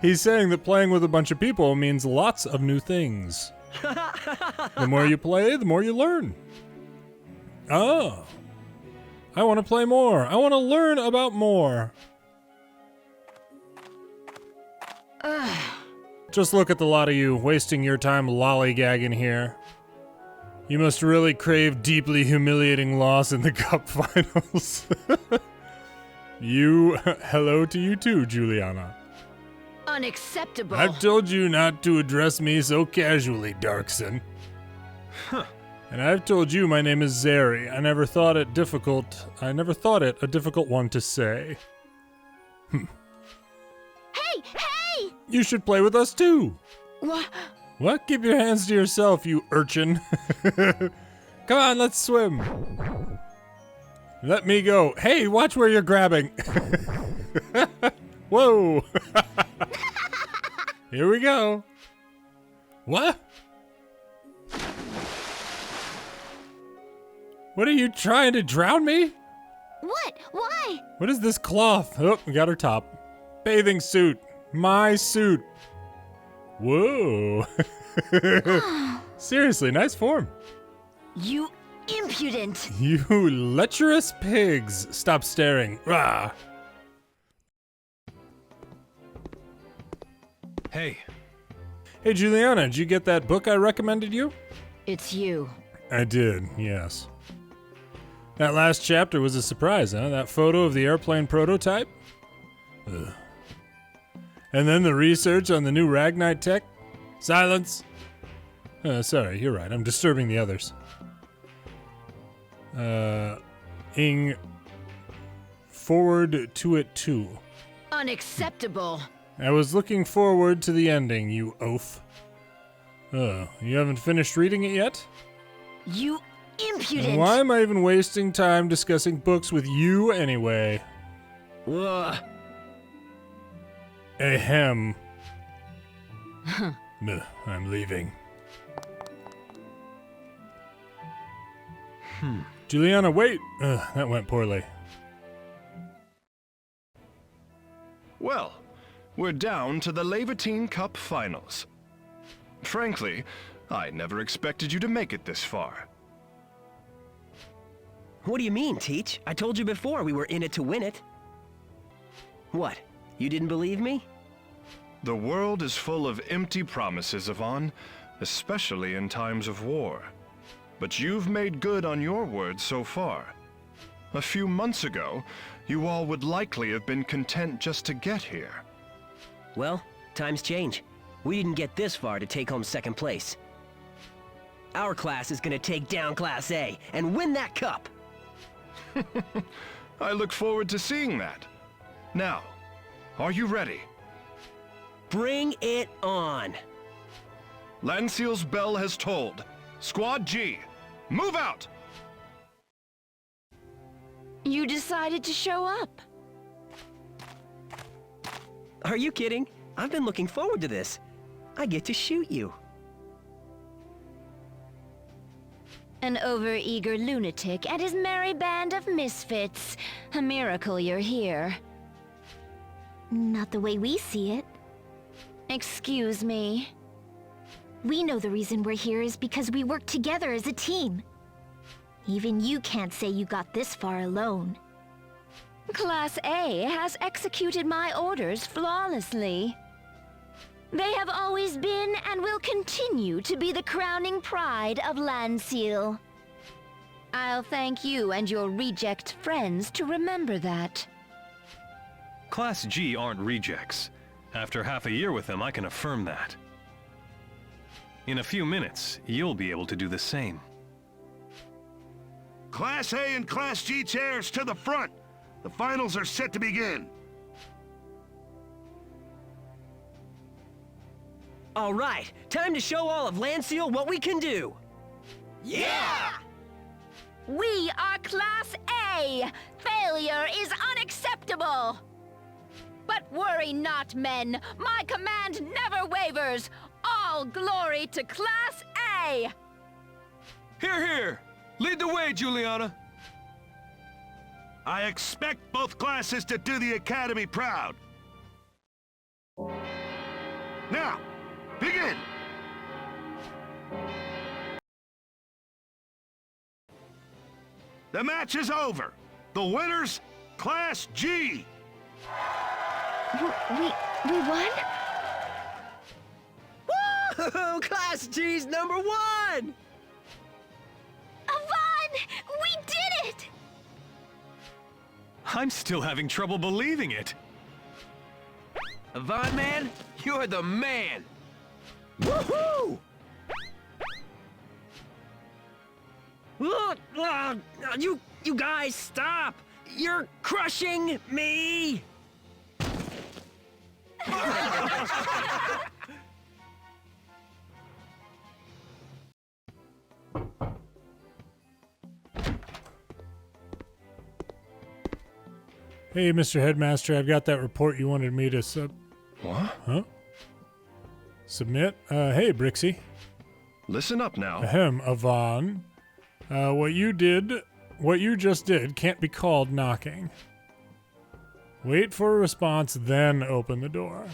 He's saying that playing with a bunch of people means lots of new things. The more you play, the more you learn. Oh. I want to play more. I want to learn about more. Just look at the lot of you wasting your time lollygagging here. You must really crave deeply humiliating loss in the cup finals. Hello to you too, Juliana. Unacceptable. I've told you not to address me so casually, Darcsen. Huh. And I've told you my name is Zeri. I never thought it a difficult one to say. Hey! You should play with us too. What? What? Keep your hands to yourself, you urchin. Come on, let's swim. Let me go. Hey, watch where you're grabbing. Whoa. Here we go. What? What are you trying to drown me? What? Why? What is this cloth? Oh, we got her top. Bathing suit. My suit. Whoa. Seriously, nice form. You impudent. You lecherous pigs. Stop staring. Rah. Hey. Hey, Juliana, did you get that book I recommended you? It's you. I did, yes. That last chapter was a surprise, huh? That photo of the airplane prototype? Ugh. And then the research on the new Ragnite tech? Silence! Sorry, you're right. I'm disturbing the others. Forward to it too. Unacceptable. I was looking forward to the ending, you oaf. Oh, you haven't finished reading it yet? You impudent. Why am I even wasting time discussing books with you anyway? Ugh. Ahem. I'm leaving. Juliana, wait! That went poorly. Well, we're down to the Laevatein Cup Finals. Frankly, I never expected you to make it this far. What do you mean, Teach? I told you before we were in it to win it. What? You didn't believe me? The world is full of empty promises, Yvonne, especially in times of war. But you've made good on your words so far. A few months ago, you all would likely have been content just to get here. Well, times change. We didn't get this far to take home second place. Our class is gonna take down Class A and win that cup! I look forward to seeing that. Now, are you ready? Bring it on! Lanseal's bell has tolled. Squad G, move out! You decided to show up. Are you kidding? I've been looking forward to this. I get to shoot you. An overeager lunatic and his merry band of misfits. A miracle you're here. Not the way we see it. Excuse me. We know the reason we're here is because we work together as a team. Even you can't say you got this far alone. Class A has executed my orders flawlessly. They have always been and will continue to be the crowning pride of Lanseal. I'll thank you and your reject friends to remember that. Class G aren't rejects. After half a year with them, I can affirm that. In a few minutes, you'll be able to do the same. Class A and Class G chairs to the front. The finals are set to begin. All right, time to show all of Lanseal what we can do. Yeah! We are Class A! Failure is unacceptable! But worry not, men. My command never wavers. All glory to Class A! Here, here! Lead the way, Juliana! I expect both classes to do the Academy proud. Now, begin! The match is over. The winner's Class G. We won? Woo! Class G's #1! Avon! We did it! I'm still having trouble believing it. Avon, man, you're the man! Woohoo! You guys, stop! You're crushing me! Hey, Mr. Headmaster, I've got that report you wanted me to What? Huh? Submit? Hey, Brixie. Listen up now. Ahem, Avon. What you just did can't be called knocking. Wait for a response, then open the door.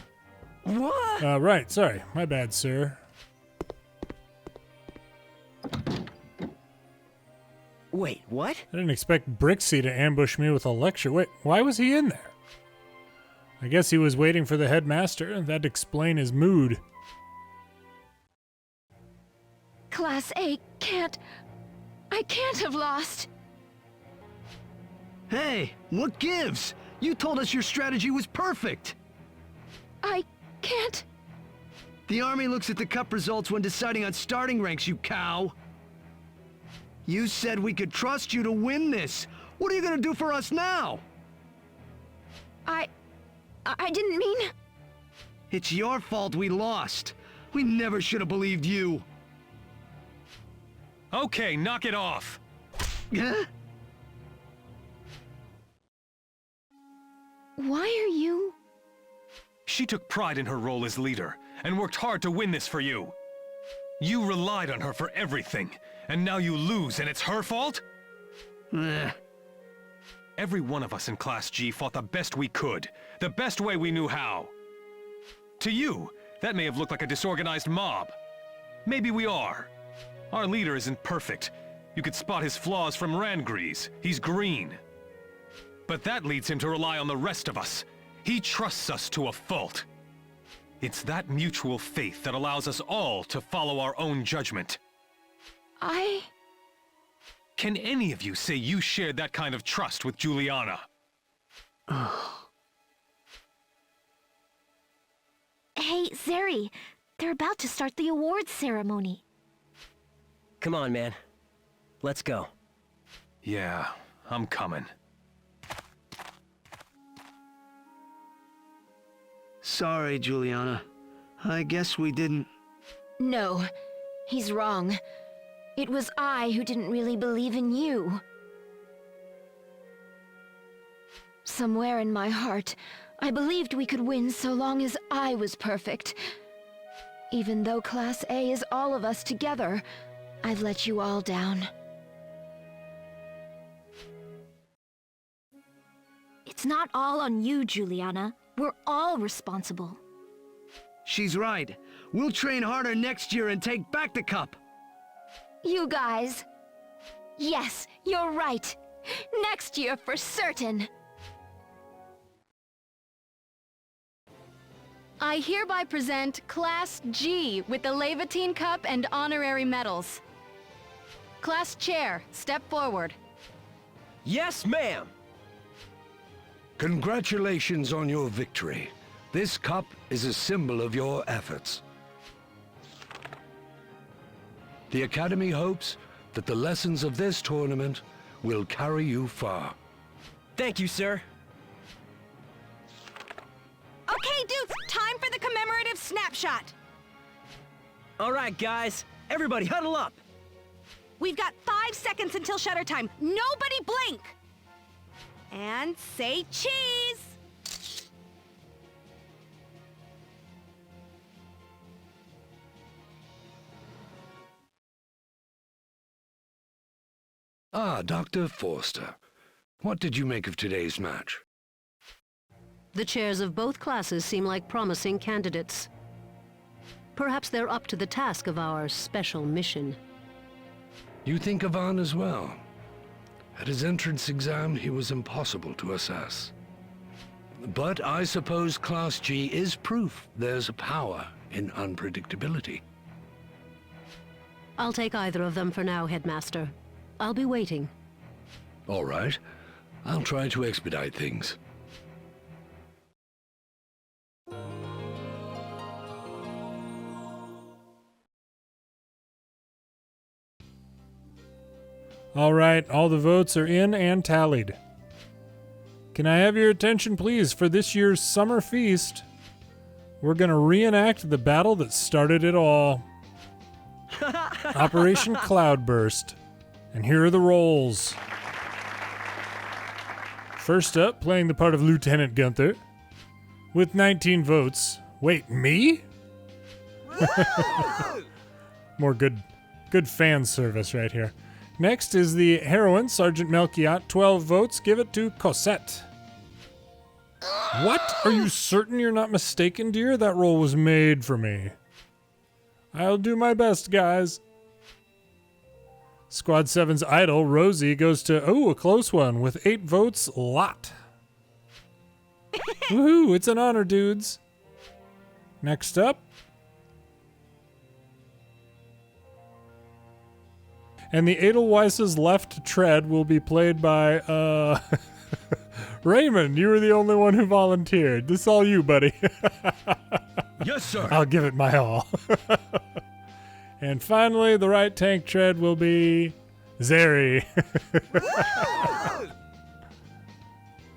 What? Right, sorry. My bad, sir. Wait, what? I didn't expect Brixie to ambush me with a lecture. Wait, why was he in there? I guess he was waiting for the headmaster. That'd explain his mood. Class A can't... I can't have lost. Hey, what gives? You told us your strategy was perfect. I can't... The Army looks at the cup results when deciding on starting ranks, you cow. You said we could trust you to win this. What are you gonna do for us now? I didn't mean... It's your fault we lost. We never should have believed you. Okay, knock it off. Huh? Why are you... She took pride in her role as leader and worked hard to win this for you. You relied on her for everything, and now you lose and it's her fault? Every one of us in Class G fought the best we could, the best way we knew how. To you, that may have looked like a disorganized mob. Maybe we are. Our leader isn't perfect. You could spot his flaws from Randgrees. He's green. But that leads him to rely on the rest of us. He trusts us to a fault. It's that mutual faith that allows us all to follow our own judgment. Can any of you say you shared that kind of trust with Juliana? Hey, Zeri, they're about to start the awards ceremony. Come on, man. Let's go. Yeah, I'm coming. Sorry, Juliana. I guess we didn't... No, he's wrong. It was I who didn't really believe in you. Somewhere in my heart, I believed we could win so long as I was perfect. Even though Class A is all of us together, I've let you all down. It's not all on you, Juliana. We're all responsible. She's right. We'll train harder next year and take back the cup. You guys. Yes, you're right. Next year for certain. I hereby present Class G with the Laevatein Cup and honorary medals. Class Chair, step forward. Yes, ma'am! Congratulations on your victory. This cup is a symbol of your efforts. The Academy hopes that the lessons of this tournament will carry you far. Thank you, sir. Okay, dudes, time for the commemorative snapshot. All right, guys. Everybody huddle up. We've got 5 seconds until shutter time. Nobody blink! And say cheese! Ah, Dr. Forster. What did you make of today's match? The chairs of both classes seem like promising candidates. Perhaps they're up to the task of our special mission. You think Ivan as well? At his entrance exam, he was impossible to assess. But I suppose Class G is proof there's a power in unpredictability. I'll take either of them for now, Headmaster. I'll be waiting. All right. I'll try to expedite things. All right, all the votes are in and tallied. Can I have your attention, please, for this year's summer feast? We're going to reenact the battle that started it all. Operation Cloudburst. And here are the roles. First up, playing the part of Lieutenant Gunther, with 19 votes. Wait, me? More good fan service right here. Next is the heroine, Sergeant Melchiot. 12 votes. Give it to Cosette. What? Are you certain you're not mistaken, dear? That role was made for me. I'll do my best, guys. Squad 7's idol, Rosie, goes to, a close one, with 8 votes, Lot. Woohoo, it's an honor, dudes. Next up. And the Edelweiss's left tread will be played by, Raymond. You were the only one who volunteered. This is all you, buddy. Yes, sir. I'll give it my all. And finally, the right tank tread will be Zeri.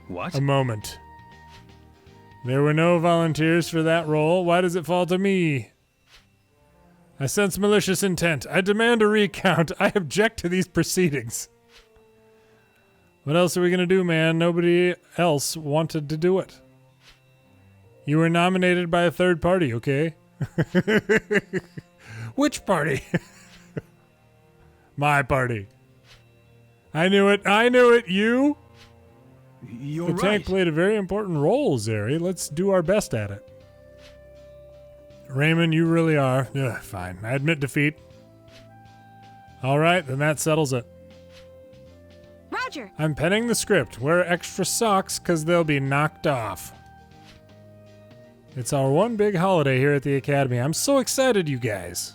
What? A moment. There were no volunteers for that role. Why does it fall to me? I sense malicious intent. I demand a recount. I object to these proceedings. What else are we going to do, man? Nobody else wanted to do it. You were nominated by a third party, okay? Which party? My party. I knew it. You? You're right. The tank played a very important role, Zeri. Let's do our best at it. Raymond, you really are. Ugh, fine. I admit defeat. All right, then that settles it. Roger. I'm penning the script. Wear extra socks because they'll be knocked off. It's our one big holiday here at the Academy. I'm so excited, you guys.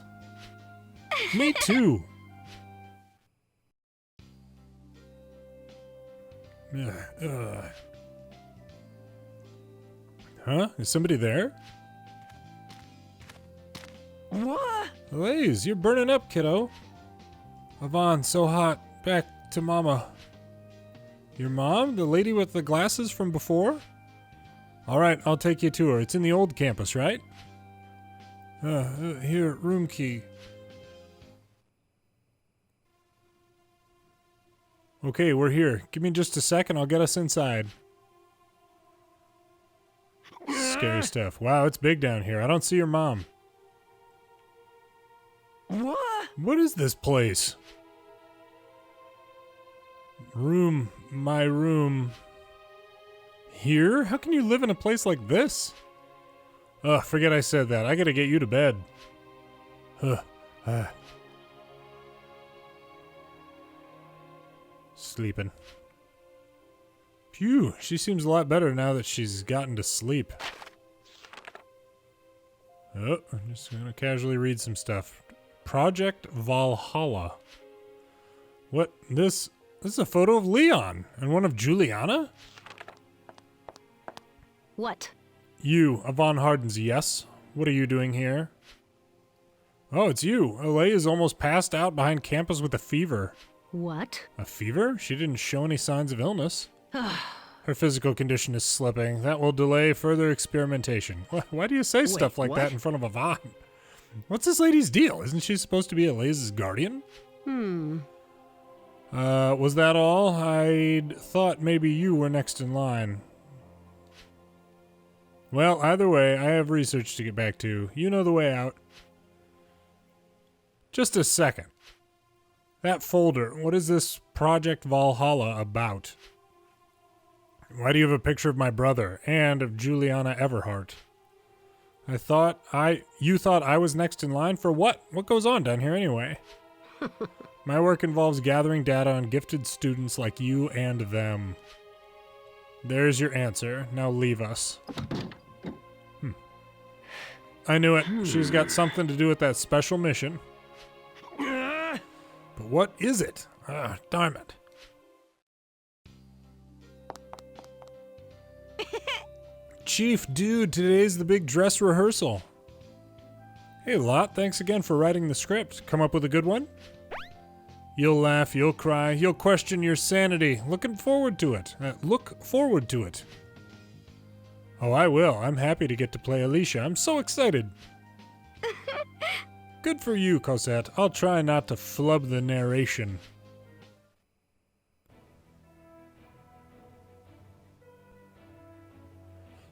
Me too. Huh? Is somebody there? What? Laze, you're burning up, kiddo. Yvonne, so hot. Back to Mama. Your mom? The lady with the glasses from before? All right, I'll take you to her. It's in the old campus, right? Here, room key. Okay, we're here. Give me just a second. I'll get us inside. Scary stuff. Wow, it's big down here. I don't see your mom. What? What is this place? Room. My room. Here? How can you live in a place like this? Ugh, forget I said that. I gotta get you to bed. Sleeping. Phew, she seems a lot better now that she's gotten to sleep. Oh, I'm just gonna casually read some stuff. Project Valhalla. What? This is a photo of Leon and one of Juliana? What? You, Yvonne Hardens, yes. What are you doing here? Oh, it's you. LA is almost passed out behind campus with a fever. What? A fever? She didn't show any signs of illness. Her physical condition is slipping. That will delay further experimentation. Why do you say stuff like that in front of Yvonne? What's this lady's deal? Isn't she supposed to be Aliasse's guardian? Was that all? I'd thought maybe you were next in line. Well, either way, I have research to get back to. You know the way out. Just a second. That folder, what is this Project Valhalla about? Why do you have a picture of my brother and of Juliana Everhart? You thought I was next in line for what? What goes on down here anyway? My work involves gathering data on gifted students like you and them. There's your answer. Now leave us. I knew it. She's got something to do with that special mission. But what is it? Darn it. Chief, dude, today's the big dress rehearsal. Hey, Lot, thanks again for writing the script. Come up with a good one? You'll laugh, you'll cry, you'll question your sanity. Looking forward to it. Look forward to it. Oh, I will. I'm happy to get to play Alicia. I'm so excited. Good for you, Cosette. I'll try not to flub the narration.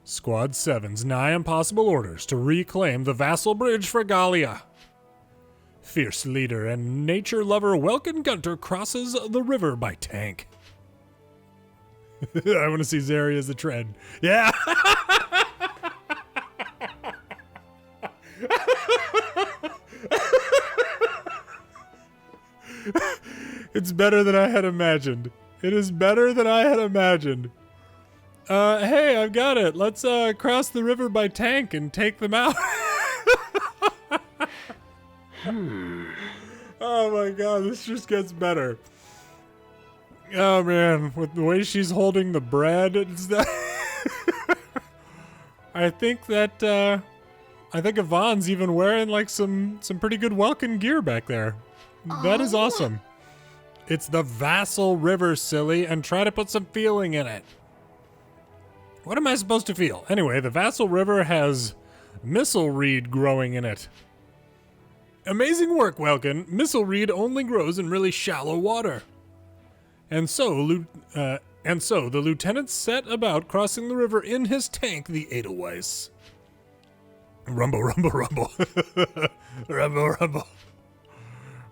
Squad 7's nigh impossible orders to reclaim the vassal bridge for Gallia. Fierce leader and nature lover Welkin Gunter crosses the river by tank. I want to see Zeri as the tread. Yeah! It's better than I had imagined. It is better than I had imagined. Hey, I've got it. Let's cross the river by tank and take them out. Oh my god, this just gets better. Oh man, with the way she's holding the bread, it's that. I think Yvonne's even wearing like some pretty good Welkin gear back there. That is awesome. It's the Vassal River, silly, and try to put some feeling in it. What am I supposed to feel? Anyway, the Vassal River has missile reed growing in it. Amazing work, Welkin. Missile reed only grows in really shallow water. And so the lieutenant set about crossing the river in his tank, the Edelweiss. Rumble, rumble, rumble. Rumble, rumble.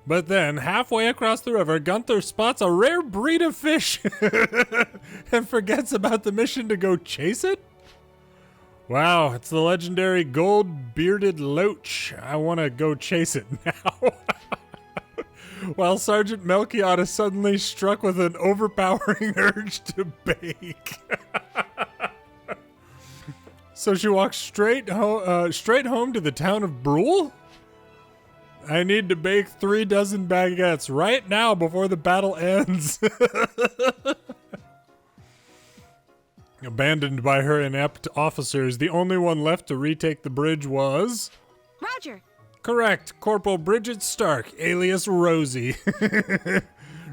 But then, halfway across the river, Gunther spots a rare breed of fish and forgets about the mission to go chase it? Wow, it's the legendary gold-bearded loach. I want to go chase it now. While Sergeant Melchiot is suddenly struck with an overpowering urge to bake. So she walks straight home to the town of Brule? I need to bake 3 dozen baguettes right now before the battle ends. Abandoned by her inept officers, the only one left to retake the bridge was... Roger. Correct. Corporal Bridget Stark, alias Rosie.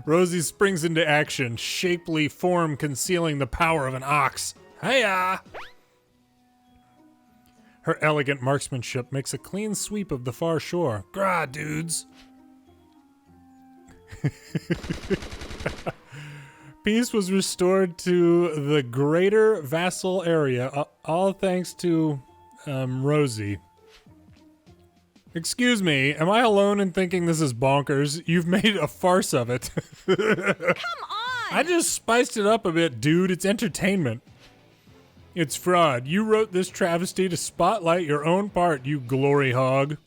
Rosie springs into action, shapely form concealing the power of an ox. Hiya! Her elegant marksmanship makes a clean sweep of the far shore. Grah, dudes. Peace was restored to the greater vassal area, all thanks to Rosie. Excuse me, am I alone in thinking this is bonkers? You've made a farce of it. Come on! I just spiced it up a bit, dude. It's entertainment. It's fraud. You wrote this travesty to spotlight your own part, you glory hog.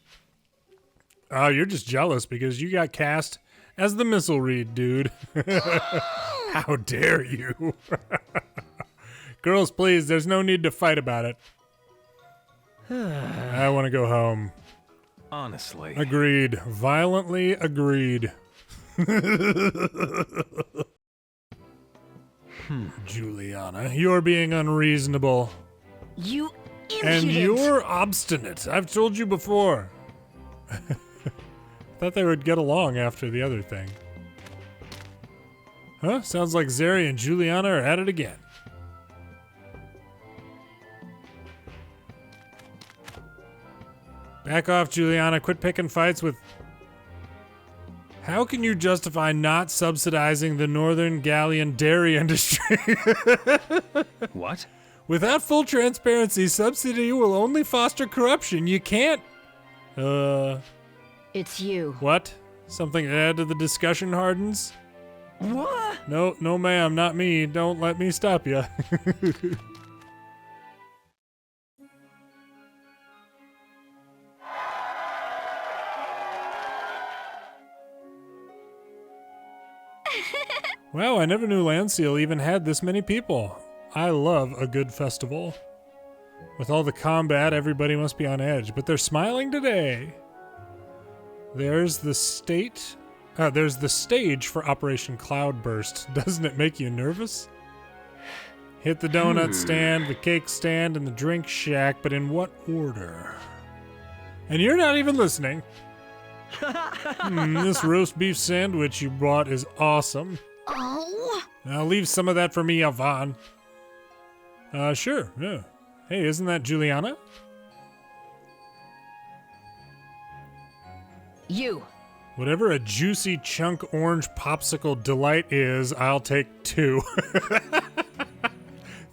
Oh, you're just jealous because you got cast as the missile reed, dude. How dare you? Girls, please, there's no need to fight about it. I want to go home. Honestly. Agreed. Violently agreed. Juliana, you're being unreasonable. You impudent. And you're obstinate. I've told you before. Thought they would get along after the other thing. Huh? Sounds like Zeri and Juliana are at it again. Back off, Juliana. Quit picking fights with... How can you justify not subsidizing the Northern Gallian dairy industry? What? Without full transparency, subsidy will only foster corruption. You can't... It's you. What? Something to add to the discussion, Hardens? What? No, ma'am, not me. Don't let me stop you. Wow, I never knew Lanseal even had this many people. I love a good festival. With all the combat, everybody must be on edge, but they're smiling today. There's the there's the stage for Operation Cloudburst. Doesn't it make you nervous? Hit the donut stand, the cake stand, and the drink shack, but in what order? And you're not even listening. This roast beef sandwich you brought is awesome. Oh. Now leave some of that for me, Yvonne. Sure, yeah. Hey, isn't that Juliana? You. Whatever a juicy chunk orange popsicle delight is, I'll take 2.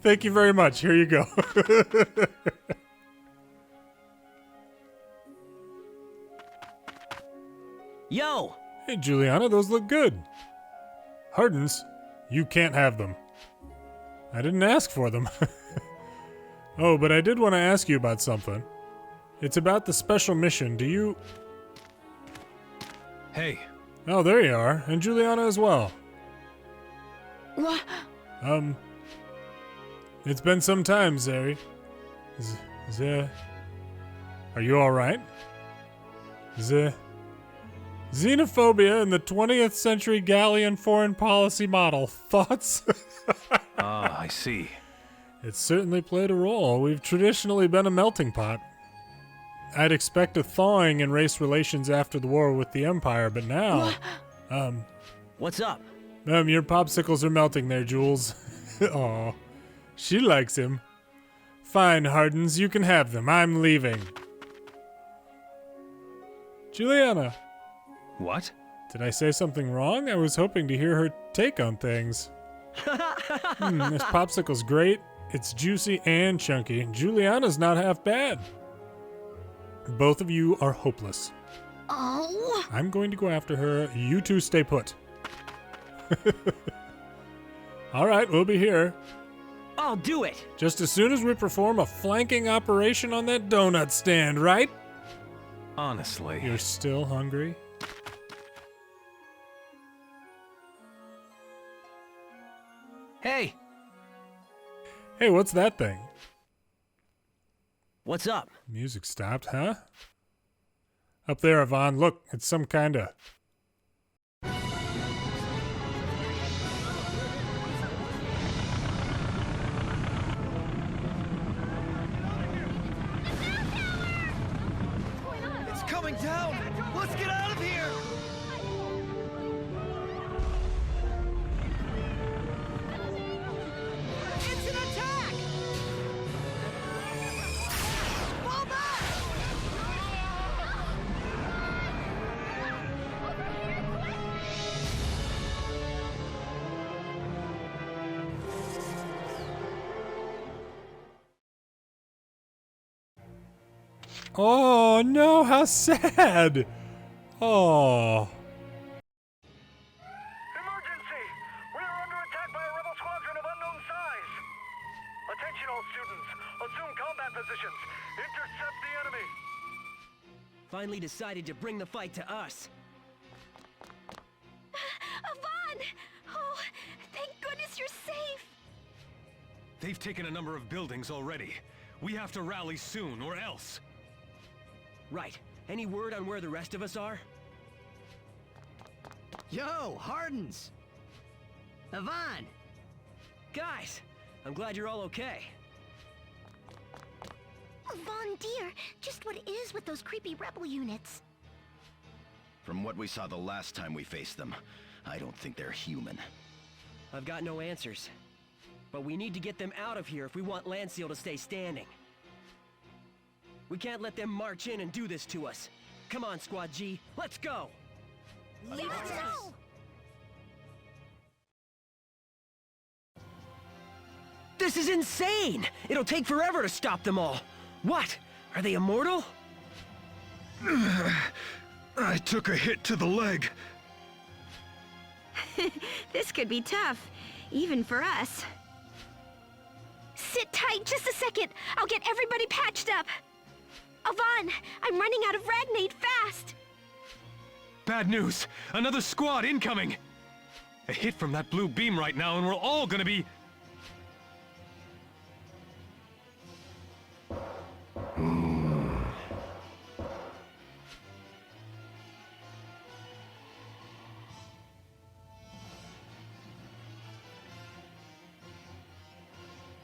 Thank you very much. Here you go. Yo! Hey, Juliana, those look good. Hardens, you can't have them. I didn't ask for them. Oh, but I did want to ask you about something. It's about the special mission. Do you... Hey. Oh, there you are. And Juliana as well. What? It's been some time, Zeri. Are you alright? Xenophobia in the 20th century Gallian foreign policy model. Thoughts? Ah, I see. It certainly played a role. We've traditionally been a melting pot. I'd expect a thawing in race relations after the war with the Empire, but now... What's up? Your popsicles are melting there, Jules. Aw. She likes him. Fine, Hardens, you can have them. I'm leaving. Juliana. What? Did I say something wrong? I was hoping to hear her take on things. This popsicle's great. It's juicy and chunky. Juliana's not half bad. Both of you are hopeless. Oh. I'm going to go after her. You two stay put. All right, we'll be here. I'll do it. Just as soon as we perform a flanking operation on that donut stand, right? Honestly. You're still hungry? Hey. Hey, what's that thing? What's up? Music stopped, huh? Up there, Yvonne. Look, it's some kinda... It's coming down! Let's get out of here! It's an attack! Fall back! Oh, no, how sad! Oh. Emergency! We are under attack by a rebel squadron of unknown size! Attention all students! Assume combat positions! Intercept the enemy! Finally decided to bring the fight to us. Yvonne! Oh, thank goodness you're safe! They've taken a number of buildings already. We have to rally soon, or else. Right. Any word on where the rest of us are? Yo, Hardens! Yvonne! Guys, I'm glad you're all okay. Yvonne, dear, just what is with those creepy rebel units? From what we saw the last time we faced them, I don't think they're human. I've got no answers. But we need to get them out of here if we want Lanseal to stay standing. We can't let them march in and do this to us. Come on, Squad G, let's go! Let's go! This is insane! It'll take forever to stop them all. What? Are they immortal? I took a hit to the leg. This could be tough, even for us. Sit tight just a second. I'll get everybody patched up. Avon, I'm running out of Ragnate fast. Bad news! Another squad incoming! A hit from that blue beam right now and we're all gonna be...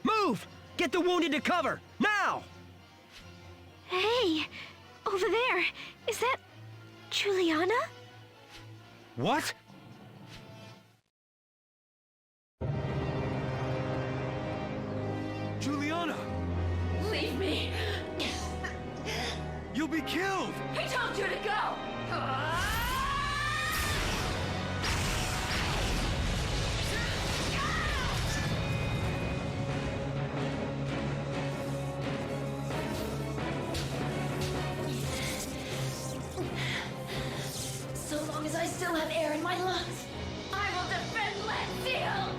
Move! Get the wounded to cover, now! Hey, over there. Is that Juliana? What? Juliana! Leave me! You'll be killed! I told you to go! So long as I still have air in my lungs, I will defend Lanseal!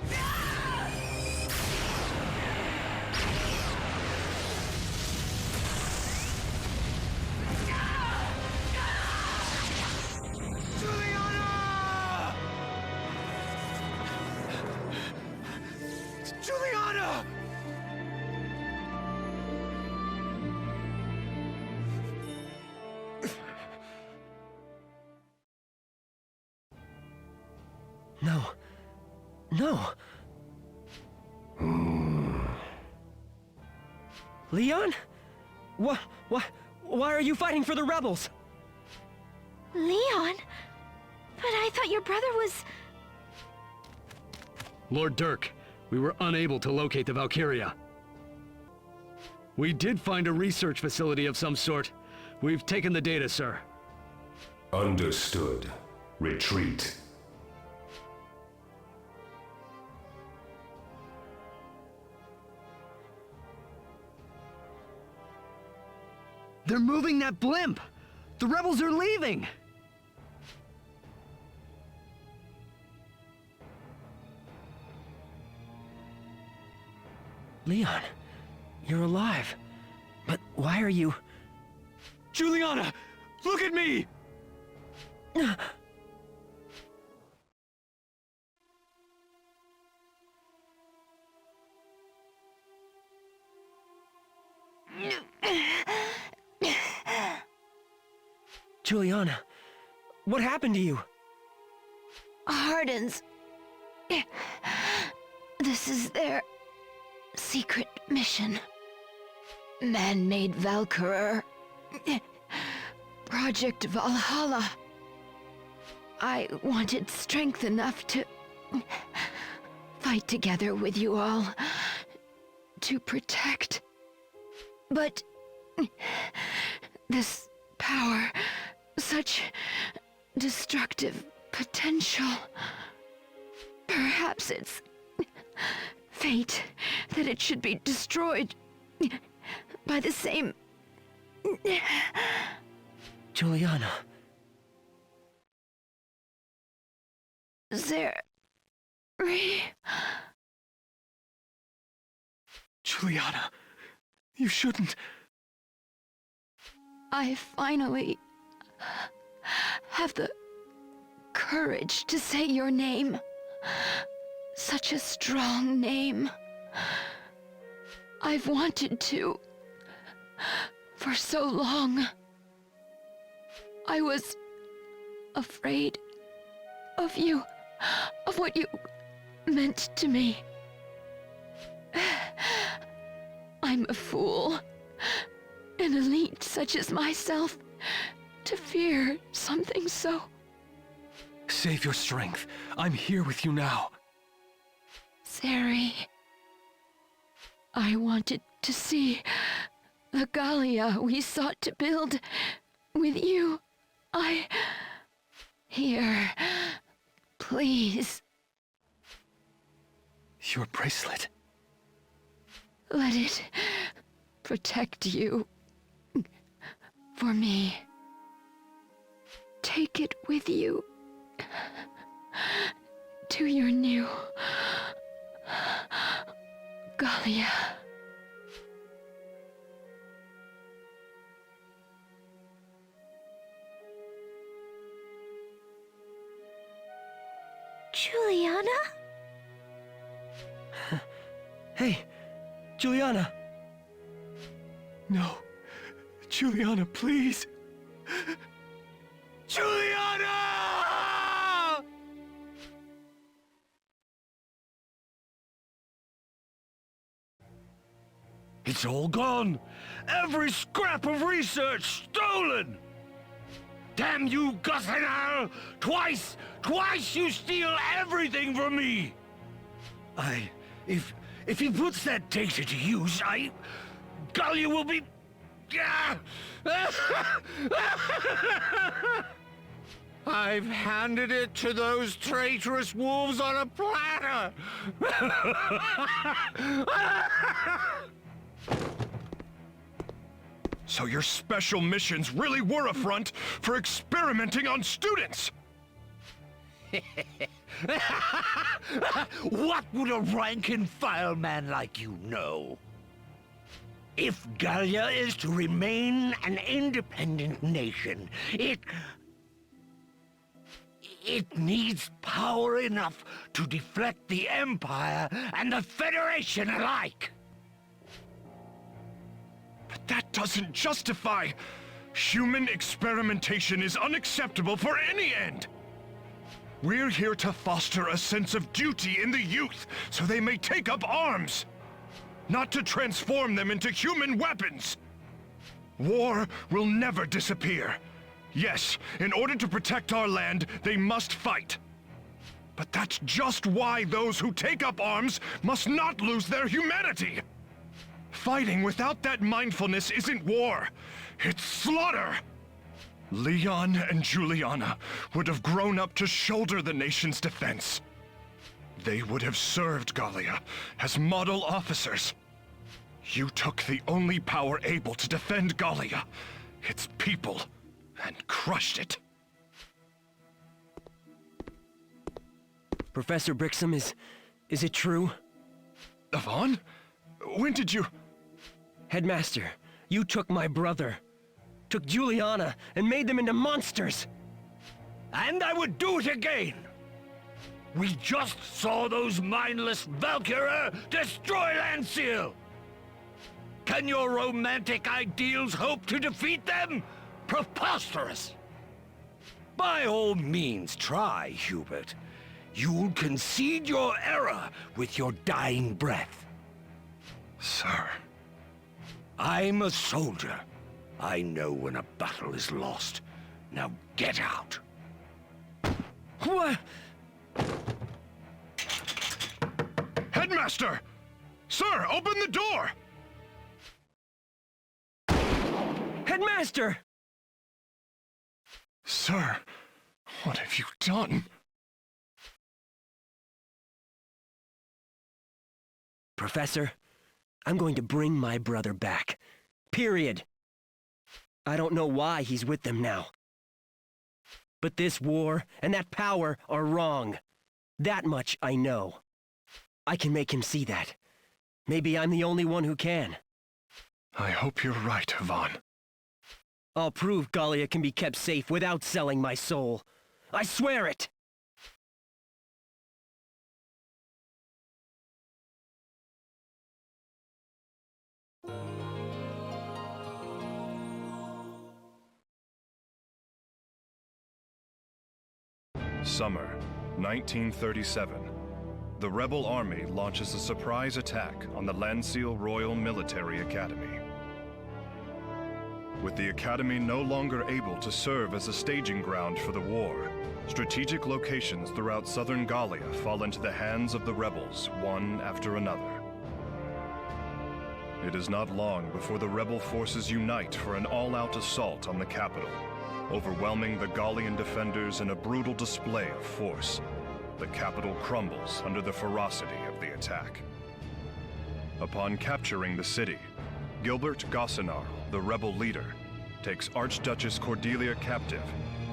Juliana! No. No! Leon? Why are you fighting for the rebels? Leon? But I thought your brother was... Lord Dirk, we were unable to locate the Valkyria. We did find a research facility of some sort. We've taken the data, sir. Understood. Retreat. They're moving that blimp! The rebels are leaving! Leon, you're alive. But why are you... Juliana! Look at me! Juliana, what happened to you? Hardens. This is their secret mission. Man-made Valkyria. Project Valhalla. I wanted strength enough to fight together with you all to protect. But this power, such destructive potential. Perhaps it's fate that it should be destroyed by the same... Juliana. Zeri. Juliana, you shouldn't... I finally have the courage to say your name. Such a strong name. I've wanted to for so long. I was afraid of you, of what you meant to me. I'm a fool, an elite such as myself, to fear something so... Save your strength. I'm here with you now. Zeri. I wanted to see the Gallia we sought to build with you. Here. Please. Your bracelet. Let it protect you. For me. Take it with you. To your new Gallia. Juliana? Hey, Juliana! No. Juliana, please. Juliana! It's all gone. Every scrap of research stolen. Damn you, Cosette! Twice you steal everything from me! If he puts that data to use, Gallia will be... I've handed it to those traitorous wolves on a platter! So your special missions really were a front for experimenting on students! What would a rank-and-file man like you know? If Gallia is to remain an independent nation, it needs power enough to deflect the Empire and the Federation alike. But that doesn't justify... Human experimentation is unacceptable for any end! We're here to foster a sense of duty in the youth, so they may take up arms! Not to transform them into human weapons! War will never disappear. Yes, in order to protect our land, they must fight. But that's just why those who take up arms must not lose their humanity! Fighting without that mindfulness isn't war, it's slaughter! Leon and Juliana would have grown up to shoulder the nation's defense. They would have served Gallia as model officers. You took the only power able to defend Gallia, its people, and crushed it. Professor Brixham, is it true? Yvonne? When did you... Headmaster, you took my brother. Took Juliana and made them into monsters. And I would do it again! We just saw those mindless Valkyria destroy Lanseal! Can your romantic ideals hope to defeat them? Preposterous! By all means try, Hubert. You'll concede your error with your dying breath. Sir. I'm a soldier. I know when a battle is lost. Now get out. What? Headmaster! Sir, open the door! Headmaster! Sir, what have you done? Professor, I'm going to bring my brother back. Period. I don't know why he's with them now. But this war and that power are wrong. That much I know. I can make him see that. Maybe I'm the only one who can. I hope you're right, Yvonne. I'll prove Gallia can be kept safe without selling my soul. I swear it! Summer, 1937. The rebel army launches a surprise attack on the Lanseal Royal Military Academy. With the academy no longer able to serve as a staging ground for the war, Strategic locations throughout southern Gallia fall into the hands of the rebels, one after another. It is not long before the rebel forces unite for an all-out assault on the capital, overwhelming the Gallian defenders in a brutal display of force. The capital crumbles under the ferocity of the attack. Upon capturing the city, Gilbert Gossenarl, the rebel leader, takes Archduchess Cordelia captive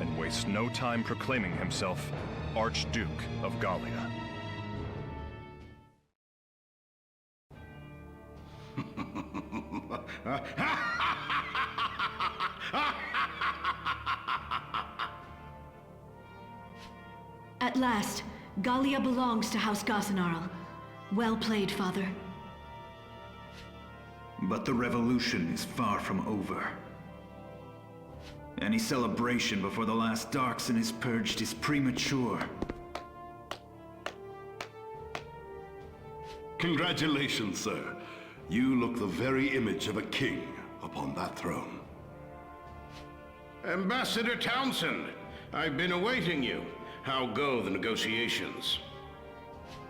and wastes no time proclaiming himself Archduke of Gallia. At last, Gallia belongs to House Gossenarl. Well played, Father. But the revolution is far from over. Any celebration before the last Darcsen is purged is premature. Congratulations, sir. You look the very image of a king upon that throne. Ambassador Townsend, I've been awaiting you. How go the negotiations?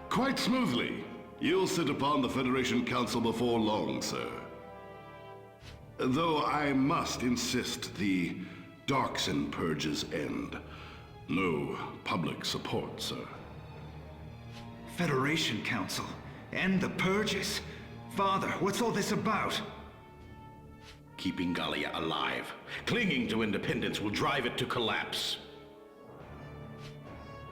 Quite smoothly. You'll sit upon the Federation Council before long, sir. Though I must insist the Darcsen Purge's end. No public support, sir. Federation Council? End the Purges? Father, what's all this about? Keeping Gallia alive. Clinging to independence will drive it to collapse.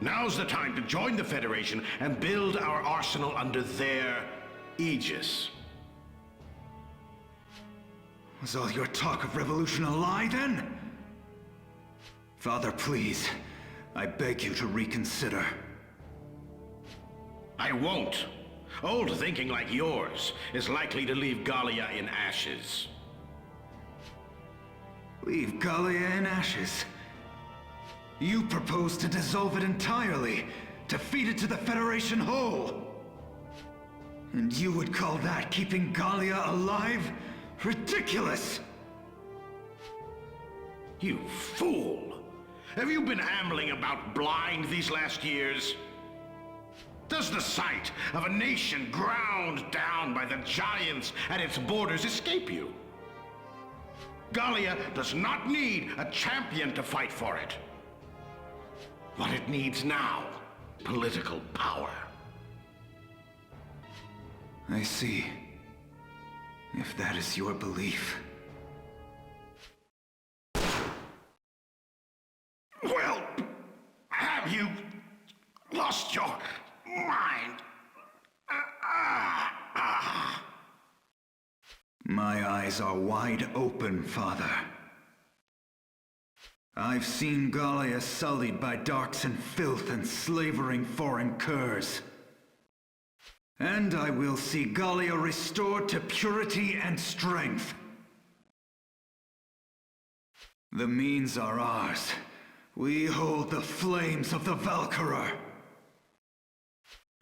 Now's the time to join the Federation and build our arsenal under their aegis. Was all your talk of revolution a lie, then? Father, please. I beg you to reconsider. I won't. Old thinking like yours is likely to leave Gallia in ashes. Leave Gallia in ashes? You propose to dissolve it entirely, to feed it to the Federation whole. And you would call that keeping Gallia alive? Ridiculous! You fool! Have you been ambling about blind these last years? Does the sight of a nation ground down by the giants at its borders escape you? Gallia does not need a champion to fight for it. What it needs now, political power. I see. If that is your belief. Well, have you lost your mind? My eyes are wide open, Father. I've seen Gallia sullied by Darcsen filth and slavering foreign curs. And I will see Gallia restored to purity and strength. The means are ours. We hold the flames of the Valkyria.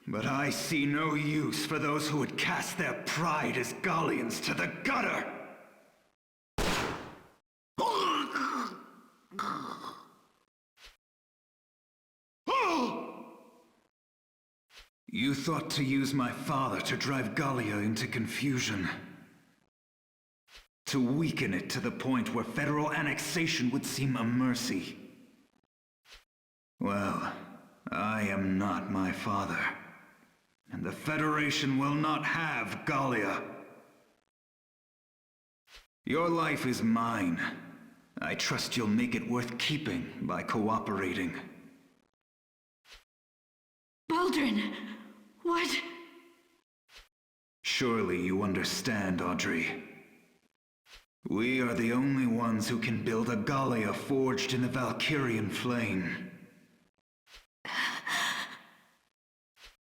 But I see no use for those who would cast their pride as Gallians to the gutter! You thought to use my father to drive Gallia into confusion. To weaken it to the point where federal annexation would seem a mercy. Well, I am not my father. And the Federation will not have Gallia. Your life is mine. I trust you'll make it worth keeping by cooperating. Baldrin! What? Surely you understand, Audrey. We are the only ones who can build a Gallia forged in the Valkyrian flame.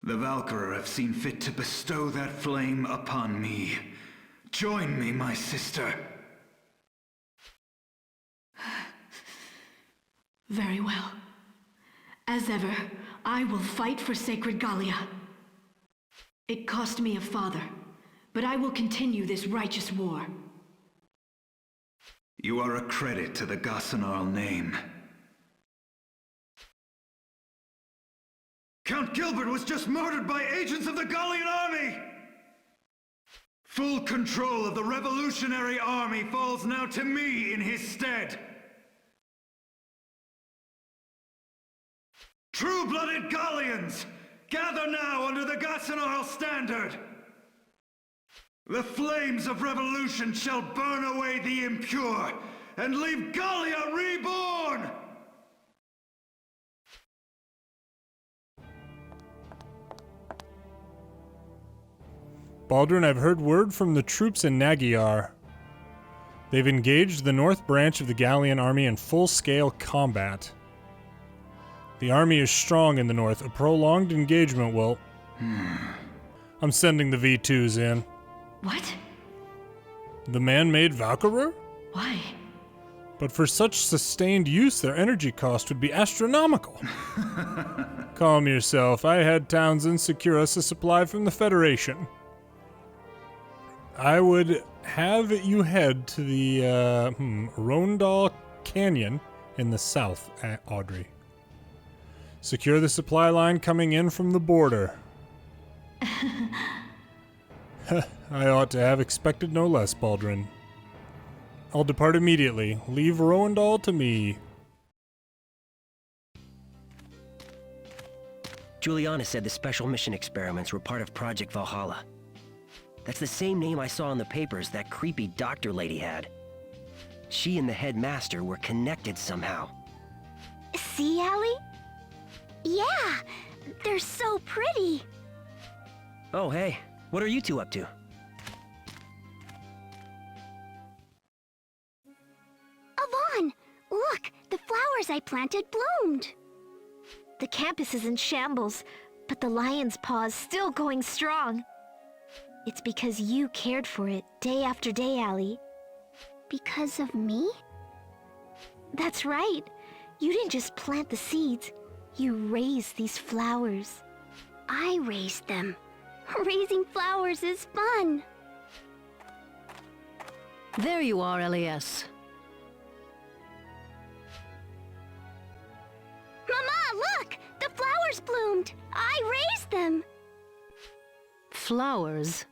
The Valkyrie have seen fit to bestow that flame upon me. Join me, my sister. Very well. As ever, I will fight for sacred Gallia. It cost me a father, but I will continue this righteous war. You are a credit to the Gossenarl name. Count Gilbert was just murdered by agents of the Gallian army! Full control of the revolutionary army falls now to me in his stead. True-blooded Gallians, gather now under the Gassenarl standard! The flames of revolution shall burn away the impure, and leave Gallia reborn! Baldrin, I've heard word from the troops in Magyar. They've engaged the north branch of the Gallian army in full-scale combat. The army is strong in the north. A prolonged engagement will... I'm sending the V2s in. What? The man-made Valkyria? Why? But for such sustained use, their energy cost would be astronomical. Calm yourself. I had Townsend secure us a supply from the Federation. I would have you head to the Rondal Canyon in the south, Audrey. Secure the supply line coming in from the border. I ought to have expected no less, Baldrin. I'll depart immediately. Leave Rowendal to me. Juliana said the special mission experiments were part of Project Valhalla. That's the same name I saw in the papers that creepy doctor lady had. She and the headmaster were connected somehow. See, Allie? Yeah, they're so pretty. Oh, hey. What are you two up to? Avon! Look, the flowers I planted bloomed. The campus is in shambles, but the lion's paw is still going strong. It's because you cared for it day after day, Allie. Because of me? That's right. You didn't just plant the seeds. You raised these flowers. I raised them. Raising flowers is fun. There you are, Aliasse. Mama, look! The flowers bloomed! I raised them! Flowers?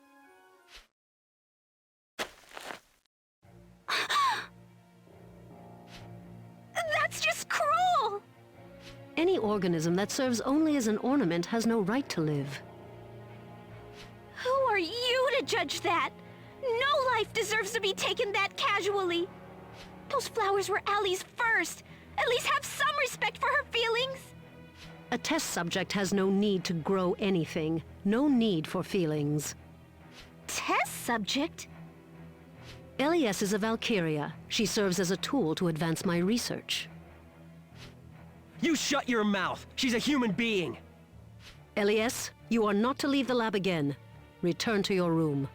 That's just cruel! Any organism that serves only as an ornament has no right to live. Who are you to judge that? No life deserves to be taken that casually. Those flowers were Allie's first. At least have some respect for her feelings. A test subject has no need to grow anything. No need for feelings. Test subject? Aliasse is a Valkyria. She serves as a tool to advance my research. You shut your mouth! She's a human being! Aliasse, you are not to leave the lab again. Return to your room.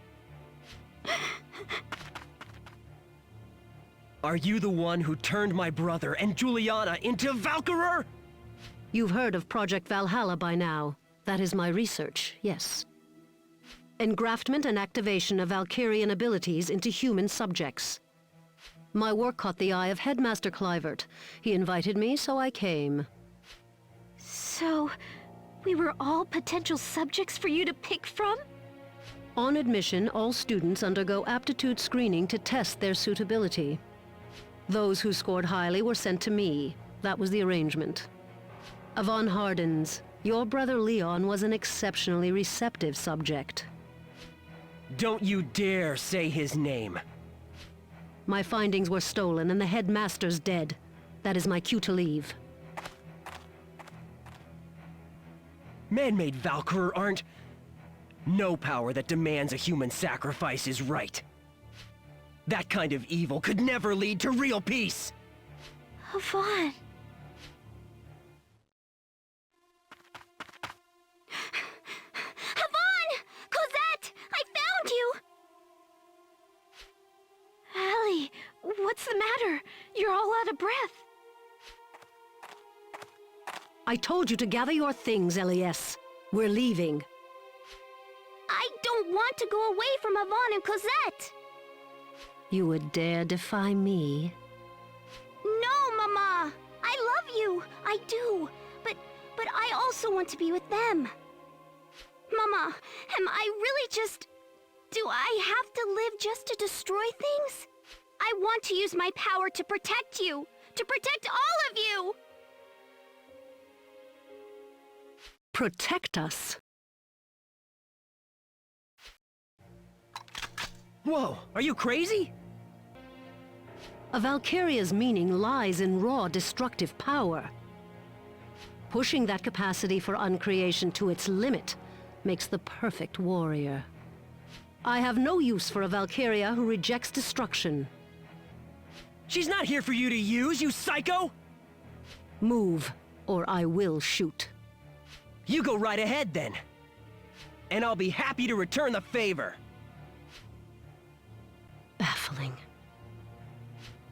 Are you the one who turned my brother and Juliana into Valkyria? You've heard of Project Valhalla by now. That is my research, yes. Engraftment and activation of Valkyrian abilities into human subjects. My work caught the eye of Headmaster Clivert. He invited me, so I came. So, we were all potential subjects for you to pick from? On admission, all students undergo aptitude screening to test their suitability. Those who scored highly were sent to me. That was the arrangement. Avon Hardens, your brother Leon was an exceptionally receptive subject. Don't you dare say his name. My findings were stolen and the headmaster's dead. That is my cue to leave. Man-made Valkyrie aren't... No power that demands a human sacrifice is right. That kind of evil could never lead to real peace! Avon... Avon! Cosette! I found you! Allie, what's the matter? You're all out of breath. I told you to gather your things, Aliasse. We're leaving. I don't want to go away from Avon and Cosette! You would dare defy me? No, Mama! I love you! I do! But I also also want to be with them. Mama, am I really just... Do I have to live just to destroy things? I want to use my power to protect you! To protect all of you! Protect us? Whoa, are you crazy? A Valkyria's meaning lies in raw destructive power. Pushing that capacity for uncreation to its limit makes the perfect warrior. I have no use for a Valkyria who rejects destruction. She's not here for you to use, you psycho! Move, or I will shoot. You go right ahead then. And I'll be happy to return the favor. Baffling.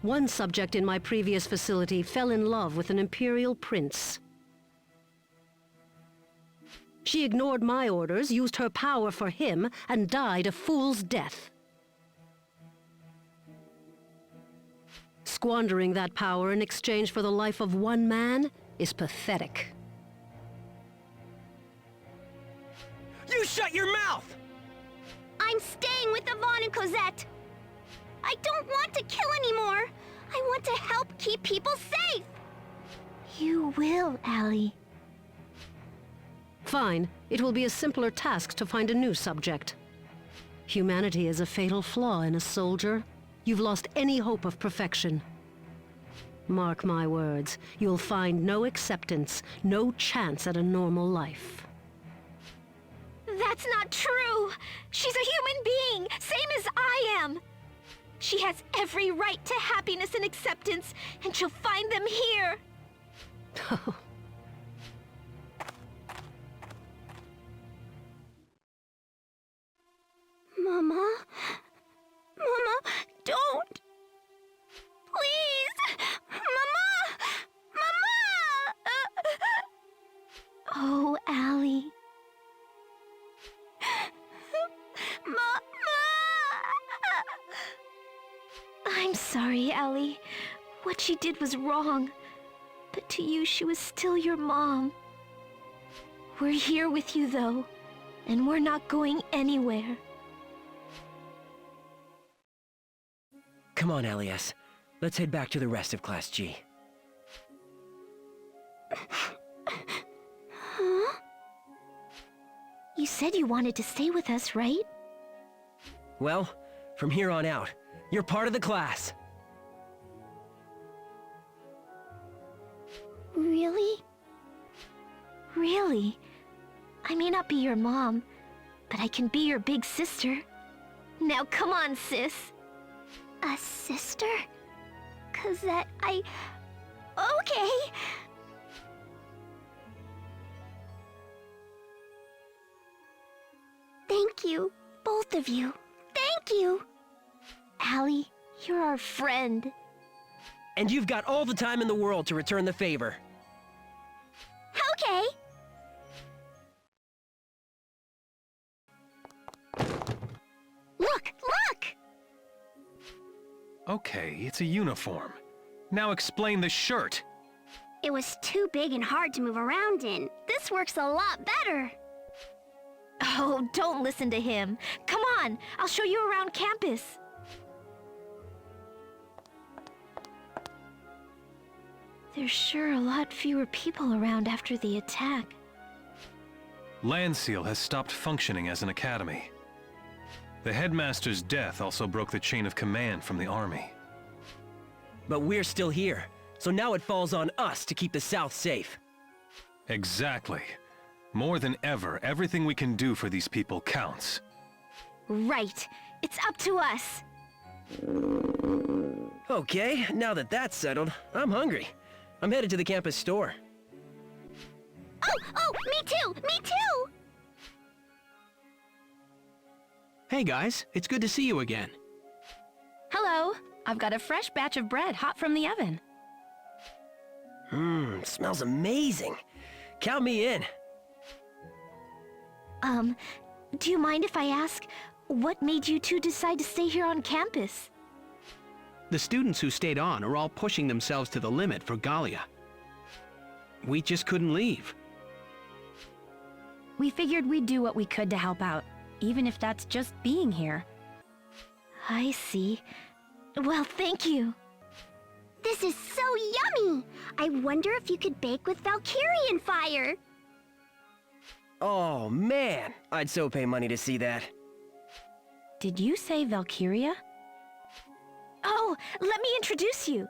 One subject in my previous facility fell in love with an Imperial prince. She ignored my orders, used her power for him, and died a fool's death. Squandering that power in exchange for the life of one man is pathetic. You shut your mouth! I'm staying with Yvonne and Cosette! I don't want to kill anymore! I want to help keep people safe! You will, Allie. Fine. It will be a simpler task to find a new subject. Humanity is a fatal flaw in a soldier. You've lost any hope of perfection. Mark my words, you'll find no acceptance, no chance at a normal life. That's not true! She's a human being, same as I am! She has every right to happiness and acceptance, and she'll find them here! Mama? Mama, don't! Please! Mama! Mama! Oh, Allie. Mama! I'm sorry, Allie. What she did was wrong. But to you, she was still your mom. We're here with you, though. And we're not going anywhere. Come on, Aliasse. Let's head back to the rest of Class G. Huh? You said you wanted to stay with us, right? Well, from here on out, you're part of the class. Really? Really? I may not be your mom, but I can be your big sister. Now come on, sis. A sister? Cosette, Okay! Thank you, both of you. Thank you! Allie, you're our friend. And you've got all the time in the world to return the favor. Okay! Look! Look! Okay, it's a uniform. Now explain the shirt. It was too big and hard to move around in. This works a lot better. Oh, don't listen to him. Come on, I'll show you around campus. There's sure a lot fewer people around after the attack. Lanseal has stopped functioning as an academy. The headmaster's death also broke the chain of command from the army. But we're still here, so now it falls on us to keep the South safe. Exactly. More than ever, everything we can do for these people counts. Right. It's up to us. Okay, now that that's settled, I'm hungry. I'm headed to the campus store. Oh, me too! Me too! Hey guys, it's good to see you again. Hello. I've got a fresh batch of bread hot from the oven. Smells amazing. Count me in. Do you mind if I ask, what made you two decide to stay here on campus? The students who stayed on are all pushing themselves to the limit for Gallia. We just couldn't leave. We figured we'd do what we could to help out, even if that's just being here. I see. Well, thank you. This is so yummy! I wonder if you could bake with Valkyrian fire! Oh, man! I'd so pay money to see that. Did you say Valkyria? Oh, let me introduce you.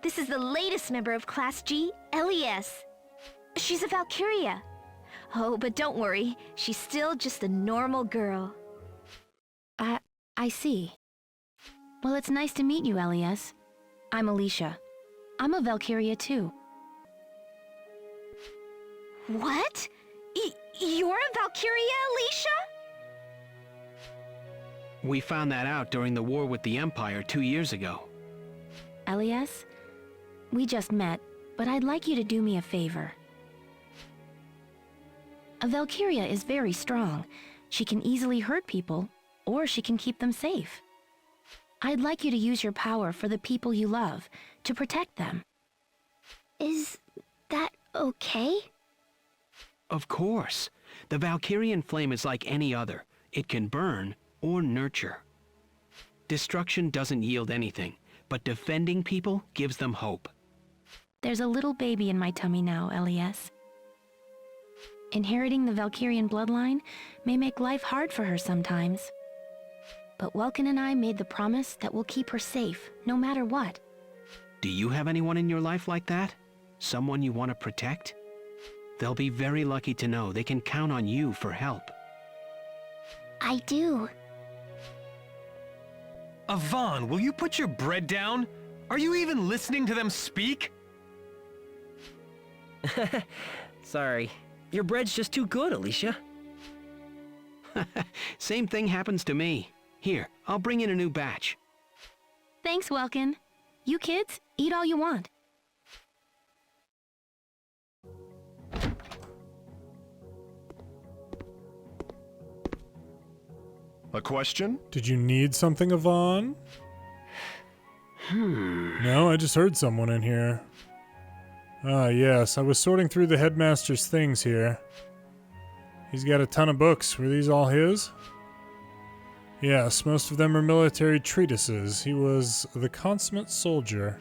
This is the latest member of Class G, Aliasse. She's a Valkyria. Oh, but don't worry, she's still just a normal girl. I see. Well, it's nice to meet you, Aliasse. I'm Alicia. I'm a Valkyria too. What? You're a Valkyria, Alicia? We found that out during the war with the Empire 2 years ago. Aliasse, we just met, but I'd like you to do me a favor. A Valkyria is very strong. She can easily hurt people, or she can keep them safe. I'd like you to use your power for the people you love, to protect them. Is that okay? Of course. The Valkyrian flame is like any other. It can burn or nurture. Destruction doesn't yield anything, but defending people gives them hope. There's a little baby in my tummy now, Aliasse. Inheriting the Valkyrian bloodline may make life hard for her sometimes. But Welkin and I made the promise that we'll keep her safe, no matter what. Do you have anyone in your life like that? Someone you want to protect? They'll be very lucky to know they can count on you for help. I do. Yvonne, will you put your bread down? Are you even listening to them speak? Sorry. Your bread's just too good, Alicia. Same thing happens to me. Here, I'll bring in a new batch. Thanks, Welkin. You kids, eat all you want. A question? Did you need something, Yvonne? No, I just heard someone in here. Ah, yes, I was sorting through the headmaster's things here. He's got a ton of books. Were these all his? Yes, most of them are military treatises. He was the consummate soldier.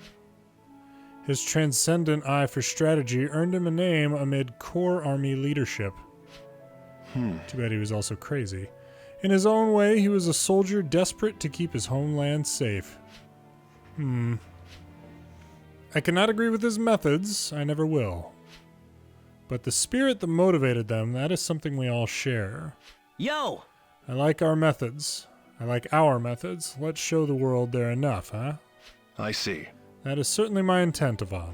His transcendent eye for strategy earned him a name amid core army leadership. Too bad he was also crazy. In his own way, he was a soldier desperate to keep his homeland safe. I cannot agree with his methods. I never will. But the spirit that motivated them, that is something we all share. Yo! I like our methods. I like our methods. Let's show the world they're enough, huh? I see. That is certainly my intent, Yvonne.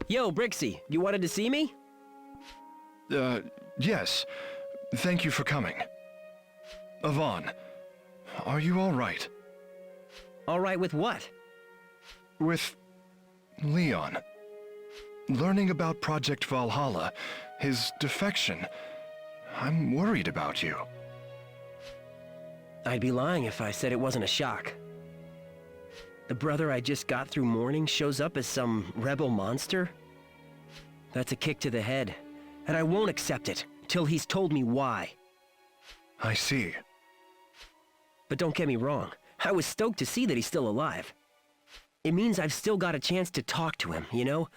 Yo, Brixie, you wanted to see me? Yes. Thank you for coming. Yvonne, are you all right? All right with what? With Leon. Learning about Project Valhalla, his defection. I'm worried about you. I'd be lying if I said it wasn't a shock. The brother I just got through mourning shows up as some rebel monster? That's a kick to the head, and I won't accept it till he's told me why. I see. But don't get me wrong, I was stoked to see that he's still alive. It means I've still got a chance to talk to him, you know?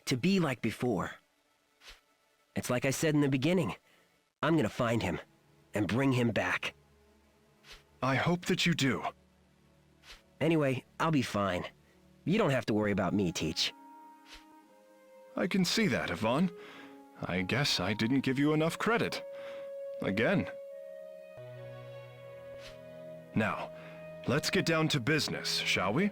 To be like before. It's like I said in the beginning. I'm gonna find him, and bring him back. I hope that you do. Anyway, I'll be fine. You don't have to worry about me, Teach. I can see that, Yvonne. I guess I didn't give you enough credit. Again. Now, let's get down to business, shall we?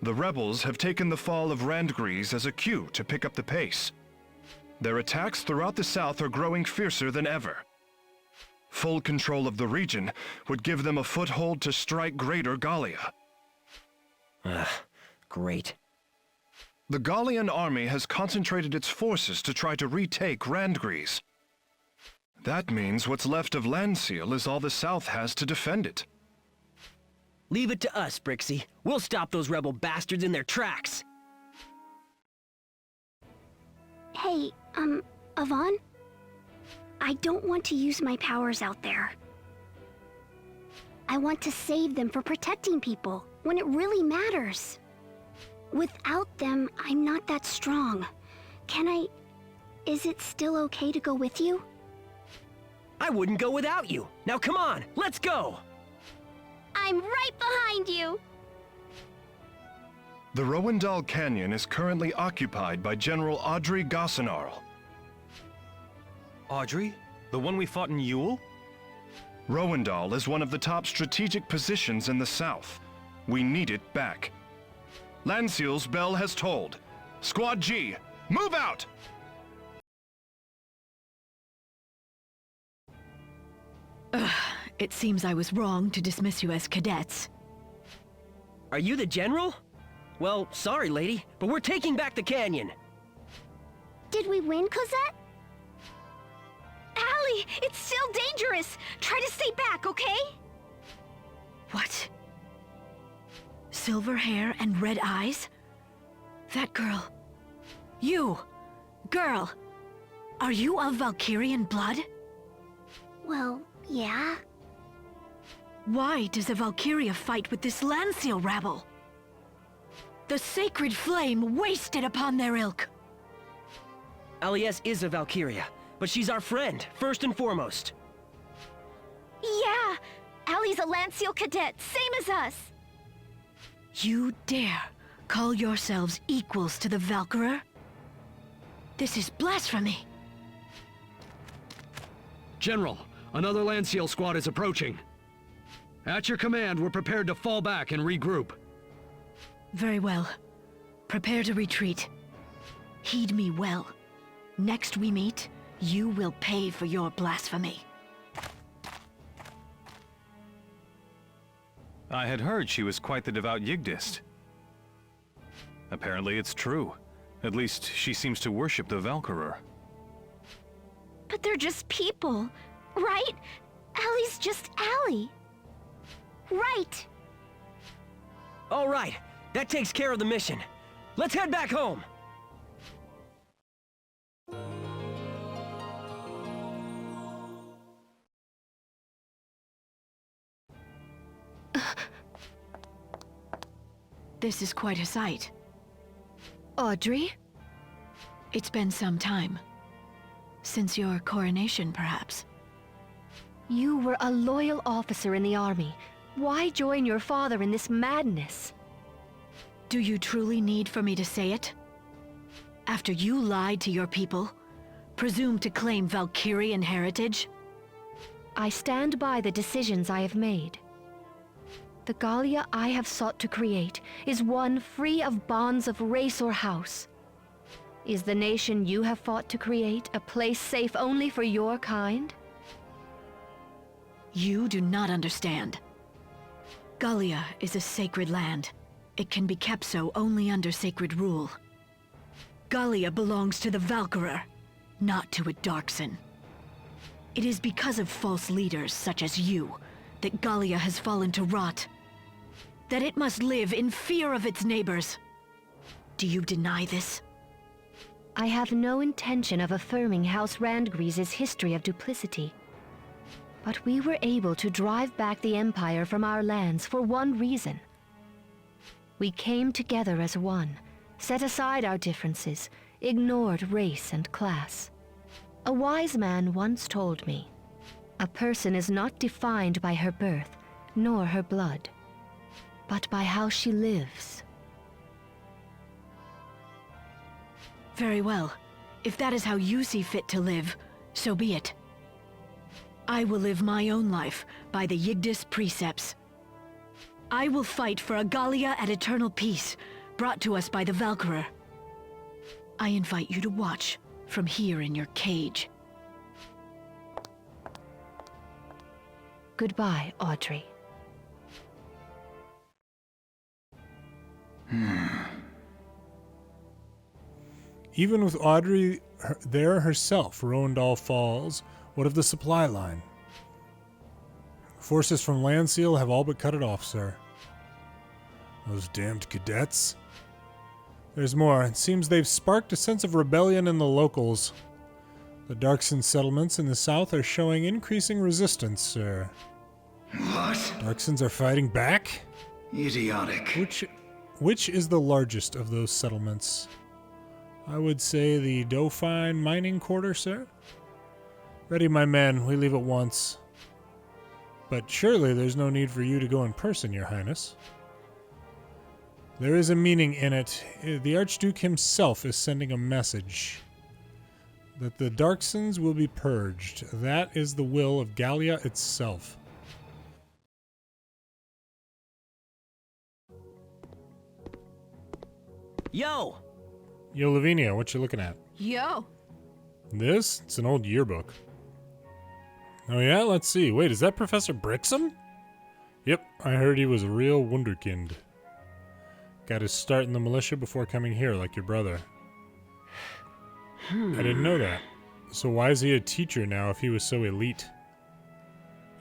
The rebels have taken the fall of Randgries as a cue to pick up the pace. Their attacks throughout the south are growing fiercer than ever. Full control of the region would give them a foothold to strike Greater Gallia. Great. The Gallian army has concentrated its forces to try to retake Randgries. That means what's left of Lanseal is all the south has to defend it. Leave it to us, Brixie. We'll stop those rebel bastards in their tracks. Hey, Yvonne? I don't want to use my powers out there. I want to save them for protecting people when it really matters. Without them, I'm not that strong. Is it still okay to go with you? I wouldn't go without you. Now come on, let's go! I'm right behind you! The Rowendal Canyon is currently occupied by General Audrey Gossenarl. Audrey? The one we fought in Yule? Rowendal is one of the top strategic positions in the south. We need it back. Lanseal's bell has tolled. Squad G, move out! It seems I was wrong to dismiss you as cadets. Are you the general? Well, sorry, lady, but we're taking back the canyon. Did we win, Cosette? Allie, it's still dangerous! Try to stay back, okay? What? Silver hair and red eyes? That girl. You! Girl! Are you of Valkyrian blood? Well, yeah. Why does a Valkyria fight with this Lanseal rabble? The sacred flame wasted upon their ilk! Aliasse is a Valkyria, but she's our friend, first and foremost. Yeah! Allie's a Lanseal cadet, same as us! You dare call yourselves equals to the Valkyrer? This is blasphemy! General, another Lanseal squad is approaching. At your command, we're prepared to fall back and regroup. Very well. Prepare to retreat. Heed me well. Next we meet, you will pay for your blasphemy. I had heard she was quite the devout Yigdist. Apparently it's true. At least she seems to worship the Valkyrer. But they're just people, right? Allie's just Allie. Right. All right, that takes care of the mission. Let's head back home. This is quite a sight. Audrey? It's been some time. Since your coronation, perhaps. You were a loyal officer in the army. Why join your father in this madness? Do you truly need for me to say it? After you lied to your people, presumed to claim Valkyrian heritage? I stand by the decisions I have made. The Gallia I have sought to create is one free of bonds of race or house. Is the nation you have fought to create a place safe only for your kind? You do not understand. Gallia is a sacred land. It can be kept so only under sacred rule. Gallia belongs to the Valkyrer, not to a Darcsen. It is because of false leaders such as you that Gallia has fallen to rot. That it must live in fear of its neighbors. Do you deny this? I have no intention of affirming House Randgrease's history of duplicity. But we were able to drive back the Empire from our lands for one reason. We came together as one, set aside our differences, ignored race and class. A wise man once told me, a person is not defined by her birth, nor her blood, but by how she lives. Very well. If that is how you see fit to live, so be it. I will live my own life by the Yigdis precepts. I will fight for a Gallia at eternal peace, brought to us by the Valkyrer. I invite you to watch from here in your cage. Goodbye, Audrey. Even with Audrey there herself, Rowendal falls. What of the supply line? Forces from Lanseal have all but cut it off, sir. Those damned cadets. There's more. It seems they've sparked a sense of rebellion in the locals. The Darcsen settlements in the south are showing increasing resistance, sir. What? Darcsens are fighting back? Idiotic. Which is the largest of those settlements? I would say the Dauphine mining quarter, sir? Ready, my men. We leave at once. But surely there's no need for you to go in person, your highness. There is a meaning in it. The Archduke himself is sending a message. That the Darcsens will be purged. That is the will of Gallia itself. Yo! Yo, Lavinia, what you looking at? Yo! This? It's an old yearbook. Oh yeah? Let's see. Wait, is that Professor Brixham? Yep, I heard he was a real wunderkind. Got his start in the militia before coming here, like your brother. I didn't know that. So why is he a teacher now if he was so elite?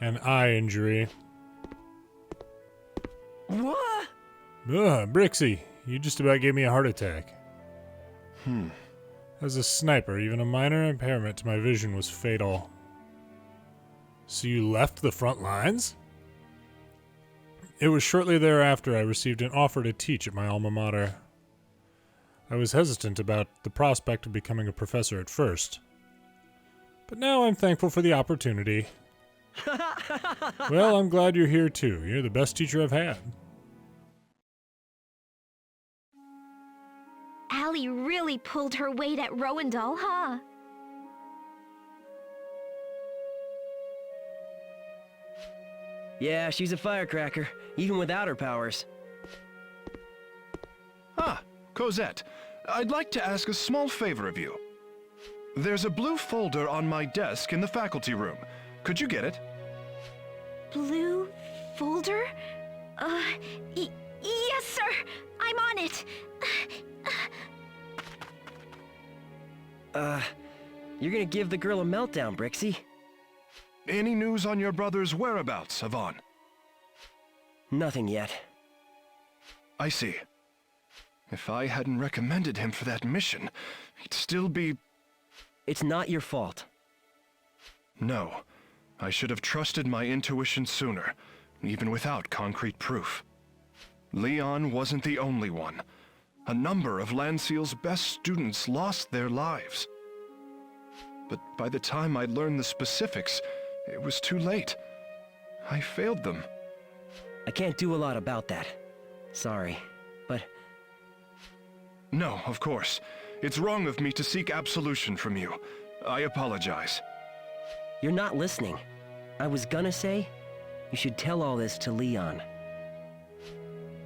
An eye injury. What? Ugh, Brixie, you just about gave me a heart attack. As a sniper, even a minor impairment to my vision was fatal. So you left the front lines? It was shortly thereafter I received an offer to teach at my alma mater. I was hesitant about the prospect of becoming a professor at first. But now I'm thankful for the opportunity. Well, I'm glad you're here too. You're the best teacher I've had. Allie really pulled her weight at Rowendal, huh? Yeah, she's a firecracker, even without her powers. Ah, Cosette, I'd like to ask a small favor of you. There's a blue folder on my desk in the faculty room. Could you get it? Blue folder? Yes, sir! I'm on it! You're gonna give the girl a meltdown, Brixie. Any news on your brother's whereabouts, Yvonne? Nothing yet. I see. If I hadn't recommended him for that mission, he'd still be... It's not your fault. No. I should have trusted my intuition sooner, even without concrete proof. Leon wasn't the only one. A number of Lanseal's best students lost their lives. But by the time I learned the specifics, it was too late. I failed them. I can't do a lot about that. Sorry, but... No, of course. It's wrong of me to seek absolution from you. I apologize. You're not listening. I was gonna say, you should tell all this to Leon.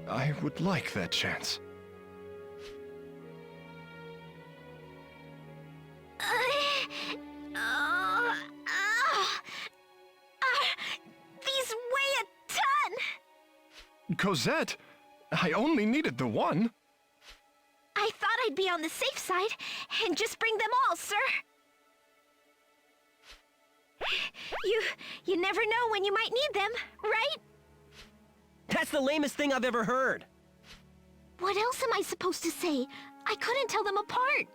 I would like that chance. These weigh a ton! Cosette, I only needed the one. I thought I'd be on the safe side and just bring them all, sir. You never know when you might need them, right? That's the lamest thing I've ever heard. What else am I supposed to say? I couldn't tell them apart.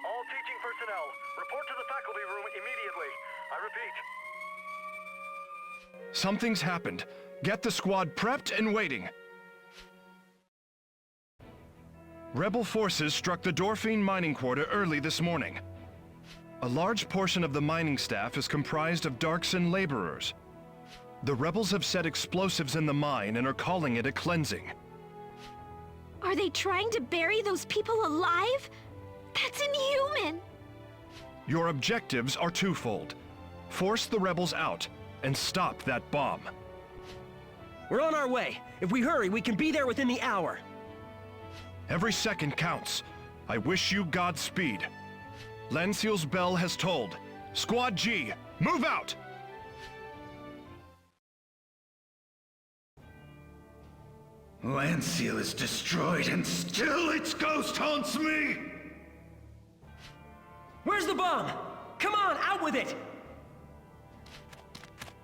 All teaching personnel, report to the faculty room immediately. I repeat. Something's happened. Get the squad prepped and waiting. Rebel forces struck the Dauphine mining quarter early this morning. A large portion of the mining staff is comprised of Darcsen laborers. The rebels have set explosives in the mine and are calling it a cleansing. Are they trying to bury those people alive? That's inhuman! Your objectives are twofold. Force the rebels out and stop that bomb. We're on our way. If we hurry, we can be there within the hour. Every second counts. I wish you Godspeed. Lanseal's bell has tolled. Squad G, move out! Lanseal is destroyed and still its ghost haunts me! Where's the bomb? Come on, out with it!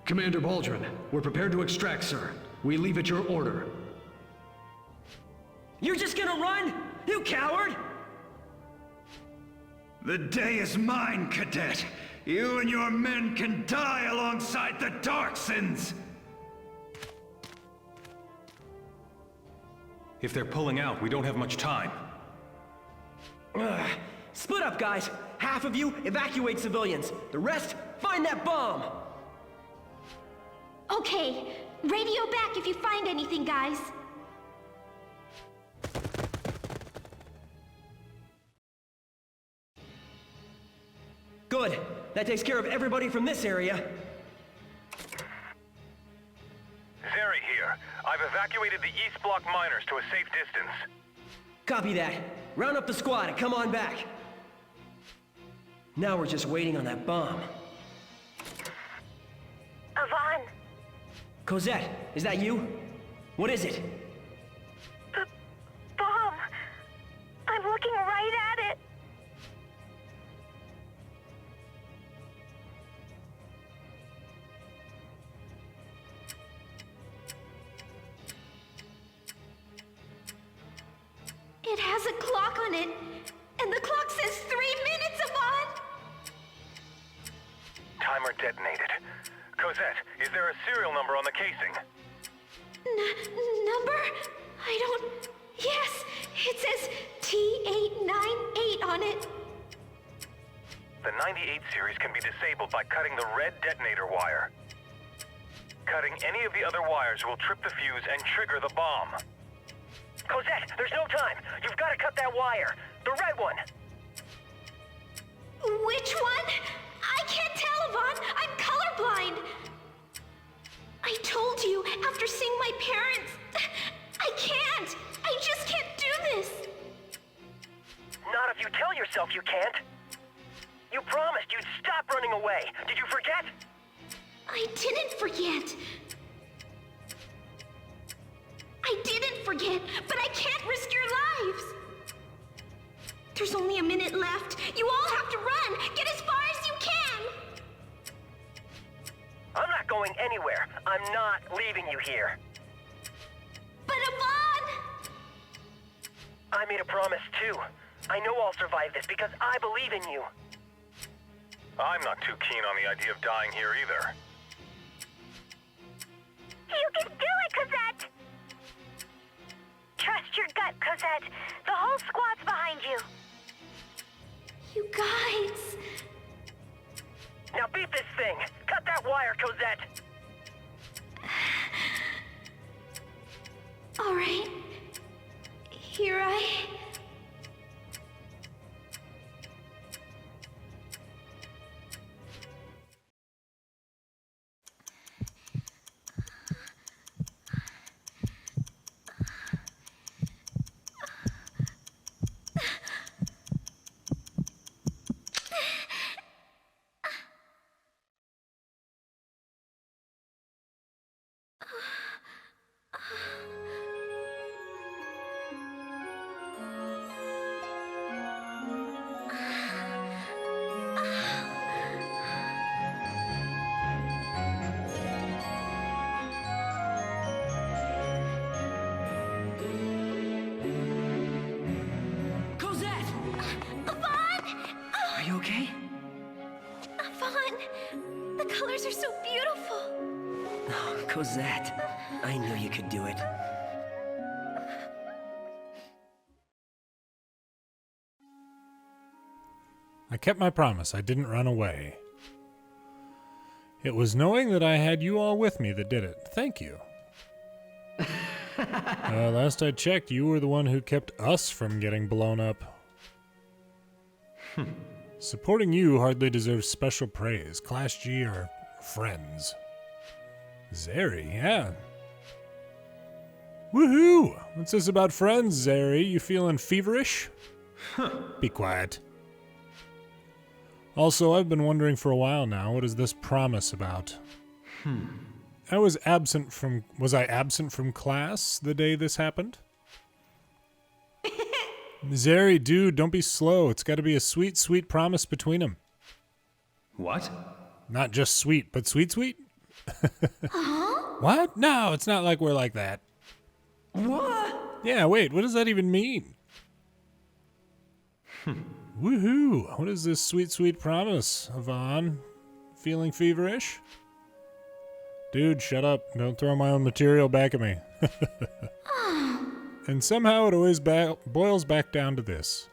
Commander Baldrin, we're prepared to extract, sir. We leave at your order. You're just gonna run? You coward! The day is mine, Cadet. You and your men can die alongside the Darcsens! If they're pulling out, we don't have much time. Split up, guys. Half of you evacuate civilians. The rest, find that bomb! Okay, radio back if you find anything, guys. Good. That takes care of everybody from this area. Zeri here. I've evacuated the East Block miners to a safe distance. Copy that. Round up the squad and come on back. Now we're just waiting on that bomb. Yvonne! Cosette, is that you? What is it? The bomb! I'm looking right at it! It has a clock on it, and the clock says 3 minutes, Yvonne! Timer detonated. Cosette, is there a serial number on the casing? Number? I don't... Yes, it says T898 on it. The 98 series can be disabled by cutting the red detonator wire. Cutting any of the other wires will trip the fuse and trigger the bomb. Cosette, there's no time! You've got to cut that wire! The red one! Which one? I can't tell, Yvonne! I'm colorblind! I told you, after seeing my parents... I can't! I just can't do this! Not if you tell yourself you can't. You promised you'd stop running away. Did you forget? I didn't forget. I didn't forget, but I can't risk your lives. There's only a minute left. You all have to run. Get as far as you can. I'm not going anywhere. I'm not leaving you here. But Yvonne! I made a promise too. I know I'll survive this because I believe in you. I'm not too keen on the idea of dying here either. You can do it, Cosette! Trust your gut, Cosette. The whole squad's behind you. You guys... Now beat this thing! Cut that wire, Cosette! All right. Here I... are so beautiful. Oh, Cosette, I knew you could do it. I kept my promise. I didn't run away. It was knowing that I had you all with me that did it. Thank you. Last I checked, you were the one who kept us from getting blown up. Supporting you hardly deserves special praise. Class G are friends. Zeri, yeah. Woohoo! What's this about friends, Zeri? You feeling feverish? Be quiet. Also, I've been wondering for a while now, what is this promise about? Was I absent from class the day this happened? Zeri, dude, don't be slow. It's got to be a sweet, sweet promise between them. What? Not just sweet, but sweet, sweet? What? No, it's not like we're like that. What? Yeah, wait, what does that even mean? Woohoo! What is this sweet, sweet promise, Yvonne? Feeling feverish? Dude, shut up. Don't throw my own material back at me. And somehow it always boils back down to this.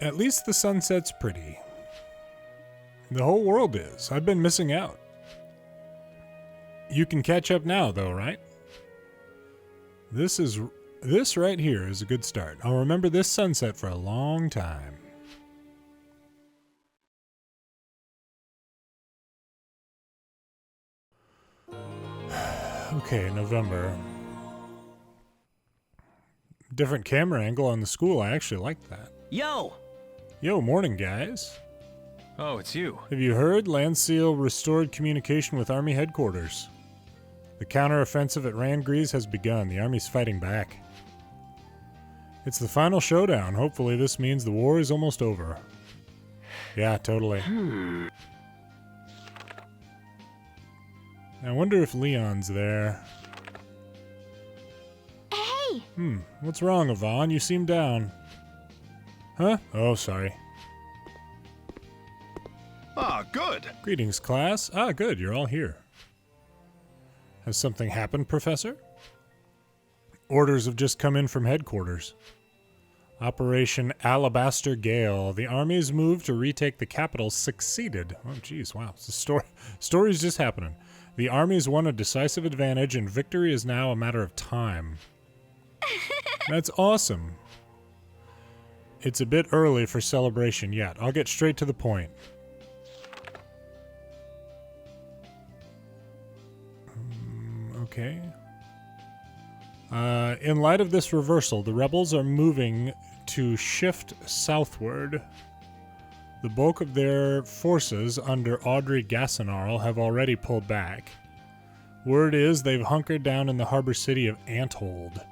At least the sunset's pretty. The whole world is. I've been missing out. You can catch up now, though, right? This right here is a good start. I'll remember this sunset for a long time. Okay, November. Different camera angle on the school. I actually like that. Yo! Yo, morning, guys. Oh, it's you. Have you heard? Lanseal restored communication with Army headquarters. The counteroffensive at Randgrees has begun. The Army's fighting back. It's the final showdown. Hopefully this means the war is almost over. Yeah, totally. I wonder if Leon's there. Hey! What's wrong, Yvonne? You seem down. Huh? Oh, sorry. Ah, good. Greetings, class. Ah, good. You're all here. Has something happened, Professor? Orders have just come in from headquarters. Operation Alabaster Gale. The Army's move to retake the capital succeeded. Oh, geez, wow. It's a story's just happening. The Army's won a decisive advantage, and victory is now a matter of time. That's awesome. It's a bit early for celebration yet. I'll get straight to the point. Okay. In light of this reversal, the rebels are moving to shift southward. The bulk of their forces under Audrey Gassenarl have already pulled back. Word is they've hunkered down in the harbor city of Anthold.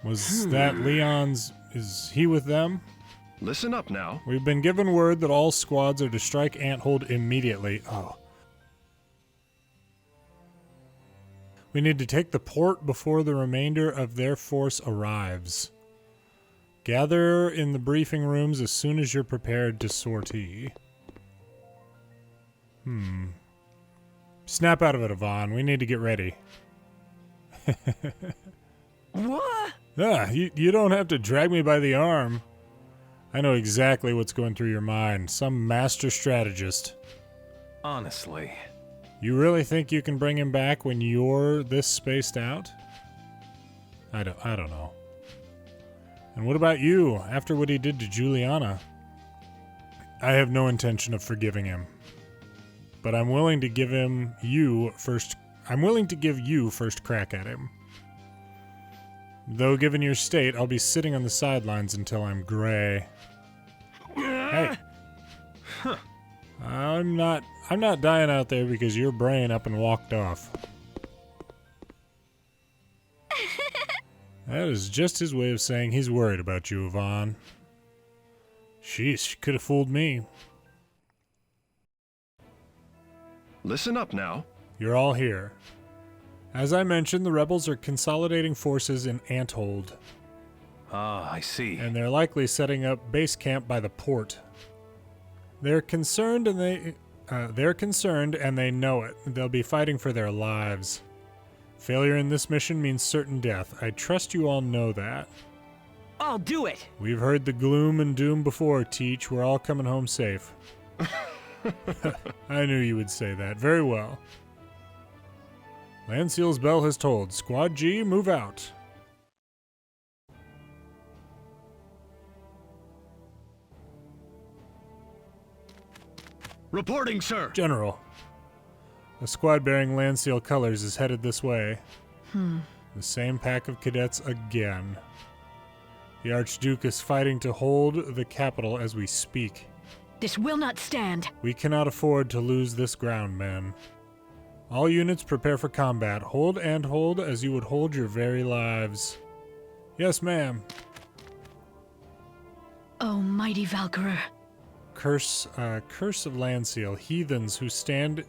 Was that Leon's... is he with them? Listen up now. We've been given word that all squads are to strike Anthold immediately. Oh. We need to take the port before the remainder of their force arrives. Gather in the briefing rooms as soon as you're prepared to sortie. Snap out of it, Yvonne. We need to get ready. What? Ah, you don't have to drag me by the arm. I know exactly what's going through your mind. Some master strategist. Honestly. You really think you can bring him back when you're this spaced out? I don't know. And what about you, after what he did to Juliana? I have no intention of forgiving him. But I'm willing to give you first crack at him. Though given your state, I'll be sitting on the sidelines until I'm gray. Hey. I'm not dying out there because your brain up and walked off. That is just his way of saying he's worried about you, Yvonne. Sheesh, she could have fooled me. Listen up now. You're all here. As I mentioned, the rebels are consolidating forces in Anthold. Ah, I see. And they're likely setting up base camp by the port. They're concerned and they know it. They'll be fighting for their lives. Failure in this mission means certain death. I trust you all know that. I'll do it! We've heard the gloom and doom before, Teach. We're all coming home safe. I knew you would say that. Very well. Lanseal's bell has tolled. Squad G, move out. Reporting, sir. General. A squad bearing Lanseal colors is headed this way. The same pack of cadets again. The Archduke is fighting to hold the capital as we speak. This will not stand. We cannot afford to lose this ground, men. All units prepare for combat. Hold Anthold as you would hold your very lives. Yes, ma'am. Oh, mighty Valkyrie. Curse of Lanseal, heathens who stand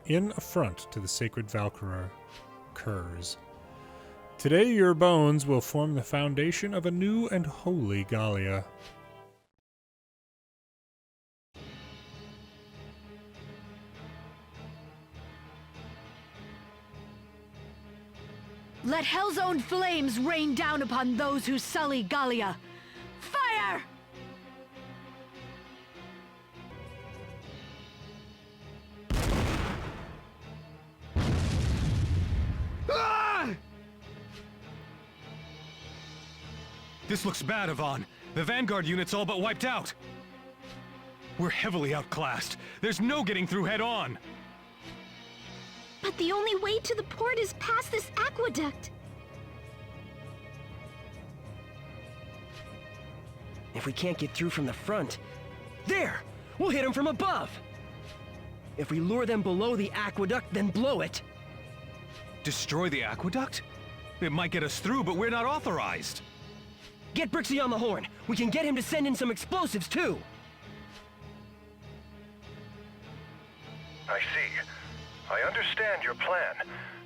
in affront to the sacred Valkyria curs. Today your bones will form the foundation of a new and holy Gallia. Let Hell's own flames rain down upon those who sully Gallia. Fire! This looks bad, Yvonne. The Vanguard unit's all but wiped out. We're heavily outclassed. There's no getting through head-on. But the only way to the port is past this aqueduct. If we can't get through from the front, there! We'll hit them from above! If we lure them below the aqueduct, then blow it. Destroy the aqueduct? It might get us through, but we're not authorized. Get Brixie on the horn. We can get him to send in some explosives, too. I see. I understand your plan,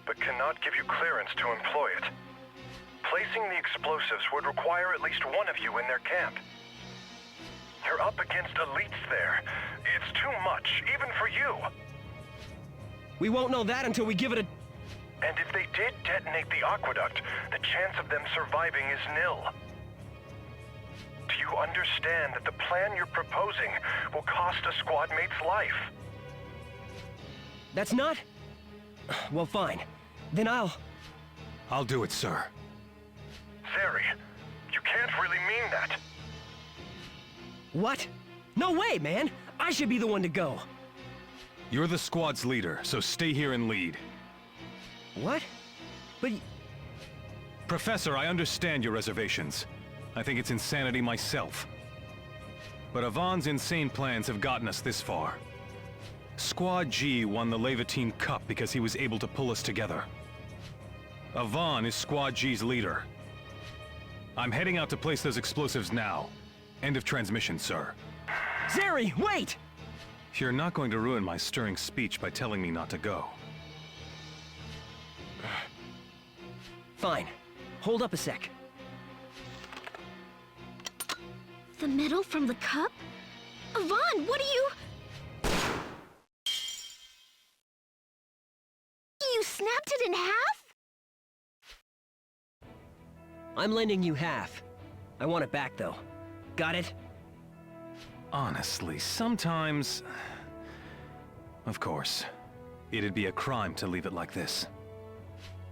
but cannot give you clearance to employ it. Placing the explosives would require at least one of you in their camp. You're up against elites there. It's too much, even for you. We won't know that until we give it a... And if they did detonate the aqueduct, the chance of them surviving is nil. Do you understand that the plan you're proposing will cost a squad mate's life? That's not... Well, fine. Then I'll do it, sir. Zeri, you can't really mean that. What? No way, man! I should be the one to go. You're the squad's leader, so stay here and lead. What? But... Professor, I understand your reservations. I think it's insanity myself. But Yvonne's insane plans have gotten us this far. Squad G won the Laevatein Cup because he was able to pull us together. Yvonne is Squad G's leader. I'm heading out to place those explosives now. End of transmission, sir. Zeri, wait! You're not going to ruin my stirring speech by telling me not to go. Fine. Hold up a sec. The metal from the cup? Yvonne, what are you... You snapped it in half? I'm lending you half. I want it back, though. Got it? Honestly, sometimes... Of course. It'd be a crime to leave it like this.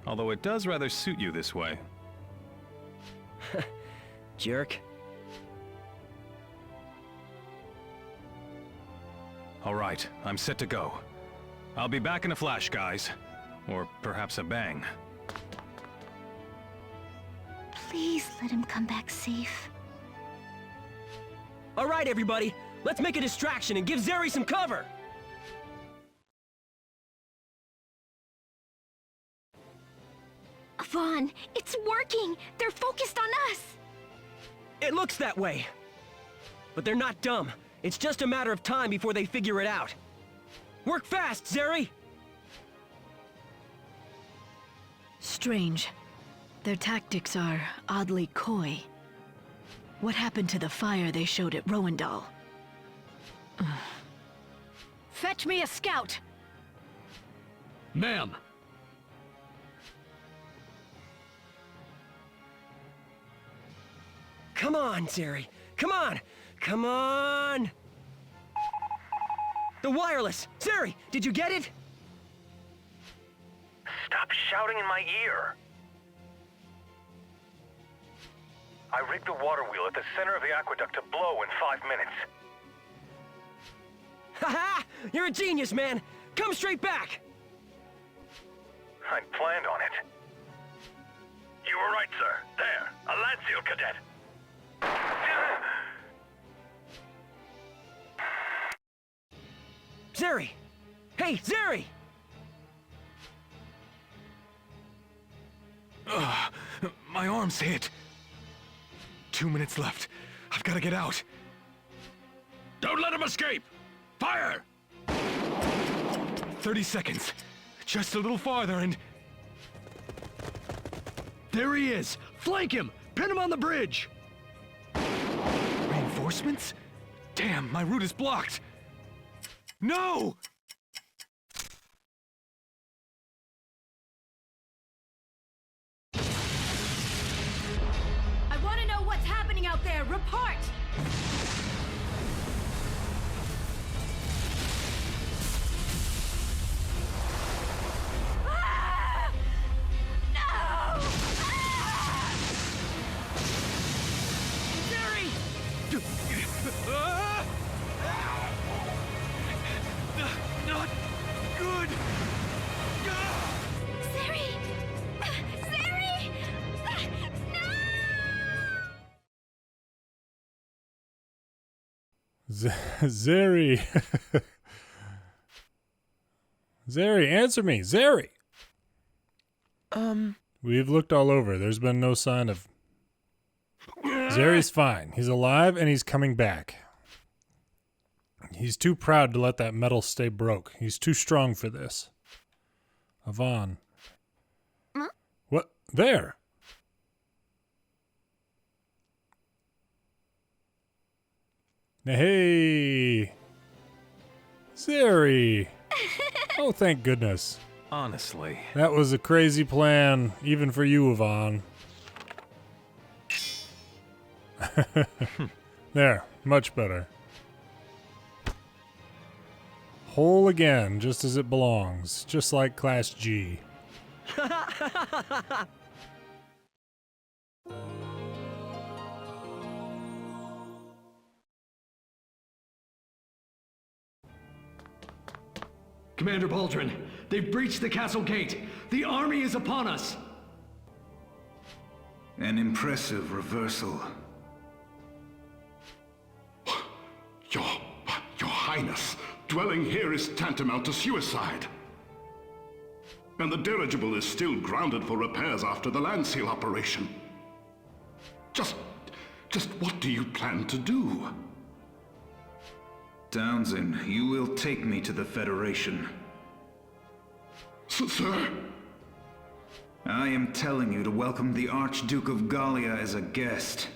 Although it does rather suit you this way. Jerk. All right, I'm set to go. I'll be back in a flash, guys. Or perhaps a bang. Please let him come back safe. All right, everybody. Let's make a distraction and give Zeri some cover! Yvonne, it's working! They're focused on us! It looks that way. But they're not dumb. It's just a matter of time before they figure it out. Work fast, Zeri! Strange. Their tactics are oddly coy. What happened to the fire they showed at Rowendal? Fetch me a scout! Ma'am! Come on, Zeri. Come on! Come on! The wireless! Zeri, did you get it? Stop shouting in my ear! I rigged the water wheel at the center of the aqueduct to blow in 5 minutes. Haha! You're a genius, man! Come straight back! I planned on it. You were right, sir. There, a Lanseal cadet. Zeri! Hey, Zeri! My arm's hit. 2 minutes left. I've got to get out. Don't let him escape! Fire! 30 seconds. Just a little farther and... There he is! Flank him! Pin him on the bridge! Reinforcements? Damn, my route is blocked. No! I want to know what's happening out there. Report! Ah! No! Ah! Zeri! Not good! Zeri! Zeri! Zeri. Zeri, answer me. Zeri! We've looked all over. There's been no sign of... Zeri's fine. He's alive and he's coming back. He's too proud to let that metal stay broke. He's too strong for this. Avon. What? There! Hey! Zeri! Oh, thank goodness. Honestly. That was a crazy plan, even for you, Avon. There, much better. Whole again, just as it belongs. Just like Class G. Commander Baldrin, they've breached the castle gate. The army is upon us. An impressive reversal. Your Highness, dwelling here is tantamount to suicide. And the dirigible is still grounded for repairs after the Lanseal operation. Just what do you plan to do? Townsend, you will take me to the Federation. Sir? I am telling you to welcome the Archduke of Gallia as a guest.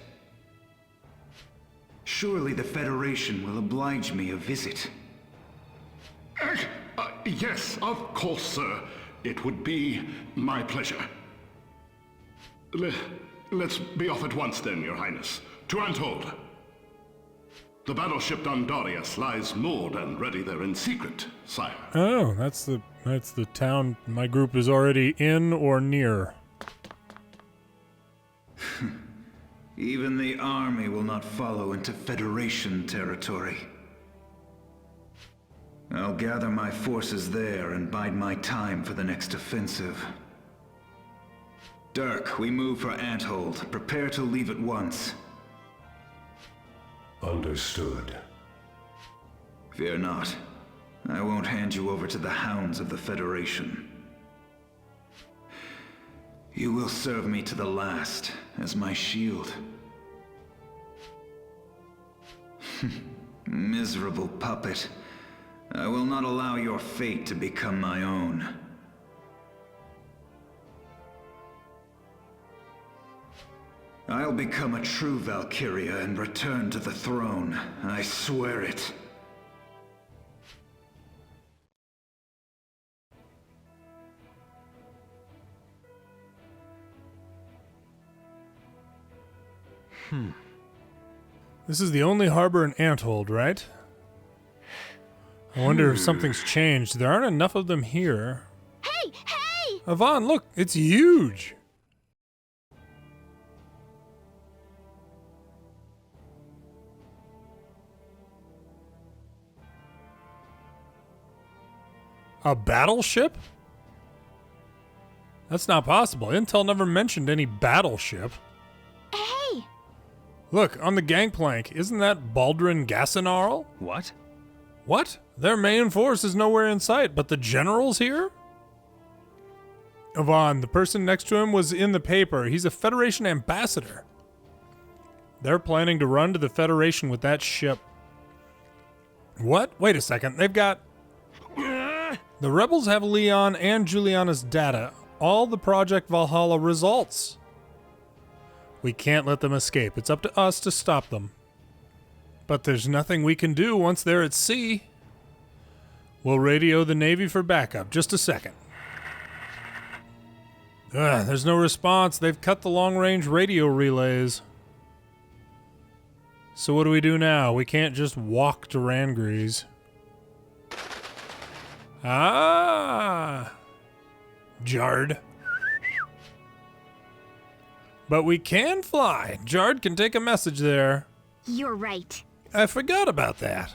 Surely the Federation will oblige me a visit. Yes, of course, sir. It would be my pleasure. Let's be off at once then, Your Highness. To Anthold. The battleship Dondarrius lies moored and ready there in secret, sire. Oh, that's the town my group is already in or near. Even the army will not follow into Federation territory. I'll gather my forces there and bide my time for the next offensive. Dirk, we move for Anthold. Prepare to leave at once. Understood. Fear not. I won't hand you over to the hounds of the Federation. You will serve me to the last, as my shield. Miserable puppet. I will not allow your fate to become my own. I'll become a true Valkyria and return to the throne. I swear it. This is the only harbor in Anthold, right? I wonder if something's changed. There aren't enough of them here. Hey! Hey! Avon, look! It's huge! A battleship? That's not possible. Intel never mentioned any battleship. Hey! Look, on the gangplank, isn't that Baldrin Gassenarl? What? What? Their main force is nowhere in sight, but the general's here? Avon, the person next to him was in the paper. He's a Federation ambassador. They're planning to run to the Federation with that ship. What? Wait a second. They've got... The rebels have Leon and Juliana's data. All the Project Valhalla results. We can't let them escape. It's up to us to stop them. But there's nothing we can do once they're at sea. We'll radio the Navy for backup. Just a second. There's no response. They've cut the long-range radio relays. So what do we do now? We can't just walk to Rangries. Ah! Jard. But we can fly. Jard can take a message there. You're right. I forgot about that.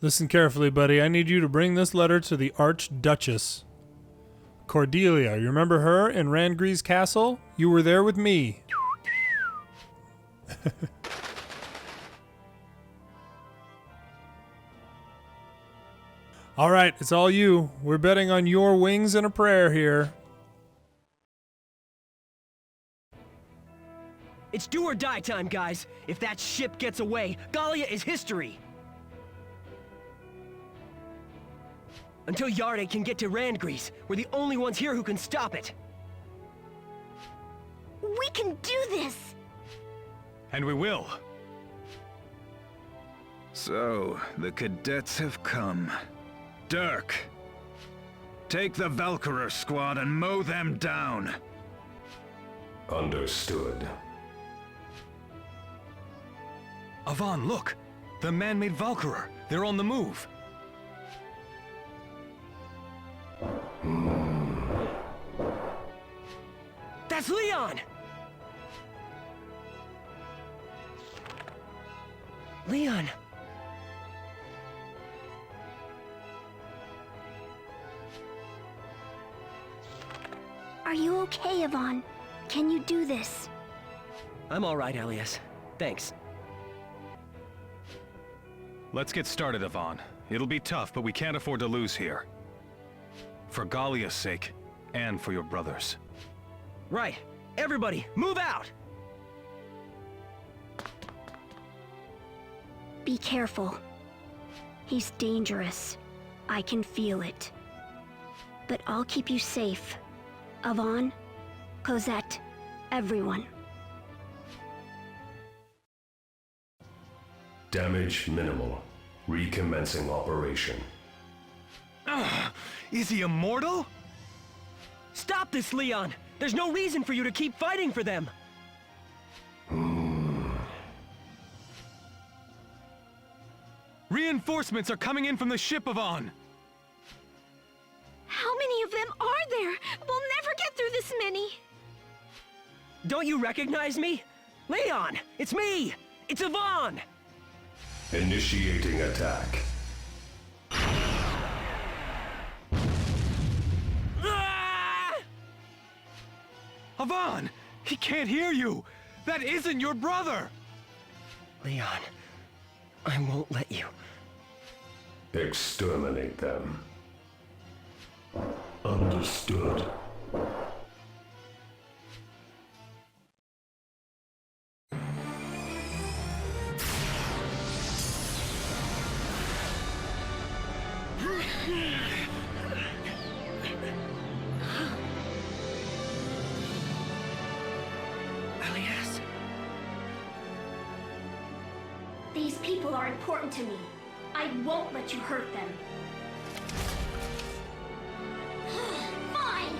Listen carefully, buddy. I need you to bring this letter to the Archduchess. Cordelia, you remember her in Rangries Castle? You were there with me. All right, it's all you. We're betting on your wings and a prayer here. It's do or die time, guys. If that ship gets away, Gallia is history. Until Yarde can get to Rangries, we're the only ones here who can stop it. We can do this! And we will. So, the cadets have come. Dirk, take the Valkyria squad and mow them down. Understood. Avon, look! The man-made Valkyria. They're on the move. That's Leon! Leon! Are you okay, Yvonne? Can you do this? I'm all right, Aliasse. Thanks. Let's get started, Avon. It'll be tough, but we can't afford to lose here. For Gallia's sake, and for your brothers. Right. Everybody, move out! Be careful. He's dangerous. I can feel it. But I'll keep you safe. Yvonne, Cosette, everyone. Damage minimal. Recommencing operation. Is he immortal? Stop this, Leon! There's no reason for you to keep fighting for them! Reinforcements are coming in from the ship, Avon! How many of them are there? We'll never get through this many! Don't you recognize me? Leon! It's me! It's Avon! Initiating attack. Avon! He can't hear you! That isn't your brother! Leon, I won't let you. Exterminate them. Understood. Aliasse? These people are important to me. I won't let you hurt them. Fine!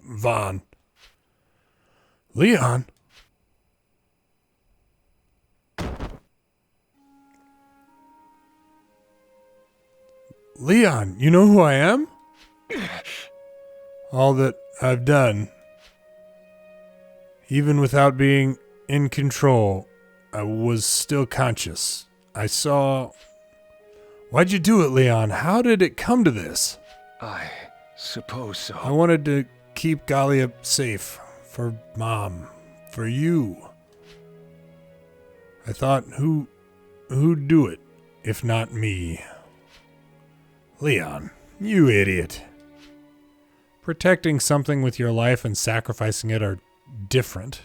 Vaughn. Leon? Leon, you know who I am? All that I've done. Even without being in control, I was still conscious. I saw... Why'd you do it, Leon? How did it come to this? I suppose so. I wanted to keep Gallia safe. For Mom. For you. I thought, who'd do it, if not me? Leon, you idiot. Protecting something with your life and sacrificing it are different.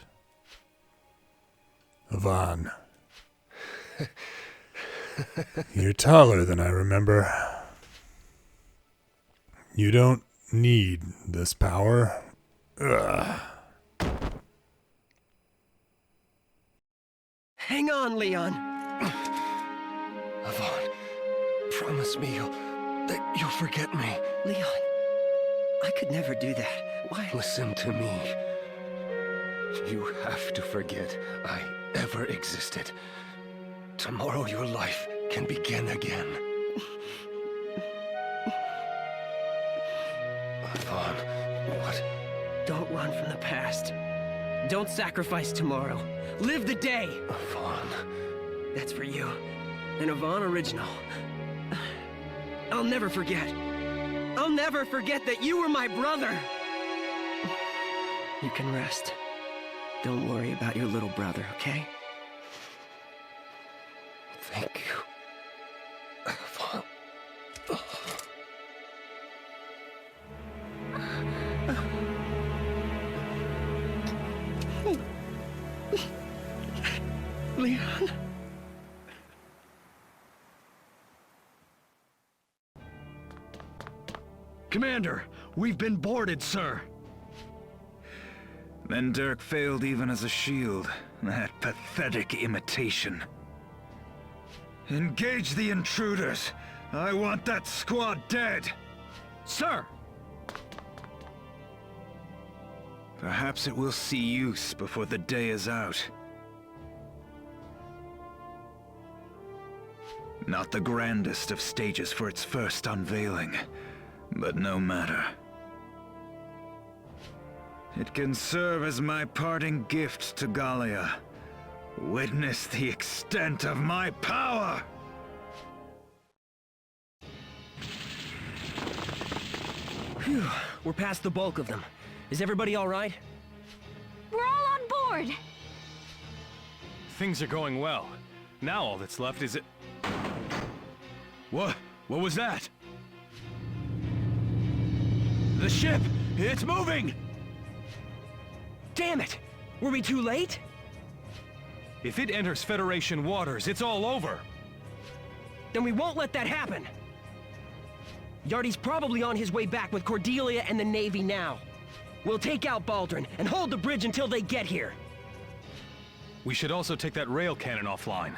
Yvonne. You're taller than I remember. You don't need this power. Ugh. Hang on, Leon. Yvonne, promise me that you'll forget me. Leon, I could never do that. Why? Listen to me. You have to forget I ever existed. Tomorrow your life can begin again. Yvonne, what? Don't run from the past. Don't sacrifice tomorrow. Live the day! Yvonne. That's for you. An Yvonne original. I'll never forget. I'll never forget that you were my brother! You can rest. Don't worry about your little brother, okay? Thank you. Yvonne. Leon. Commander, we've been boarded, sir. Then Dirk failed even as a shield. That pathetic imitation. Engage the intruders. I want that squad dead. Sir! Perhaps it will see use before the day is out. Not the grandest of stages for its first unveiling, but no matter. It can serve as my parting gift to Gallia. Witness the extent of my power! Phew, we're past the bulk of them. Is everybody all right? We're all on board! Things are going well. Now all that's left is it. What was that? The ship! It's moving! Damn it! Were we too late? If it enters Federation waters, it's all over. Then we won't let that happen. Yardy's probably on his way back with Cordelia and the Navy now. We'll take out Baldrin and hold the bridge until they get here. We should also take that rail cannon offline.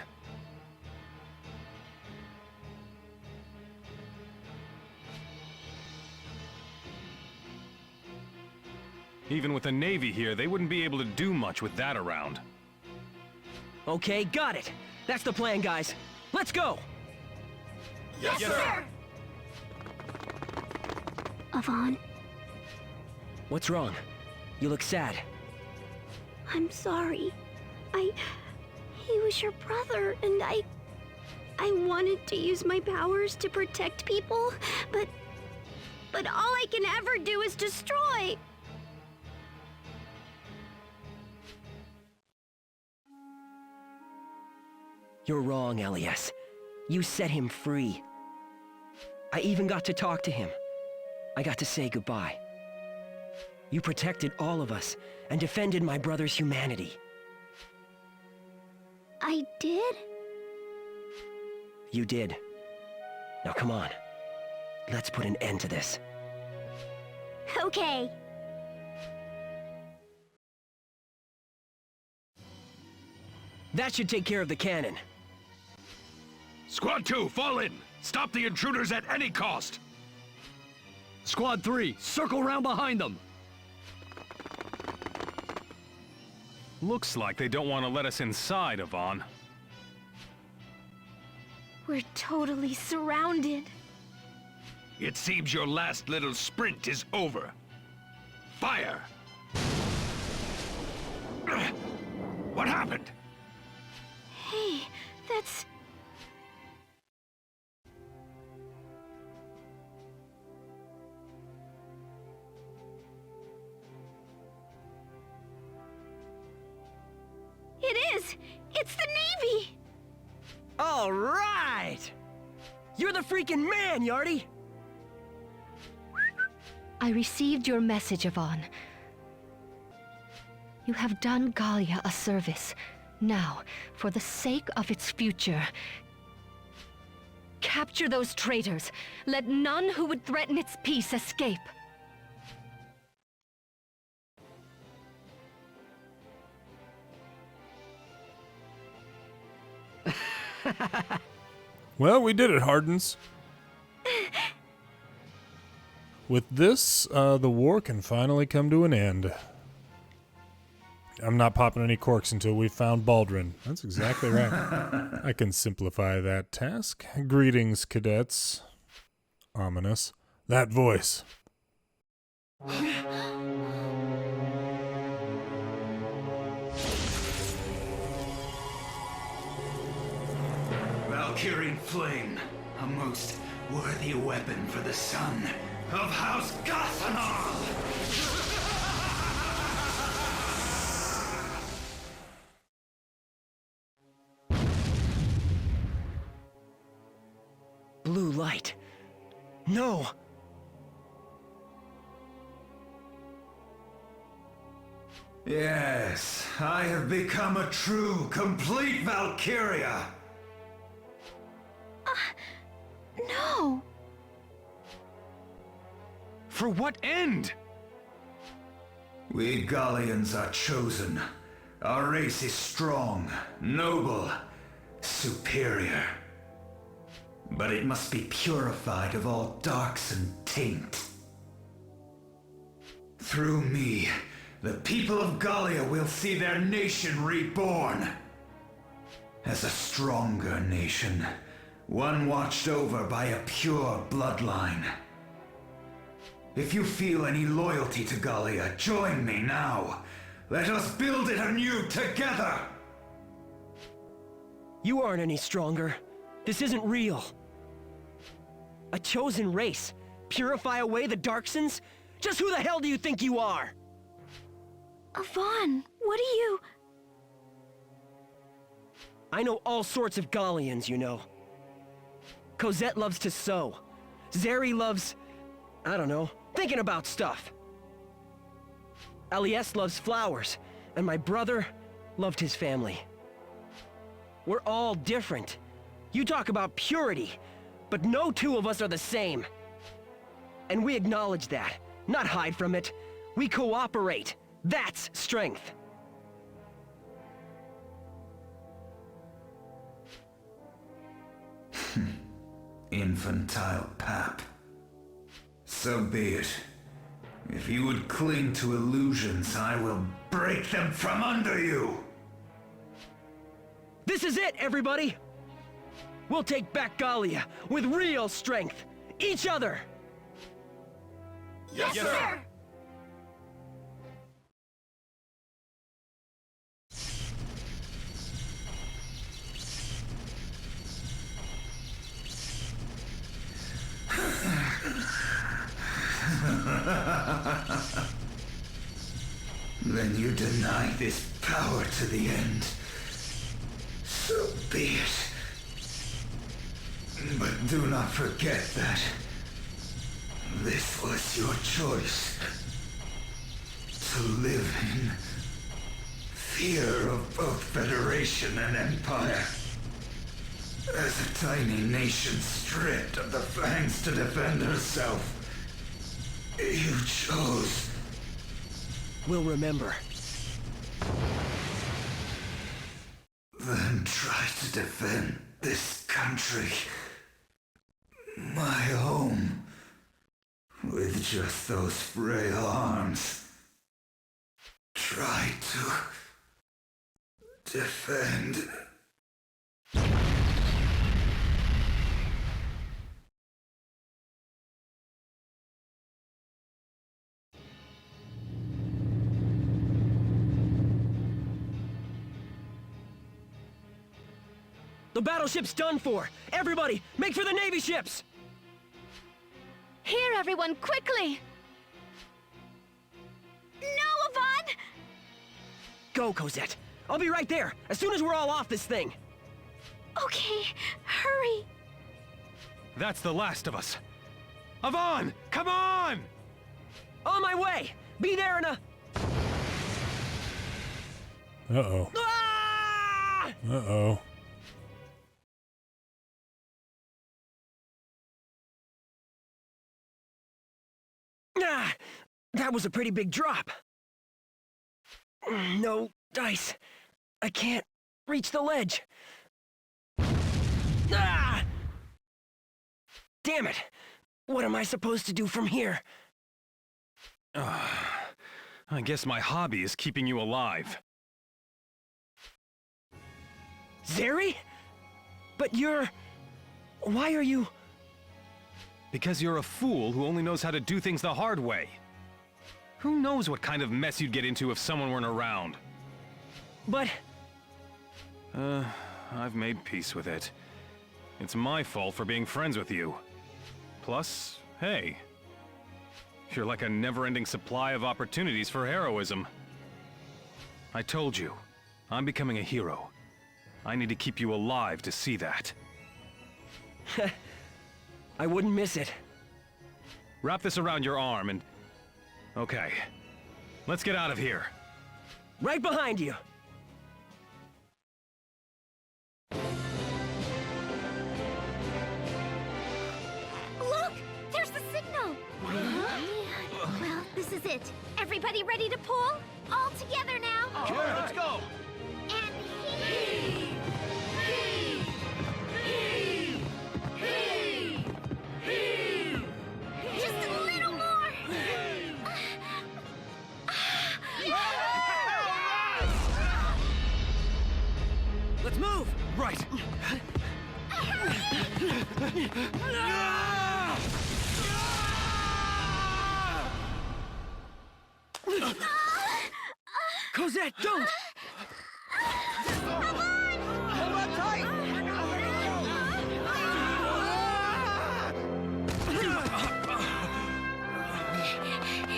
Even with the Navy here, they wouldn't be able to do much with that around. Okay, got it. That's the plan, guys. Let's go! Yes, sir! Yvonne, What's wrong? You look sad. I'm sorry. He was your brother, and I wanted to use my powers to protect people, but all I can ever do is destroy. You're wrong, Aliasse. You set him free. I even got to talk to him. I got to say goodbye. You protected all of us and defended my brother's humanity. I did? You did. Now come on. Let's put an end to this. Okay. That should take care of the cannon. Squad 2, fall in! Stop the intruders at any cost! Squad 3, circle round behind them! Looks like they don't want to let us inside, We're totally surrounded. It seems your last little sprint is over. Fire! What happened? Hey, that's... It is! It's the Navy! All right! You're the freaking man, Yardy! I received your message, Yvonne. You have done Gallia a service. Now, for the sake of its future, capture those traitors. Let none who would threaten its peace escape. Well, we did it, Hardens. With this, the war can finally come to an end. I'm not popping any corks until we've found Baldrin. That's exactly right. I can simplify that task. Greetings, cadets. Ominous. That voice. Valkyrian flame, a most worthy weapon for the son of House Gothanol! Blue light. No! Yes, I have become a true, complete Valkyria! No! For what end? We Gallians are chosen. Our race is strong, noble, superior. But it must be purified of all Darcsen taint. Through me, the people of Gallia will see their nation reborn. As a stronger nation, one watched over by a pure bloodline. If you feel any loyalty to Gallia, join me now. Let us build it anew together! You aren't any stronger. This isn't real. A chosen race? Purify away the Darcsens? Just who the hell do you think you are? Yvonne, what do you... I know all sorts of Gallians, you know. Cosette loves to sew. Zeri loves... I don't know, thinking about stuff. Aliasse loves flowers, and my brother loved his family. We're all different. You talk about purity, but no two of us are the same. And we acknowledge that, not hide from it. We cooperate. That's strength. Infantile pap. So be it. If you would cling to illusions, I will break them from under you! This is it, everybody! We'll take back Gallia with real strength. Each other! Yes, sir! Then you deny this power to the end. So be it. But do not forget that this was your choice. To live in fear of both Federation and Empire. As a tiny nation stripped of the fangs to defend herself, you chose... We'll remember. Then try to defend this country. My home. With just those frail arms. Try to... defend... The battleship's done for! Everybody, make for the Navy ships! Here, everyone, quickly! No, Yvonne! Go, Cosette. I'll be right there, as soon as we're all off this thing. Okay, hurry. That's the last of us. Yvonne, come on! On my way! Be there in a... Uh-oh. Ah! Uh-oh. Ah! That was a pretty big drop. No dice. I can't reach the ledge. Ah! Damn it! What am I supposed to do from here? I guess my hobby is keeping you alive. Zeri? But you're... Why are you... Because you're a fool who only knows how to do things the hard way. Who knows what kind of mess you'd get into if someone weren't around? But... I've made peace with it. It's my fault for being friends with you. Plus, hey, you're like a never-ending supply of opportunities for heroism. I told you, I'm becoming a hero. I need to keep you alive to see that. I wouldn't miss it. Wrap this around your arm and... Okay, let's get out of here. Right behind you. Look! There's the signal! Well, this is it. Everybody ready to pull? All together now! Sure, let's go! And heave! Just a little more! Let's move! Right! Cosette, don't! Hold on tight!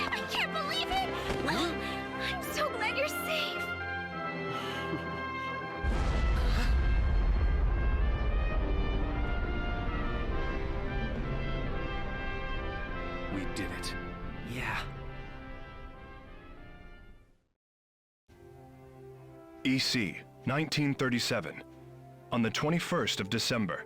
I can't believe it! I'm so glad you're safe! We did it. Yeah. EC, 1937. On the 21st of December.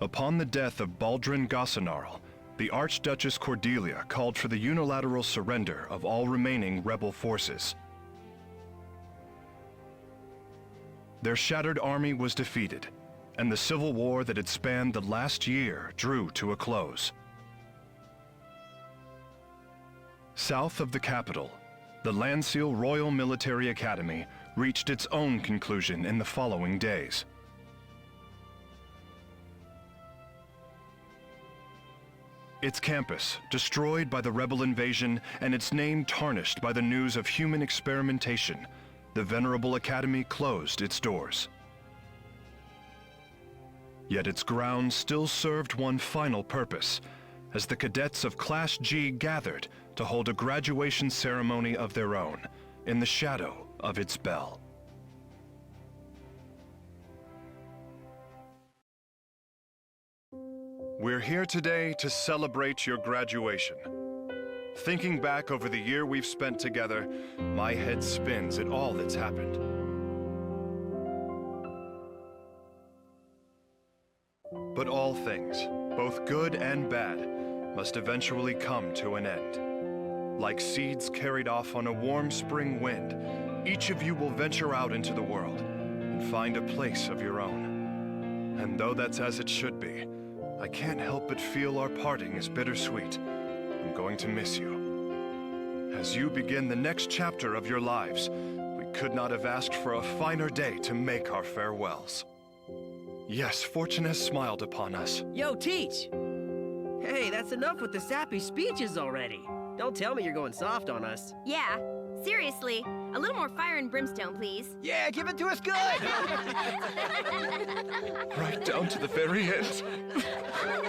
Upon the death of Baldrin Gossenarl, the Archduchess Cordelia called for the unilateral surrender of all remaining rebel forces. Their shattered army was defeated, and the civil war that had spanned the last year drew to a close. South of the capital, the Lanseal Royal Military Academy reached its own conclusion in the following days. Its campus destroyed by the rebel invasion and its name tarnished by the news of human experimentation, the venerable academy closed its doors. Yet its grounds still served one final purpose, as the cadets of Class G gathered to hold a graduation ceremony of their own, in the shadow of its bell. We're here today to celebrate your graduation. Thinking back over the year we've spent together, my head spins at all that's happened. But all things, both good and bad, must eventually come to an end. Like seeds carried off on a warm spring wind, each of you will venture out into the world and find a place of your own. And though that's as it should be, I can't help but feel our parting is bittersweet. I'm going to miss you. As you begin the next chapter of your lives, we could not have asked for a finer day to make our farewells. Yes, fortune has smiled upon us. Yo, Teach! Hey, that's enough with the sappy speeches already. Don't tell me you're going soft on us. Yeah, Seriously, a little more fire and brimstone, please. Yeah, give it to us good! Right down to the very end.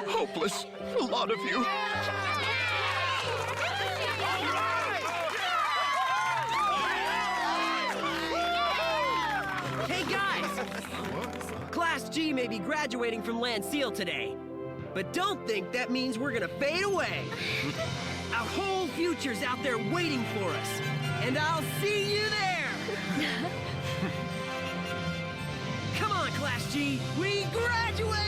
Hopeless, a lot of you. Hey guys! Class G may be graduating from Lanseal today, but don't think that means we're gonna fade away. Our whole future's out there waiting for us, and I'll see you there! Come on, Class G, we graduated!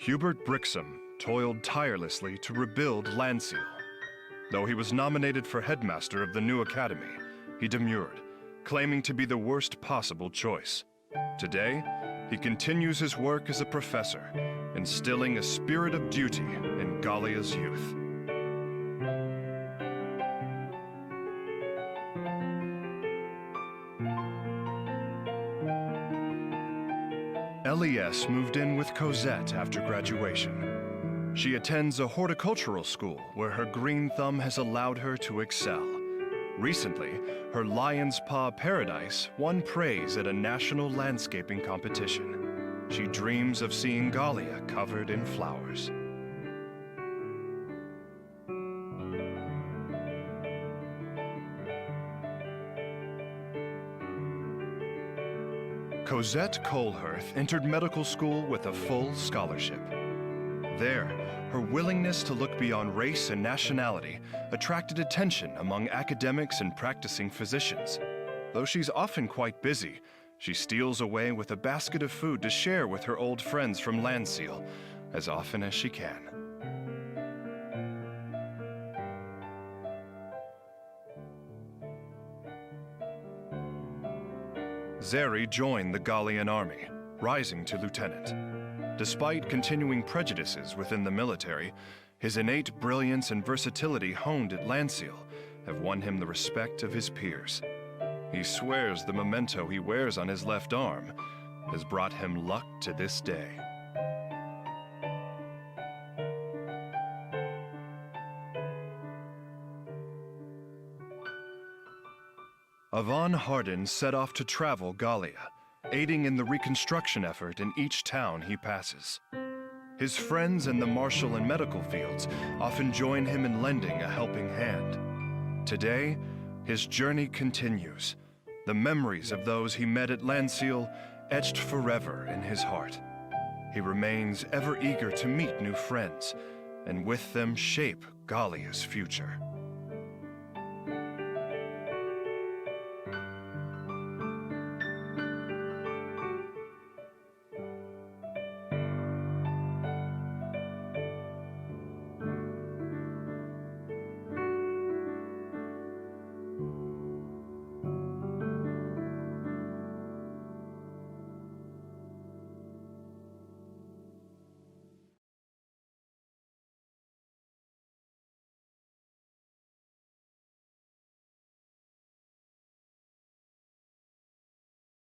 Hubert Brixham toiled tirelessly to rebuild Lanseal. Though he was nominated for headmaster of the new academy, he demurred, claiming to be the worst possible choice. Today, he continues his work as a professor, instilling a spirit of duty in Gallia's youth. Aliasse moved in with Cosette after graduation. She attends a horticultural school where her green thumb has allowed her to excel. Recently, her Lion's Paw Paradise won praise at a national landscaping competition. She dreams of seeing Gallia covered in flowers. Cosette Colehurth entered medical school with a full scholarship. There, her willingness to look beyond race and nationality attracted attention among academics and practicing physicians. Though she's often quite busy, she steals away with a basket of food to share with her old friends from Lanseal as often as she can. Zeri joined the Gallian army, rising to lieutenant. Despite continuing prejudices within the military, his innate brilliance and versatility honed at Lanseal have won him the respect of his peers. He swears the memento he wears on his left arm has brought him luck to this day. Avon Hardin set off to travel Gallia, aiding in the reconstruction effort in each town he passes. His friends in the martial and medical fields often join him in lending a helping hand. Today, his journey continues, the memories of those he met at Lanseal etched forever in his heart. He remains ever eager to meet new friends, and with them shape Gallia's future.